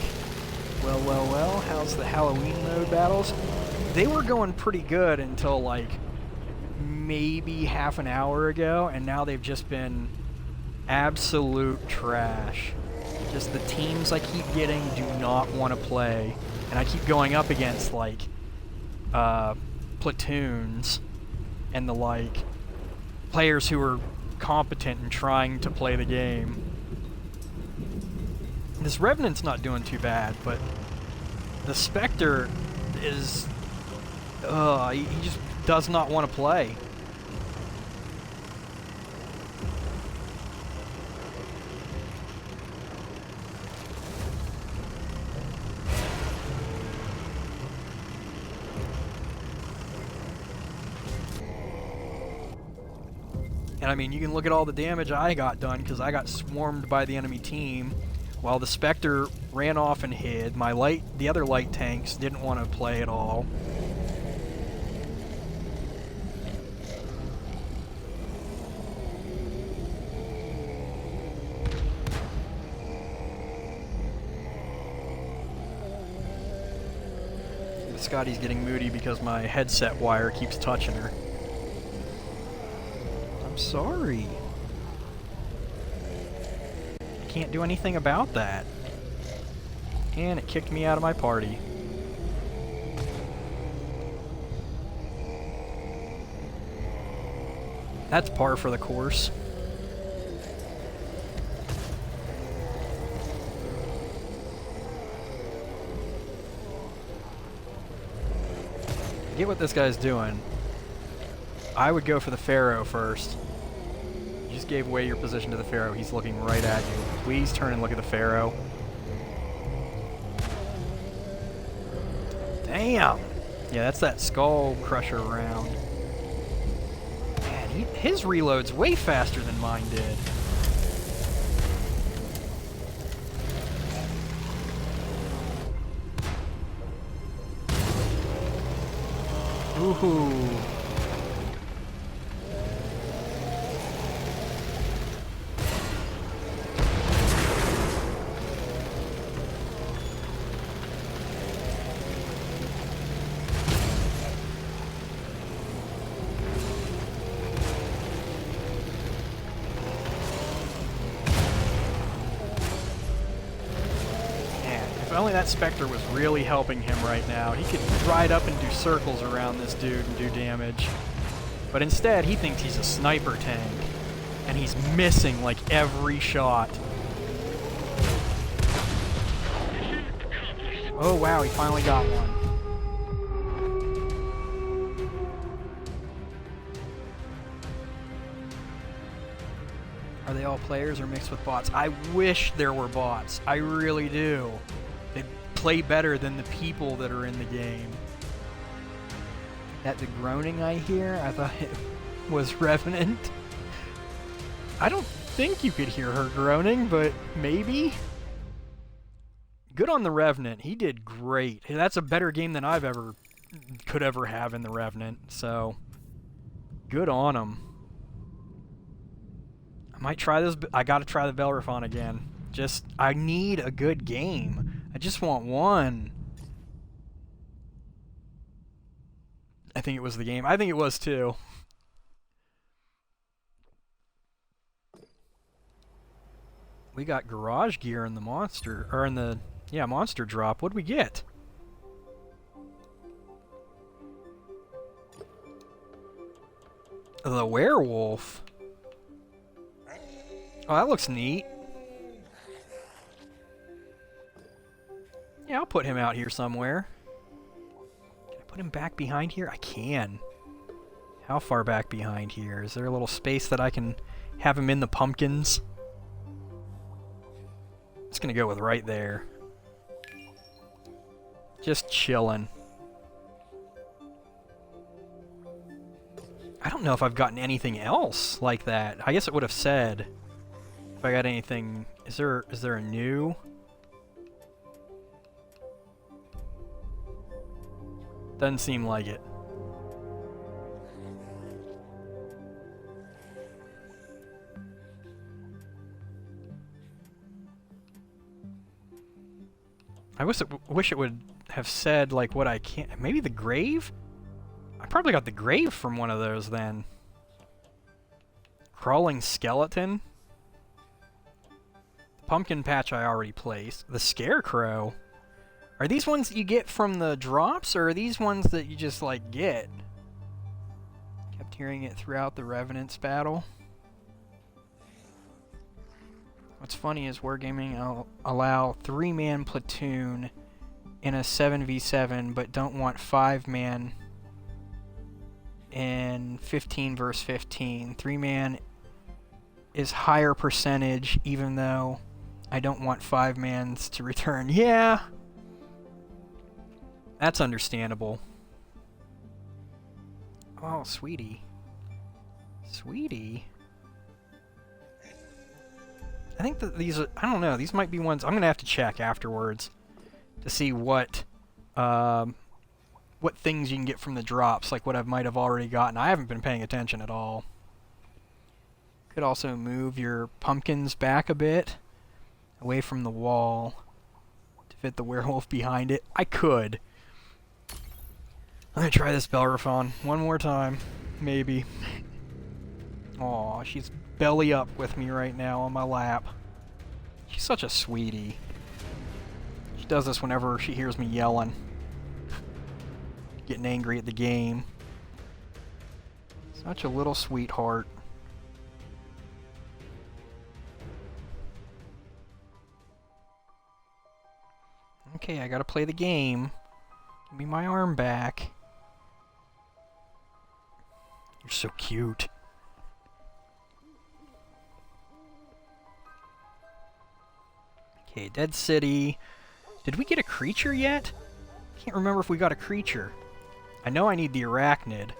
Well, how's the Halloween mode battles? They were going pretty good until like maybe half an hour ago, and now they've just been absolute trash. Just the teams I keep getting do not want to play, and I keep going up against like platoons and the like players who are competent and trying to play the game. This Revenant's not doing too bad, but the Spectre is... he just does not want to play. And I mean, you can look at all the damage I got done because I got swarmed by the enemy team while the Spectre ran off and hid. The other light tanks didn't want to play at all. Scotty's getting moody because my headset wire keeps touching her. I'm sorry. I can't do anything about that. And it kicked me out of my party. That's par for the course. Get what this guy's doing. I would go for the Pharaoh first. You just gave away your position to the Pharaoh. He's looking right at you. Please turn and look at the Pharaoh. Damn! Yeah, that's that Skull Crusher round. Man, his reload's way faster than mine did. Ooh. If only that Spectre was really helping him right now. He could ride up and do circles around this dude and do damage. But instead, he thinks he's a sniper tank. And he's missing like every shot. Oh wow, he finally got one. Are they all players or mixed with bots? I wish there were bots. I really do. They play better than the people that are in the game. That the groaning I hear? I thought it was Revenant. I don't think you could hear her groaning, but maybe? Good on the Revenant. He did great. That's a better game than could ever have in the Revenant, so good on him. I might try this. I gotta try the Bellerophon again. I need a good game. I just want one. I think it was the game. I think it was too. We got garage gear in the monster, or in the, monster drop. What'd we get? The werewolf. Oh, that looks neat. Yeah, I'll put him out here somewhere. Can I put him back behind here? I can. How far back behind here? Is there a little space that I can have him in the pumpkins? Just gonna go with right there. Just chillin'. I don't know if I've gotten anything else like that. I guess it would have said if I got anything. Is there a new? Doesn't seem like it. I wish it would have said like what I can't. Maybe the grave? I probably got the grave from one of those then. Crawling skeleton? The pumpkin patch I already placed. The scarecrow? Are these ones that you get from the drops, or are these ones that you just, like, get? Kept hearing it throughout the Revenant's battle. What's funny is Wargaming will allow 3-man platoon in a 7v7, but don't want 5-man in 15 versus 15. 3-man is higher percentage, even though I don't want 5-mans to return. Yeah! That's understandable. Oh, sweetie. Sweetie. I think that these are, I don't know, these might be ones, I'm going to have to check afterwards to see what things you can get from the drops, like what I might have already gotten. I haven't been paying attention at all. Could also move your pumpkins back a bit, away from the wall, to fit the werewolf behind it. I could. I'm gonna try this Bellerophon one more time, maybe. Aw, she's belly up with me right now on my lap. She's such a sweetie. She does this whenever she hears me yelling. Getting angry at the game. Such a little sweetheart. Okay, I gotta play the game. Give me my arm back. You're so cute. Okay, Dead City. Did we get a creature yet? Can't remember if we got a creature. I know I need the arachnid.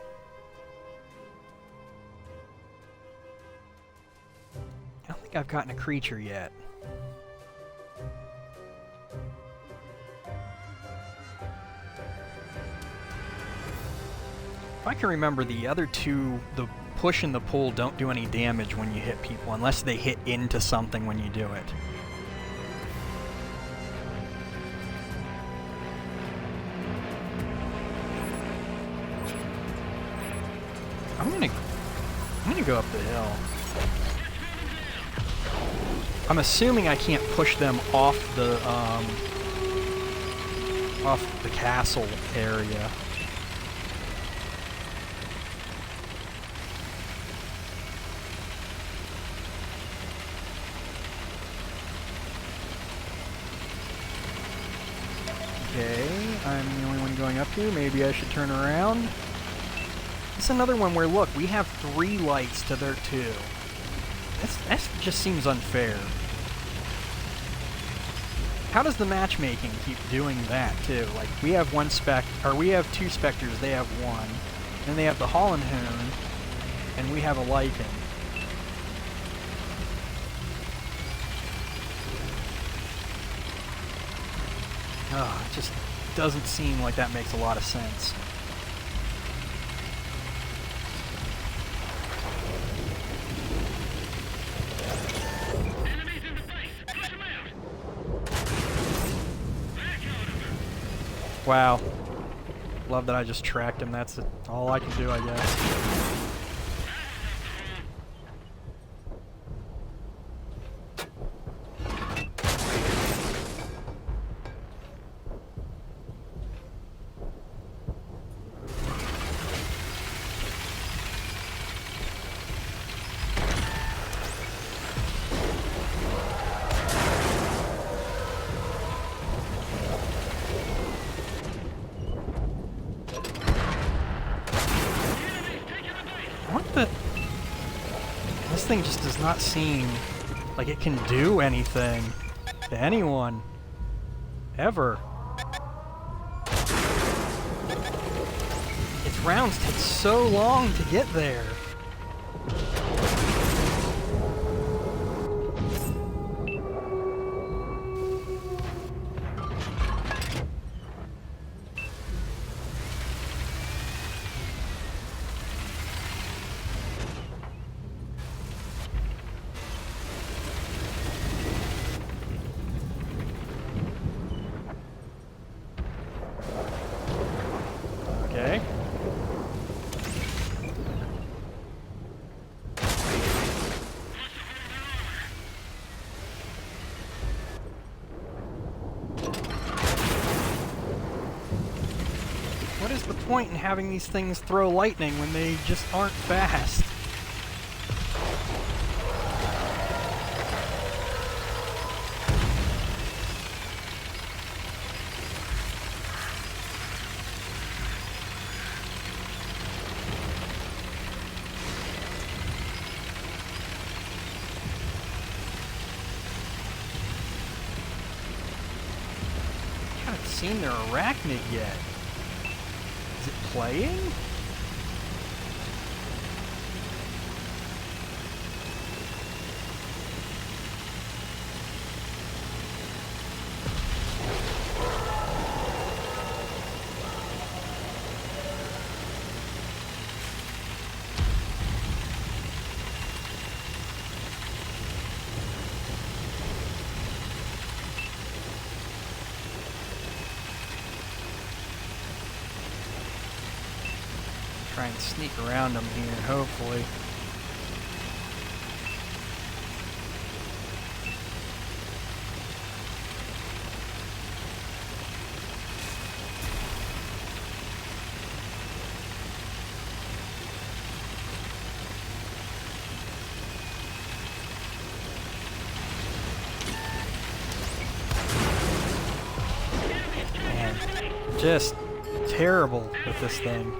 I don't think I've gotten a creature yet. If I can remember, the other two, the push and the pull, don't do any damage when you hit people, unless they hit into something when you do it. I'm gonna go up the hill. I'm assuming I can't push them off the castle area. Okay, I'm the only one going up here. Maybe I should turn around. This is another one where, look, we have 3 lights to their 2. That just seems unfair. How does the matchmaking keep doing that, too? Like, we have 2 specters, they have 1. Then they have the Hollenhoon, and we have a Lycan. Oh, it just doesn't seem like that makes a lot of sense. Enemies in the base. Push them out. Back out of there. Wow. Love that I just tracked him. That's all I can do, I guess. What the? This thing just does not seem like it can do anything to anyone. Ever. Its rounds take so long to get there. Okay. What is the point in having these things throw lightning when they just aren't fast? I haven't seen their arachnid yet. Is it playing? try and sneak around them here, hopefully. Man, just terrible with this thing.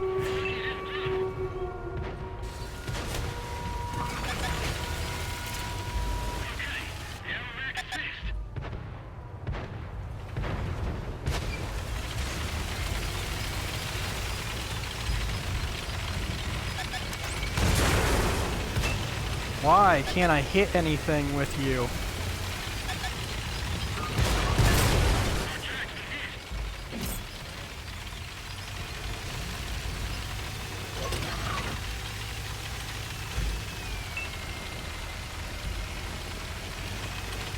Why can't I hit anything with you?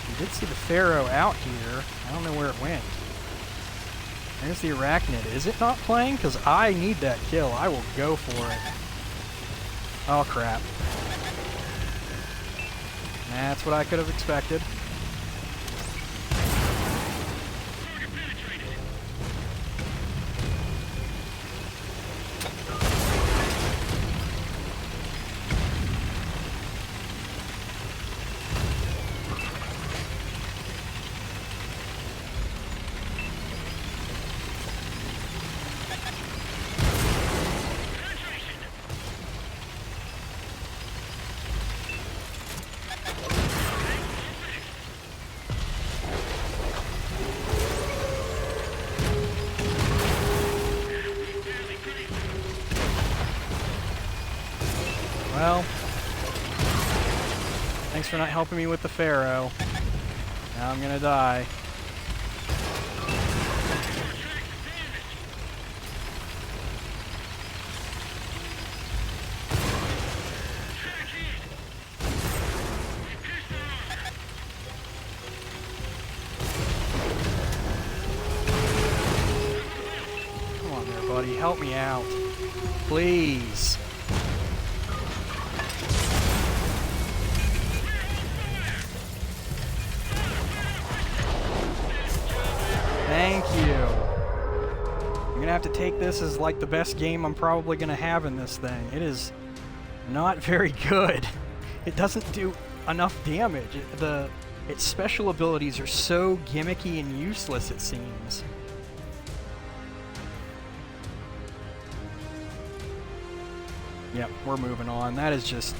I did see the Pharaoh out here. I don't know where it went. There's the Arachnid. Is it not playing? Because I need that kill. I will go for it. Oh, crap. That's what I could have expected. Well, thanks for not helping me with the Pharaoh. Now I'm gonna die. Come on there, buddy. Help me out. Please. Thank you. I'm gonna have to take this as like the best game I'm probably gonna have in this thing. It is not very good. It doesn't do enough damage. Its special abilities are so gimmicky and useless, it seems. Yep, we're moving on. That is just...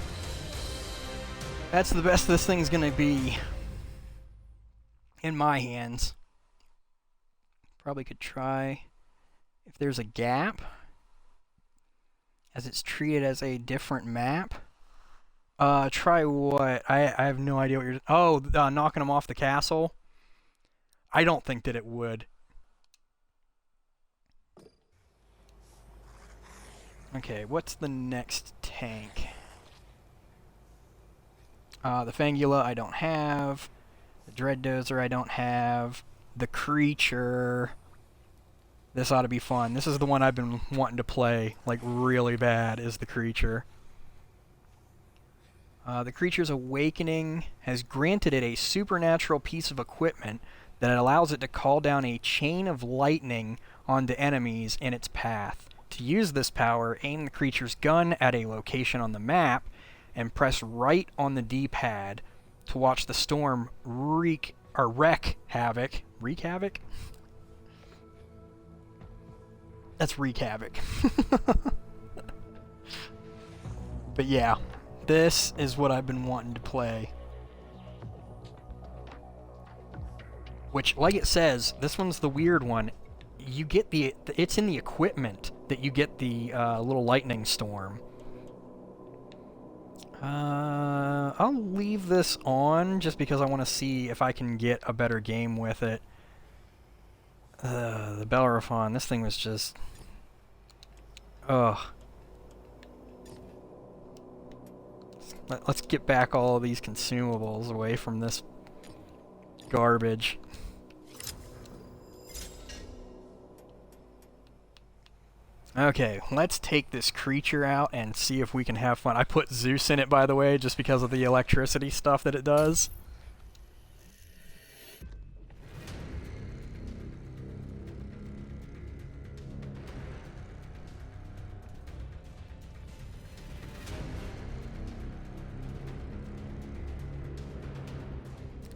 That's the best this thing's gonna be. In my hands. Probably could try if there's a gap, as it's treated as a different map. Try what? I have no idea what you're... Oh, knocking them off the castle? I don't think that it would. Okay, what's the next tank? The Fangula I don't have. The Dread Dozer I don't have. The Creature. This ought to be fun. This is the one I've been wanting to play, like, really bad, is the Creature. The Creature's Awakening has granted it a supernatural piece of equipment that allows it to call down a chain of lightning onto enemies in its path. To use this power, aim the creature's gun at a location on the map and press right on the D-pad to watch the storm wreak havoc. Wreak havoc? That's wreak havoc. But yeah, this is what I've been wanting to play. Which, like it says, this one's the weird one. You get it's in the equipment that you get the little lightning storm. I'll leave this on just because I want to see if I can get a better game with it. The Bellerophon, this thing was just... Ugh. Let's get back all of these consumables away from this garbage. Okay, let's take this creature out and see if we can have fun. I put Zeus in it, by the way, just because of the electricity stuff that it does.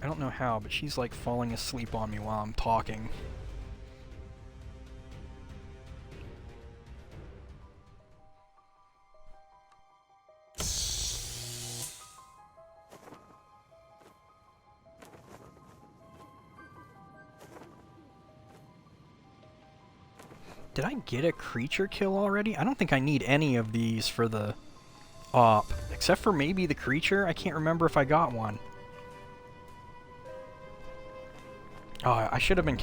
I don't know how, but she's like falling asleep on me while I'm talking. Did I get a creature kill already? I don't think I need any of these for the op, except for maybe the creature. I can't remember if I got one. Oh, I should have been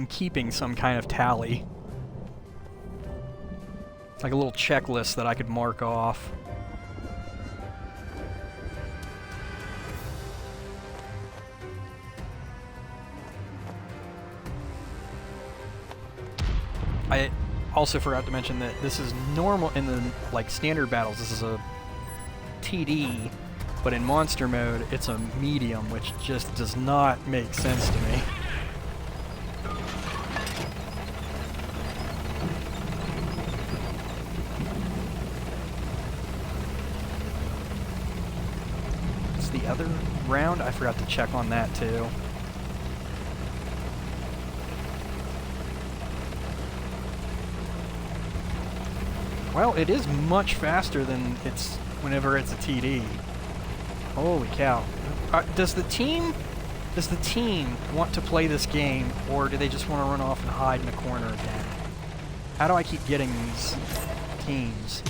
keeping some kind of tally. Like a little checklist that I could mark off. I also forgot to mention that this is normal in the like standard battles. This is a TD, but in monster mode it's a medium, which just does not make sense to me. It's the other round. I forgot to check on that too. Well, it is much faster than it's whenever it's a TD. Holy cow. Does the team want to play this game, or do they just want to run off and hide in a corner again? How do I keep getting these teams?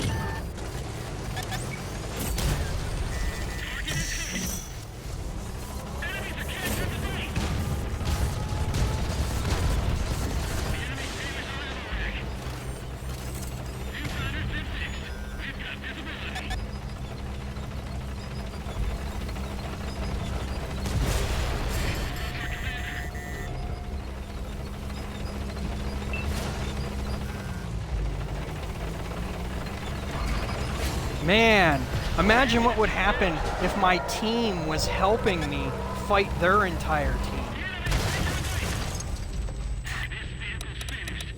Man, imagine what would happen if my team was helping me fight their entire team.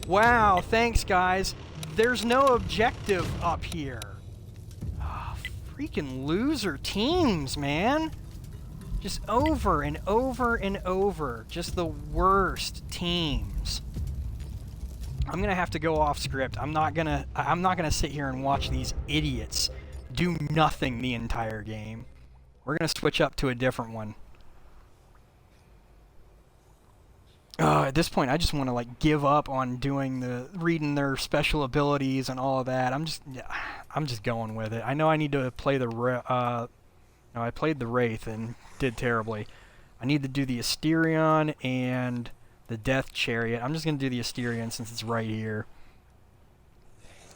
Wow, thanks guys. There's no objective up here. Oh, freaking loser teams, man. Just over and over and over. Just the worst teams. I'm gonna have to go off script. I'm not gonna sit here and watch these idiots do nothing the entire game. We're gonna switch up to a different one. At this point, I just want to like give up on reading their special abilities and all of that. I'm just going with it. I know I need to play no, I played the Wraith and did terribly. I need to do the Asterion and the Death Chariot. I'm just going to do the Asterion since it's right here.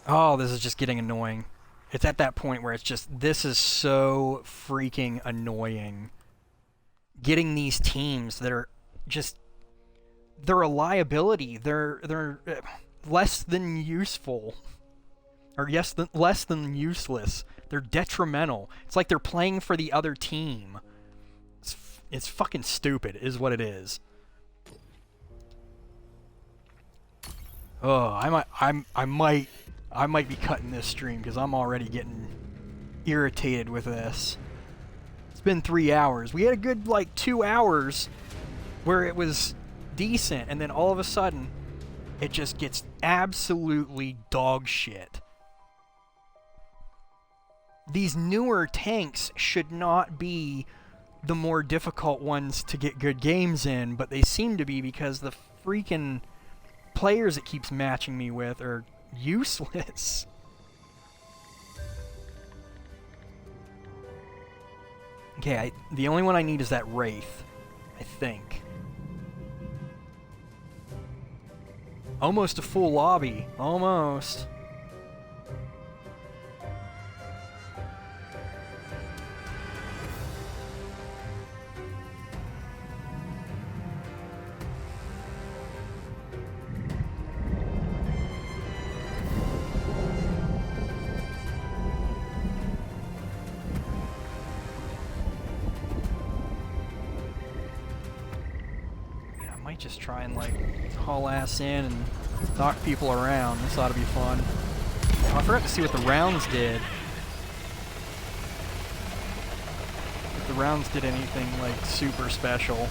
Oh, this is just getting annoying. It's at that point where it's just, this is so freaking annoying. Getting these teams that are just, they're a liability. They're less than useful. Or less than useless. They're detrimental. It's like they're playing for the other team. It's fucking stupid, is what it is. Oh, I might be cutting this stream because I'm already getting irritated with this. It's been 3 hours. We had a good like 2 hours where it was decent, and then all of a sudden it just gets absolutely dog shit. These newer tanks should not be the more difficult ones to get good games in, but they seem to be because the freaking players it keeps matching me with are useless. Okay, the only one I need is that Wraith, I think. Almost a full lobby. Almost. might just try and like haul ass in and knock people around. This ought to be fun. Oh, I forgot to see what the rounds did. If the rounds did anything like super special.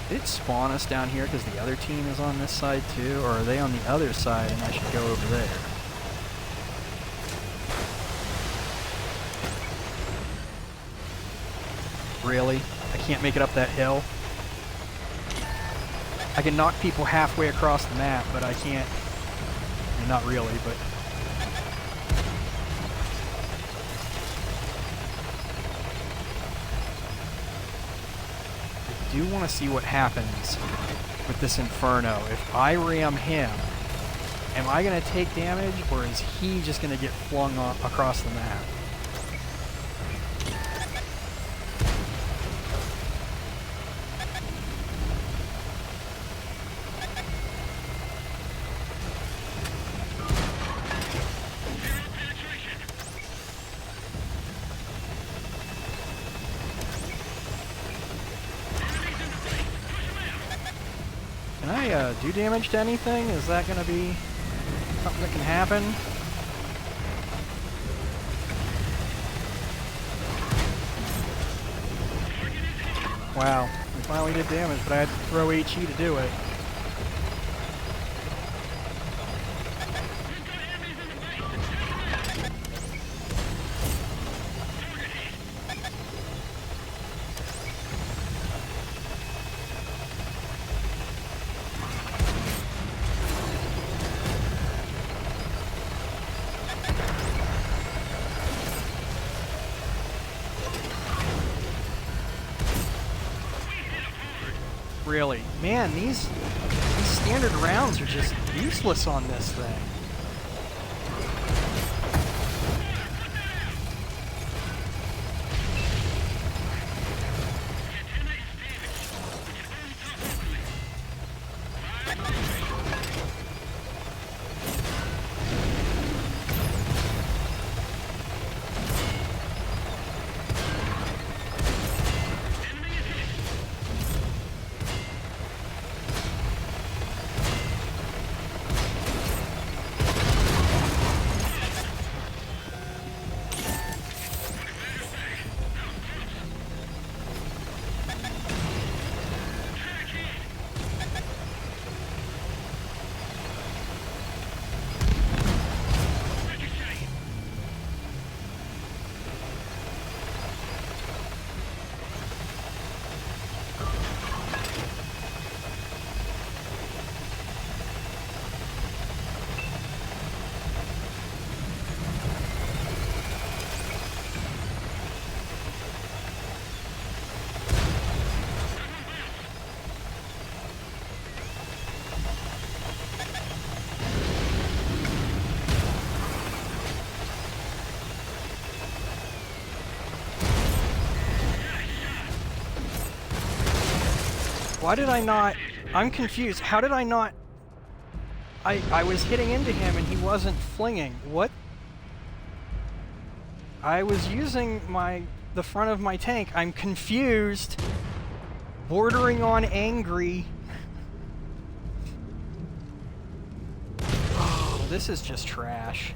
Did it spawn us down here because the other team is on this side too? Or are they on the other side and I should go over there? Really? I can't make it up that hill? I can knock people halfway across the map, but I can't... I mean, not really, but... I do want to see what happens with this Inferno. If I ram him, am I going to take damage, or is he just going to get flung across the map? Can I do damage to anything? Is that going to be something that can happen? Wow, we finally did damage, but I had to throw HE to do it. Really? Man, these standard rounds are just useless on this thing. Why did I not... I'm confused. How did I not... I was hitting into him and he wasn't flinging. What? I was using the front of my tank. I'm confused. Bordering on angry. Oh, this is just trash.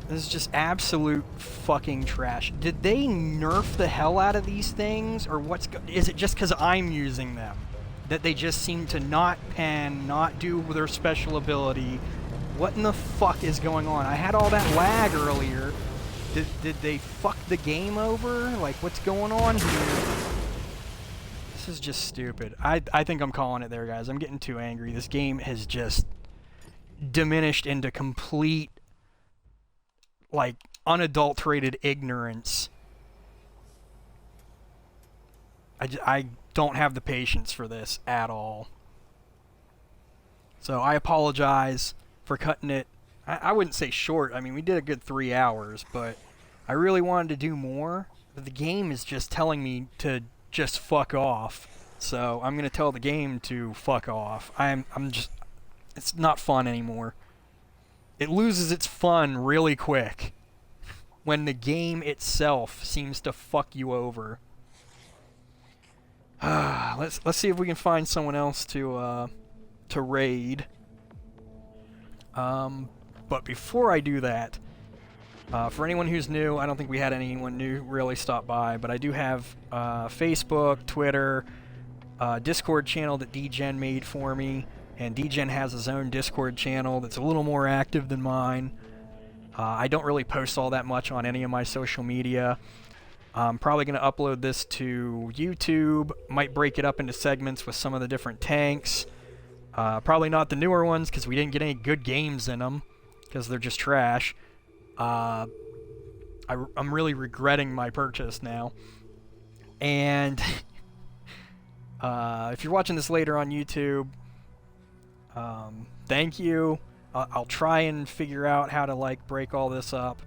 This is just absolute fucking trash. Did they nerf the hell out of these things? Or is it just because I'm using them? That they just seem to not pan, not do their special ability. What in the fuck is going on? I had all that lag earlier. Did they fuck the game over? Like, what's going on here? This is just stupid. I think I'm calling it there, guys. I'm getting too angry. This game has just diminished into complete, like, unadulterated ignorance. I don't have the patience for this at all. So I apologize for cutting it. I wouldn't say short. I mean, we did a good 3 hours, but I really wanted to do more. But the game is just telling me to just fuck off. So I'm going to tell the game to fuck off. I'm just... It's not fun anymore. It loses its fun really quick. when the game itself seems to fuck you over. Let's see if we can find someone else to raid. But before I do that, for anyone who's new, I don't think we had anyone new really stop by, but I do have Facebook, Twitter, Discord channel that DGen made for me, and DGen has his own Discord channel that's a little more active than mine. I don't really post all that much on any of my social media. I'm probably going to upload this to YouTube, might break it up into segments with some of the different tanks. Probably not the newer ones because we didn't get any good games in them because they're just trash. I'm really regretting my purchase now. And if you're watching this later on YouTube, thank you. I'll try and figure out how to like break all this up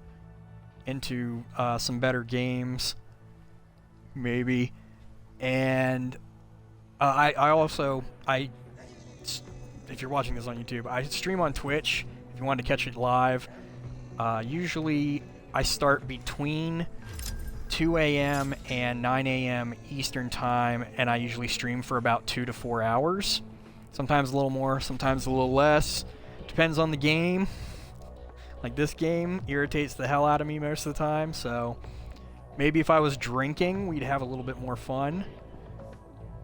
into some better games, maybe. And I also, if you're watching this on YouTube, I stream on Twitch if you want to catch it live. Usually I start between 2 a.m. and 9 a.m. Eastern Time, and I usually stream for about 2 to 4 hours. Sometimes a little more, sometimes a little less. Depends on the game. Like this game irritates the hell out of me most of the time, so maybe if I was drinking, we'd have a little bit more fun.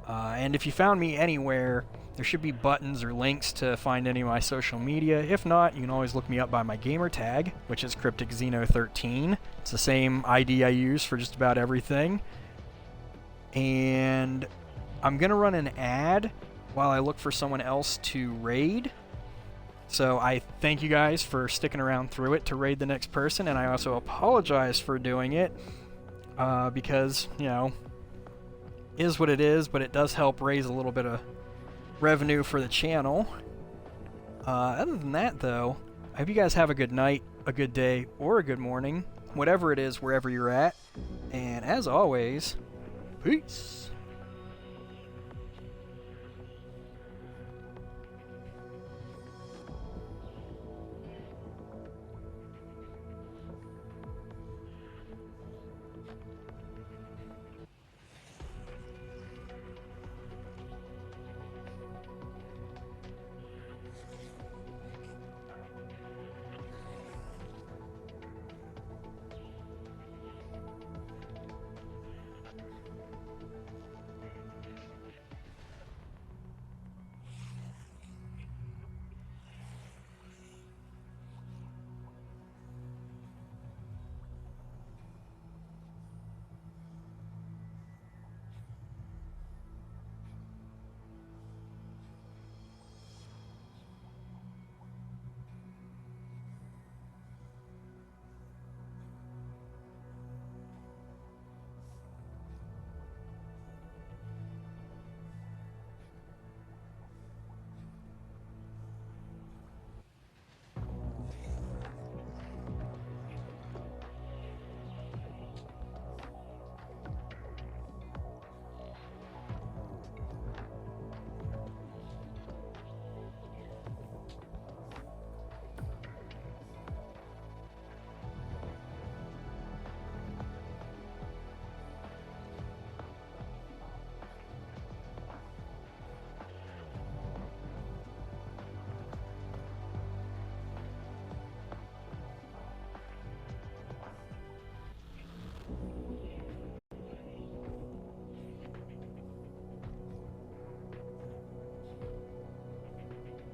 And if you found me anywhere, there should be buttons or links to find any of my social media. If not, you can always look me up by my gamer tag, which is CrypticXeno13. It's the same ID I use for just about everything. And I'm going to run an ad while I look for someone else to raid. So I thank you guys for sticking around through it to raid the next person, and I also apologize for doing it because, you know, is what it is, but it does help raise a little bit of revenue for the channel. Other than that, though, I hope you guys have a good night, a good day, or a good morning, whatever it is, wherever you're at. And as always, peace.